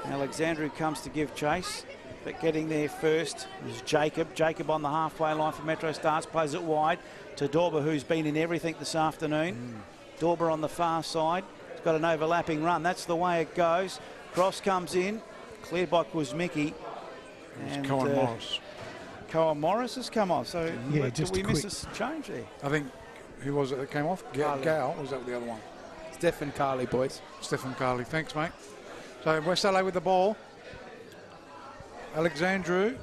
Alexandru comes to give chase. But getting there first is Jacob. Jacob on the halfway line for Metro Stars. Plays it wide to Dorber, who's been in everything this afternoon. Dorber on the far side. He's got an overlapping run. That's the way it goes. Cross comes in. Cleared by Kuzmicki. And Cohen Morris. Cohen Morris has come off. So yeah, did we miss a change there? I think, who was it that came off? Gal, was that the other one? Stephen Carley, boys. Stephen Carley, thanks, mate. So West Adelaide with the ball. Alexandru,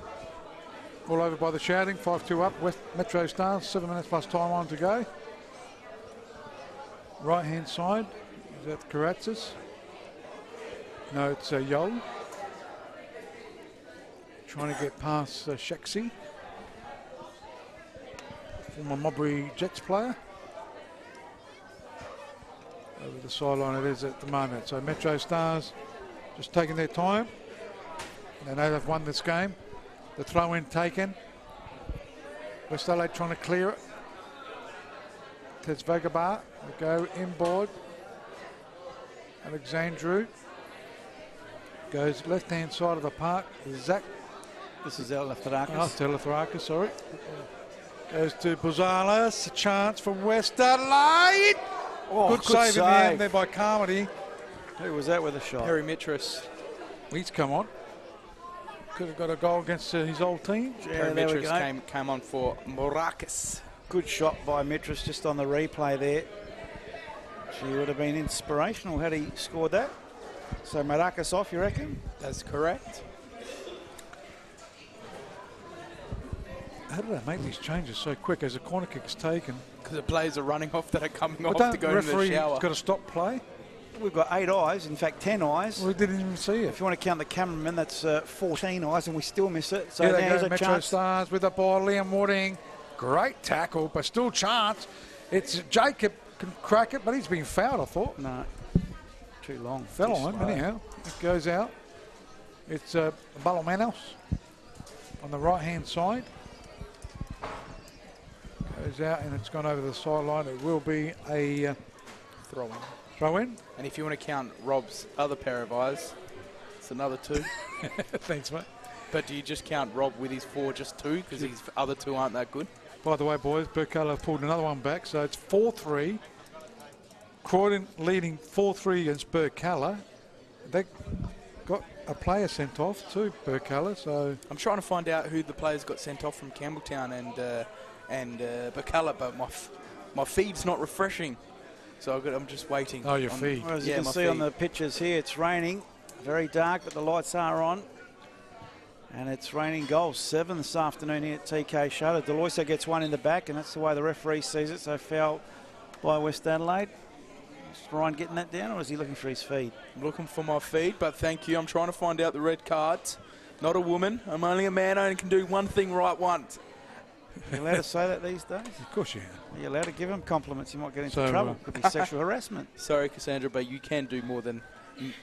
all over by the shouting, 5-2 up. West Metro Stars, 7 minutes plus time on to go. Right hand side, is that Karatzis? No, it's Yol. Trying to get past Shaxi. Former Mobbery Jets player. Over the sideline it is at the moment. So Metro Stars just taking their time. They know they've won this game. The throw in taken. West Adelaide trying to clear it. Tez Vagabar will go inboard. Alexandru goes left hand side of the park. Zach. This is Eleftherakis. Oh, Eleftherakis, sorry. Goes to Buzales. A chance for West Adelaide. Oh, good save in the end there by Carmody. Who was that with a shot? Harry Mitras. He's come on. Could have got a goal against his old team. Yeah, Harry there we Mitras go. came on for Morakis. Good shot by Mitras just on the replay there. She would have been inspirational had he scored that. So Morakis off, you reckon? That's correct. How do they make these changes so quick as a corner kick's taken? Because the players are running off that are coming off Don't to go the to the shower. referee's got to stop play? We've got 8 eyes, in fact 10 eyes. We didn't even see it. If you want to count the cameraman, that's 14 eyes, and we still miss it. So Here they there's go, a Metro chance. Stars with the ball. Liam Wooding, great tackle, but still chance. It's Jacob can crack it, but he's been fouled, I thought. No, too long. Fell Too on him, slow. anyhow. It goes out. It's Balomanos on the right-hand side. Goes out, and it's gone over the sideline. It will be a Throw-in. throw-in. And if you want to count Rob's other pair of eyes, it's another 2. Thanks, mate. But do you just count Rob with his 4 just 2 because his other 2 aren't that good? By the way, boys, Burkalla pulled another one back, so it's 4-3. Croydon leading 4-3 against Burkalla. They got a player sent off too, Burkalla. So I'm trying to find out who the players got sent off from Campbelltown and Burkalla, but my feed's not refreshing, so I'm just waiting. Oh, your feed. Well, as you can see on the pictures here, it's raining, very dark, but the lights are on. And it's raining goals, 7 this afternoon here at TK Shutter. Deloitte gets one in the back, and that's the way the referee sees it. So foul by West Adelaide. Is Ryan getting that down, or is he looking for his feed? I'm looking for my feed, but thank you. I'm trying to find out the red cards. Not a woman. I'm only a man. I only can do one thing right once. Are you allowed to say that these days? Of course you can. Are you allowed to give him compliments? You might get into trouble. Could be sexual harassment. Sorry, Cassandra, but you can do more than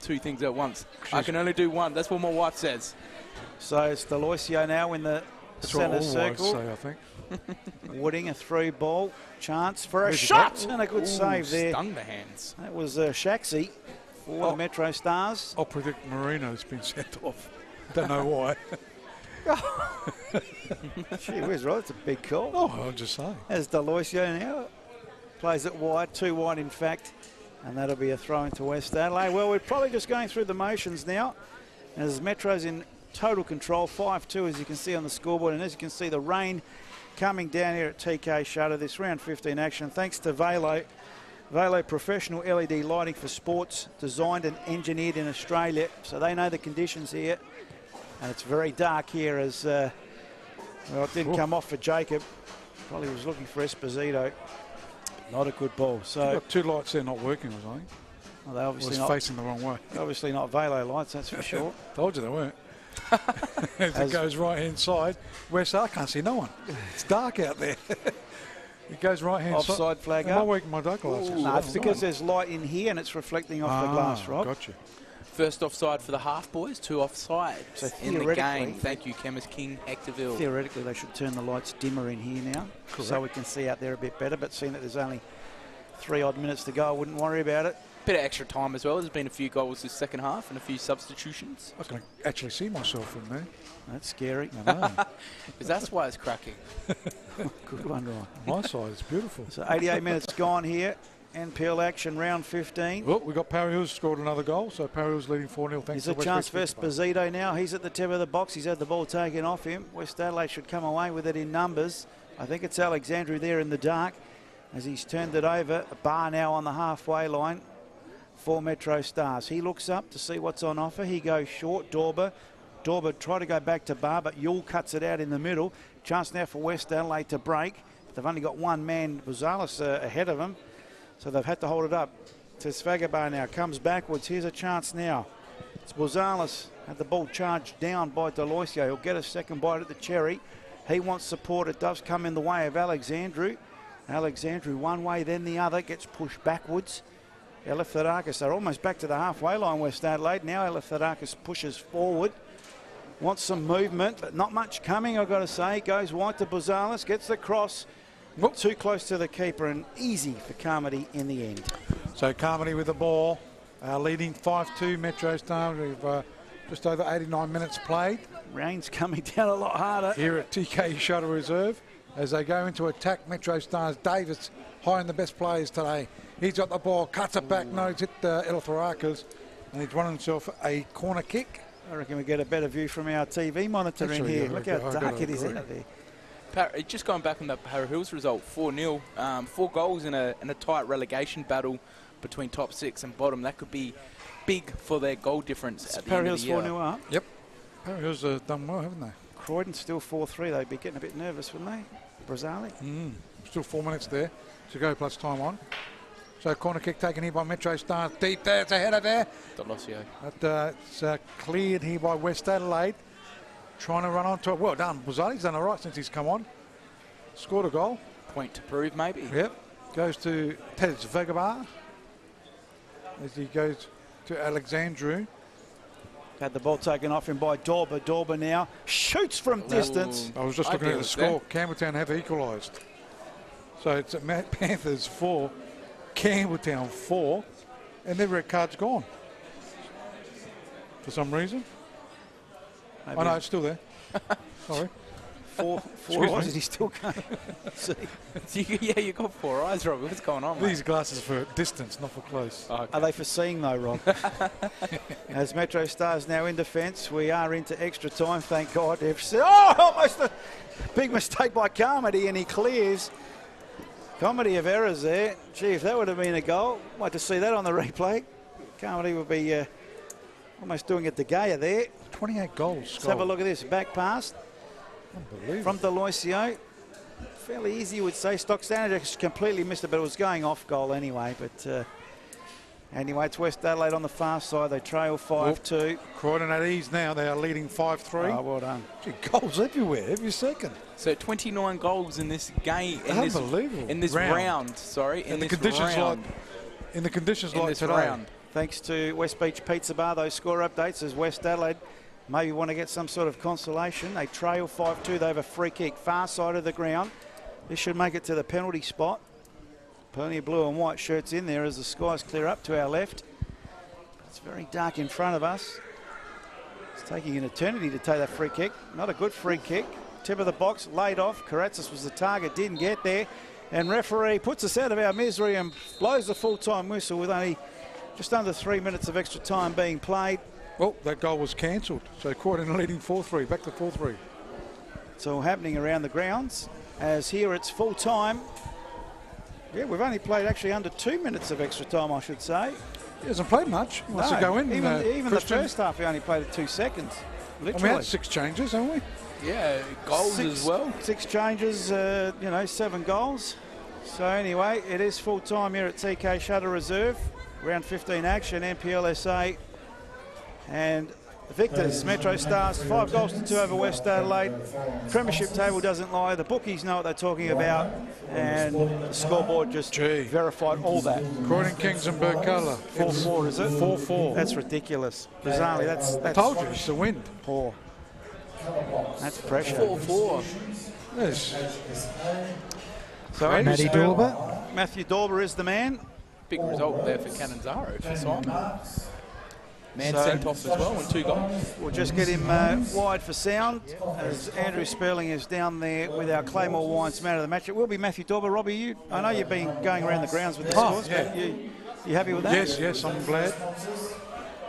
2 things at once. I can only do one. That's what my wife says. So it's Deloitte now in the centre circle. Say, I think. Wooding, a through ball. Chance for a shot and a good save there. Stung the hands. That was Shaxi for the Metro Stars. I'll predict Marino's been sent off. Don't know why. Gee whiz, right? It's a big call. Oh, I'm just saying. As Deloitte now plays it wide, 2 wide in fact, and that'll be a throw into West Adelaide. Well, we're probably just going through the motions now, as Metro's in total control, 5-2 as you can see on the scoreboard, and as you can see the rain coming down here at TK Shutter, this round 15 action, thanks to VALO. VALO professional LED lighting for sports, designed and engineered in Australia, so they know the conditions here. And it's very dark here as, well, it didn't come off for Jacob. Probably was looking for Esposito. Not a good ball. So got 2 lights there not working, was I think. Well, they obviously not facing the wrong way. Obviously not Valo lights, that's for sure. Told you they weren't. As it goes right hand side, West, I can't see no one. It's dark out there. It goes right hand side. Offside flag Am I up. working my dark glasses? No, it's because there's light in here and it's reflecting off the glass, Rob. Gotcha. First offside for the half boys, 2 offsides So in the game. Thank you, Chemist King Hectorville. Theoretically, they should turn the lights dimmer in here now, so we can see out there a bit better. But seeing that there's only 3 odd minutes to go, I wouldn't worry about it. Bit of extra time as well. There's been a few goals this second half and a few substitutions. I can actually see myself in there. That's scary. I know. Because that's why it's cracking. Good one, Ryan. My side is beautiful. So 88 minutes gone here. NPL action, round 15. Well, we've got Parry Hills scored another goal, so Parry Hills leading 4-0. Thanks There's to a chance for Esposito now. He's at the tip of the box. He's had the ball taken off him. West Adelaide should come away with it in numbers. I think it's Alexandru there in the dark as he's turned it over. A bar now on the halfway line for Metro Stars. He looks up to see what's on offer. He goes short. Dorber tried to go back to bar, but Yule cuts it out in the middle. Chance now for West Adelaide to break. They've only got one man, Buzalis, ahead of him. So they've had to hold it up. Tesfagabar now comes backwards. Here's a chance now. It's Buzalis. Had the ball charged down by Deloitte. He'll get a second bite at the cherry. He wants support. It does come in the way of Alexandru. Alexandru one way, then the other. Gets pushed backwards. Eleftherakis, they're almost back to the halfway line, West Adelaide. Now Eleftherakis pushes forward. Wants some movement, but not much coming, I've got to say. Goes wide to Buzalis. Gets the cross. Not too close to the keeper and easy for Carmody in the end. So Carmody with the ball, leading 5-2 Metro Stars. We've just over 89 minutes played. Rain's coming down a lot harder. Here at TK Shutter Reserve as they go into attack Metro Stars. Davis high in the best players today. He's got the ball, cuts it back, no, it's hit Eleftherakis, and he's won himself a corner kick. I reckon we get a better view from our TV monitor in here. Look how dark it is out there. Just going back on the Parry Hills result, 4-0, 4 goals in a tight relegation battle between top 6 and bottom. That could be big for their goal difference at the end of the year. Parry Hills 4-0 up. Yep. Parry Hills have done well, haven't they? Croydon still 4-3. They'd be getting a bit nervous, wouldn't they? Brazali. Still 4 minutes there to go plus time on. So corner kick taken here by Metro Stars. Deep there, it's a header there. Delosio. But it's cleared here by West Adelaide. Trying to run onto it. Well done. Buzzali's done all right since he's come on. Scored a goal. Point to prove, maybe. Yep. Goes to Tesfagabar as he goes to Alexandru. Had the ball taken off him by Dorber. Dorber now shoots from distance. I was just looking at the score. Campbelltown have equalised. So it's at Panthers 4, Campbelltown 4, and their red card's gone. For some reason. Maybe. Oh no, it's still there. Sorry. Four eyes, is he still going? See? Yeah, you got 4 eyes, Rob. What's going on, These mate? glasses for distance, not for close. Oh, okay. Are they for seeing though, Rob? As Metro Stars now in defence, we are into extra time, thank God. Oh, almost a big mistake by Carmody, and he clears. Comedy of errors there. Gee, if that would have been a goal, like to see that on the replay. Carmody would be almost doing it to Gaia there. 28 goals. Let's have a look at this. Back pass from Deloisio. Fairly easy, you would say. Stock Standard just completely missed it, but it was going off goal anyway. But anyway, it's West Adelaide on the far side. They trail 5-2. Croydon at ease now. They are leading 5-3. Oh, well done. Gee, goals everywhere, every second. So 29 goals in this game. Unbelievable. In this round. Sorry, in this round. In the conditions like today. Round. Thanks to West Beach Pizza Bar, those score updates as West Adelaide maybe want to get some sort of consolation. They trail 5-2. They have a free kick far side of the ground. This should make it to the penalty spot. Plenty of blue and white shirts in there as the skies clear up to our left. It's very dark in front of us. It's taking an eternity to take that free kick. Not a good free kick. Tip of the box, laid off. Karatzis was the target, didn't get there. And referee puts us out of our misery and blows the full-time whistle with only just under 3 minutes of extra time being played. Well, that goal was cancelled. So Croydon leading 4-3, back to 4-3. It's all happening around the grounds. As here it's full time. Yeah, we've only played actually under 2 minutes of extra time, I should say. He hasn't played much. He wants to go in. Even the first half, he only played at 2 seconds. Literally. And we had 6 changes, haven't we? Yeah, goals as well. 6 changes, 7 goals. So anyway, it is full time here at TK Shutter Reserve. Round 15 action, NPLSA. And the victors, Metrostars, 5-2 over West Adelaide. Premiership table doesn't lie. The bookies know what they're talking about. And the scoreboard just verified all that. Croydon Kings and Burkala. 4-4, is it? 4-4. That's ridiculous. Bizarrely, that's I told you, it's the wind. Poor. That's pressure. 4-4. Yes. So Matty Dorber. Matthew Dorber is the man. Big result there for Canonzaro for Simon. Man sent off as well and 2 goals. We'll just get him wide for sound as Andrew Sperling is down there with our Claymore Wines man of the match. It will be Matthew Dorber. Robbie, I know you've been going around the grounds with the scores, but you happy with that? Yes, I'm glad.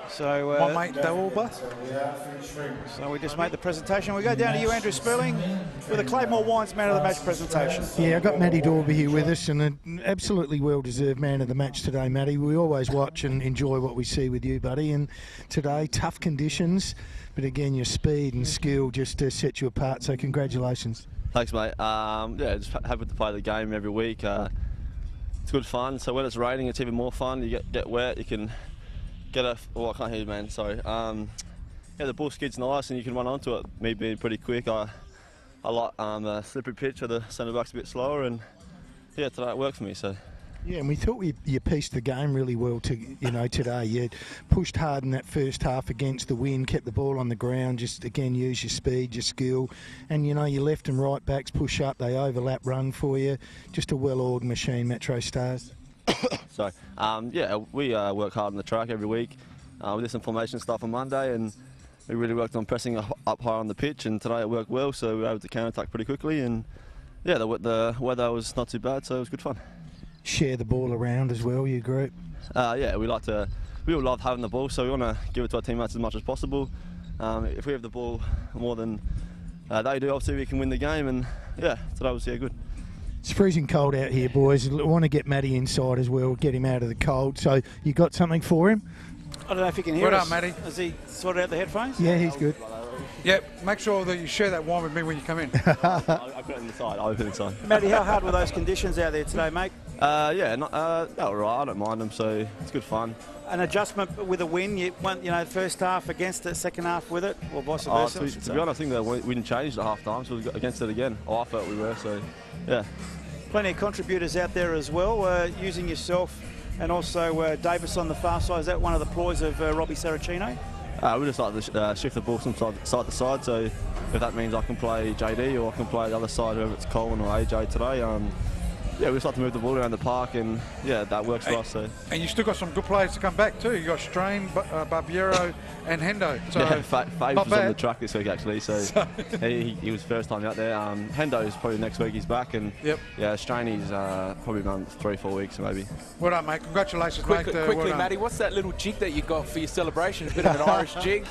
So, my mate Dorber. So we just made the presentation. We go down to you, Andrew Sperling, with a Claymore Wines man of the match presentation. Yeah, I've got Matty Dorber here with us, and an absolutely well-deserved man of the match today, Matty. We always watch and enjoy what we see with you, buddy, and today, tough conditions, but again, your speed and skill just set you apart, so congratulations. Thanks, mate. Just happy to play the game every week. It's good fun, so when it's raining, it's even more fun. You get wet, you can get a... Oh, I can't hear you, man, sorry. The ball skid's nice and you can run onto it. Me being pretty quick, I like a slippery pitch where the centre back's a bit slower, and yeah, today it worked for me. So. Yeah, and we thought you pieced the game really well today. You pushed hard in that first half against the wind, kept the ball on the ground, just again use your speed, your skill, and your left and right backs push up, they overlap, run for you. Just a well-oiled machine, Metrostars. Sorry. We work hard on the track every week. We did some formation stuff on Monday, and we really worked on pressing up high on the pitch, and today it worked well, so we were able to counter-attack pretty quickly, and yeah, the weather was not too bad, so it was good fun. Share the ball around as well, your group? We all love having the ball, so we want to give it to our teammates as much as possible. If we have the ball more than they do, obviously we can win the game, and yeah, today was good. It's freezing cold out here, boys. I want to get Matty inside as well, get him out of the cold. So you got something for him? I don't know if you can hear us. What up, Matty? Has he sorted out the headphones? Yeah, he's good. Yep, make sure that you share that wine with me when you come in. I'll put it inside. I'll put it inside. Matty, how hard were those conditions out there today, mate? All right. I don't mind them, so it's good fun. An adjustment with a win. You went, first half against it, second half with it, or vice versa. To be honest, I think the wind changed at half time, so we got against it again. I felt we were, so yeah. Plenty of contributors out there as well, using yourself and also Davis on the far side. Is that one of the ploys of Robbie Saracino? We just like to shift the ball from side to side, so if that means I can play JD or I can play the other side, whether it's Colin or AJ today, we just like to move the ball around the park, and yeah, that works for us. So. And you still got some good players to come back too. You got Strain, Barbiero, and Hendo. So yeah, Faves was on the track this week actually, so he was first time out there. Hendo is probably next week he's back, and yeah, Strain he's probably around 3-4 weeks maybe. Well done, mate. Congratulations, mate. Quickly, well Matty, what's that little jig that you got for your celebration? A bit of an Irish jig.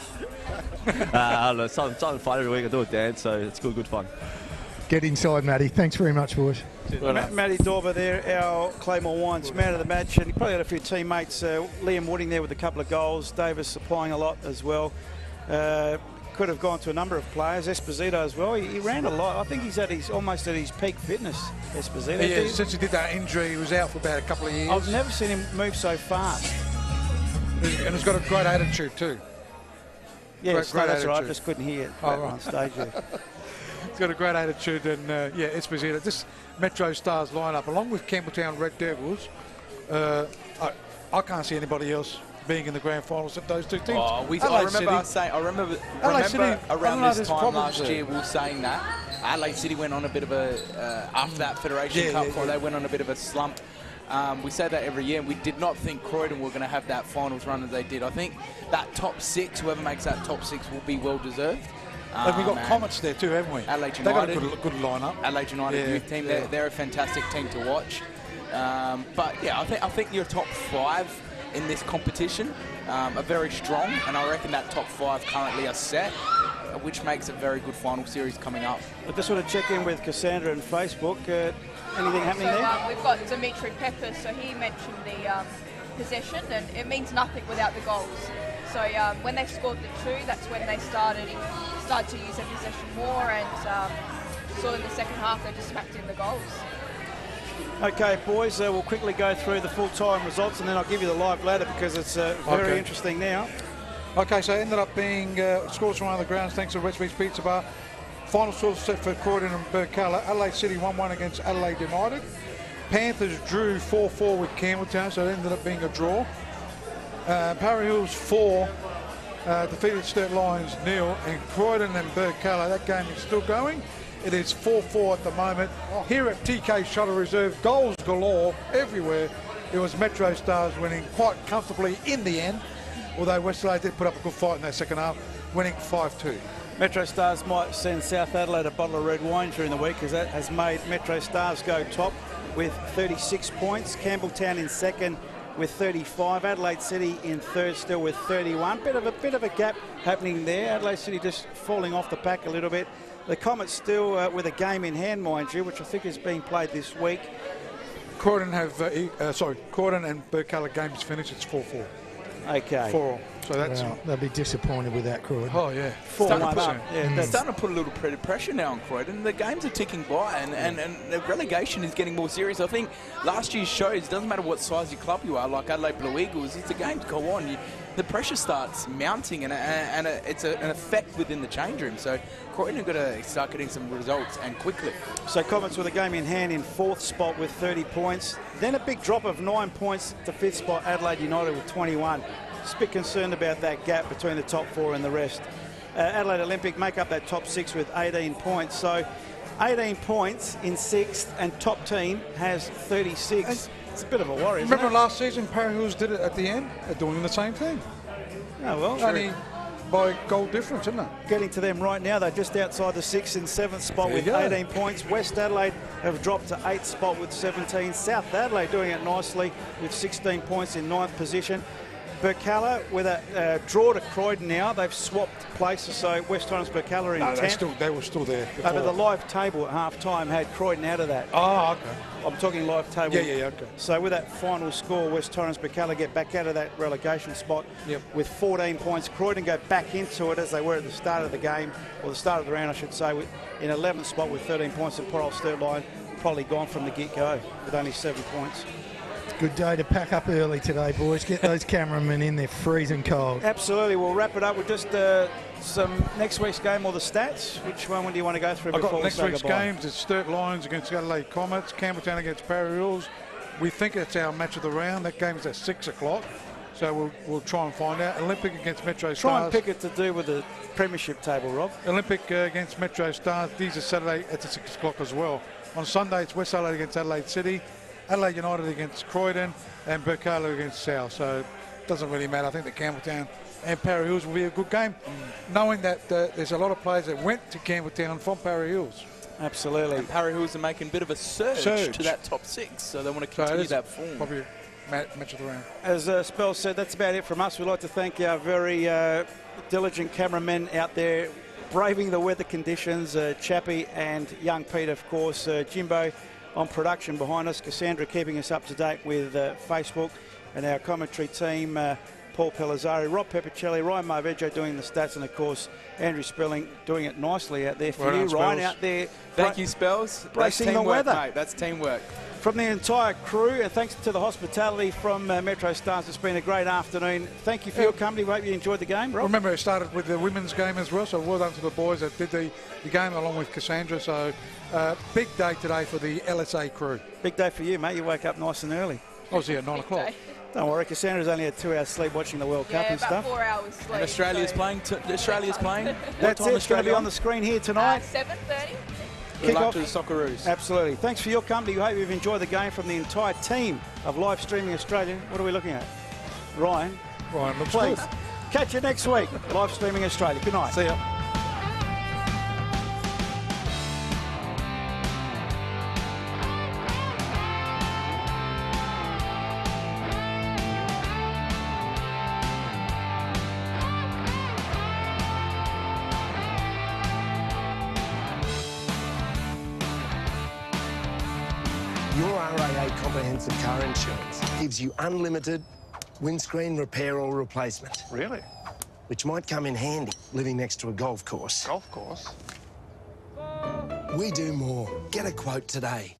I don't know, something fun every week. I do a dance, so it's good fun. Get inside, Matty. Thanks very much, boys. Matty Dorber there, our Claymore Wines man of the match, and he probably had a few teammates. Liam Wooding there with a couple of goals. Davis supplying a lot as well. Could have gone to a number of players. Esposito as well. He ran a lot. I think he's almost at his peak fitness, Esposito. Yeah, since he did that injury, he was out for about a couple of years. I've never seen him move so fast. And he's got a great attitude too. Yeah, great that's right. I attitude. just couldn't hear it right. on stage. Yeah. He's got a great attitude, and yeah, Esposito. This Metro Stars lineup, along with Campbelltown Red Devils, I can't see anybody else being in the grand finals at those two teams. Oh, I remember around this time last year we were saying that. Adelaide City went on a bit of a, after that Federation Cup final, they went on a bit of a slump. We say that every year, and we did not think Croydon were going to have that finals run as they did. I think that top 6, whoever makes that top 6 will be well deserved. And we've got Comets there too, haven't we? Adelaide United. They've got a good lineup. Adelaide United youth team, they're a fantastic team to watch. But yeah, I think your top 5 in this competition are very strong, and I reckon that top 5 currently are set, which makes a very good final series coming up. I just want to check in with Cassandra and Facebook. Anything happening there? We've got Dimitri Peppers, so he mentioned the possession, and it means nothing without the goals. So when they scored the 2, that's when they started to use their possession more, and so in the second half they just smacked in the goals. Okay, boys, we'll quickly go through the full-time results, and then I'll give you the live ladder because it's very interesting now. Okay, so it ended up being scores from around the grounds thanks to Westmead's Pizza Bar. Final scores set for Croydon and Burkalla. Adelaide City 1-1 against Adelaide United. Panthers drew 4-4 with Campbelltown, so it ended up being a draw. Para Hills 4 defeated Sturt Lions 0, and Croydon and Burkalla, that game is still going. It is 4-4 at the moment. Here at TK Shuttle Reserve, goals galore everywhere. It was Metro Stars winning quite comfortably in the end, although West Adelaide did put up a good fight in that second half, winning 5-2. Metro Stars might send South Adelaide a bottle of red wine during the week, because that has made Metro Stars go top with 36 points. Campbelltown in second with 35. Adelaide City in third still with 31. Bit of a gap happening there. Adelaide City just falling off the pack a little bit. The Comets still with a game in hand, mind you, which I think is being played this week. Croydon Croydon and Burkalla games finished. It's 4-4. Okay. 4-4. So that's they'll be disappointed with that, Croydon. Oh yeah. 4-1 up. They're starting to put a little pressure now on Croydon. The games are ticking by, and the relegation is getting more serious. I think last year's shows, it doesn't matter what size your club you are, like Adelaide Blue Eagles, if the games go on, the pressure starts mounting, and it's an effect within the change room. So Croydon have got to start getting some results, and quickly. So Comets with a game in hand in 4th spot with 30 points. Then a big drop of 9 points to 5th spot, Adelaide United with 21. Just a bit concerned about that gap between the top 4 and the rest. Adelaide Olympic make up that top 6 with 18 points. So 18 points in 6th, and top team has 36. It's a bit of a worry, isn't Remember last season, Para Hills did it at the end? They're doing the same thing. Oh, well. Only by goal difference, isn't it? Getting to them right now, they're just outside the 6th and 7th spot with 18 points. West Adelaide have dropped to 8th spot with 17. South Adelaide doing it nicely with 16 points in 9th position. Burkalla with a draw to Croydon now. They've swapped places, so West Torrens Burkalla are in 10th. They were still there. But the live table at half-time had Croydon out of that. Oh, okay. I'm talking live table. Yeah, okay. So with that final score, West Torrens Burkalla get back out of that relegation spot with 14 points. Croydon go back into it as they were at the start of the game, or the start of the round, I should say, in 11th spot with 13 points, and poor old Sturt Lion probably gone from the get-go with only 7 points. Good day to pack up early today, boys. Get those cameramen in there, freezing cold. Absolutely. We'll wrap it up with just some next week's game or the stats. Which one do you want to go through before we say goodbye? Next week's games, it's Sturt Lions against Adelaide Comets, Campbelltown against Para Hills. We think it's our match of the round. That game is at 6 o'clock. So we'll try and find out. Olympic against Metro Stars. Try and pick it to do with the premiership table, Rob. Olympic against Metro Stars. These are Saturday at 6 o'clock as well. On Sunday, it's West Adelaide against Adelaide City, Adelaide United against Croydon, and Burkalla against South. So it doesn't really matter. I think that Campbelltown and Para Hills will be a good game, knowing that there's a lot of players that went to Campbelltown from Para Hills. Absolutely. And Para Hills are making a bit of a surge to that top 6, so they want to continue that form. Probably match of the round. As Spell said, that's about it from us. We'd like to thank our very diligent cameramen out there braving the weather conditions, Chappie and young Pete, of course, Jimbo on production behind us, Cassandra keeping us up to date with Facebook, and our commentary team, Paul Pellizzari, Rob Peppicelli, Ryan Marveggio doing the stats, and of course Andrew Spelling doing it nicely out there for Well you, done, Ryan, Spells. out there. Thank you, Spells. That's Bracing the teamwork, weather. mate. That's teamwork. From the entire crew, and thanks to the hospitality from Metrostars, it's been a great afternoon. Thank you for your company. We hope you enjoyed the game, Rob. Remember, it started with the women's game as well, so well done to the boys that did the game along with Cassandra. So big day today for the LSA crew. Big day for you, mate. You woke up nice and early. I was here at 9 o'clock. Don't worry, Cassandra's only had 2 hours sleep watching the World Cup and about stuff. 4 hours sleep. And Australia's playing. Australia's playing. That's it. It's going to be on the screen here tonight. 7:30. Good luck to the Socceroos. Absolutely. Thanks for your company. We hope you've enjoyed the game from the entire team of Live Streaming Australia. What are we looking at? Ryan looks please. good. Catch you next week. Live Streaming Australia. Good night. See ya. Your RAA Comprehensive Car Insurance gives you unlimited windscreen repair or replacement. Really? Which might come in handy living next to a golf course. Golf course? We do more. Get a quote today.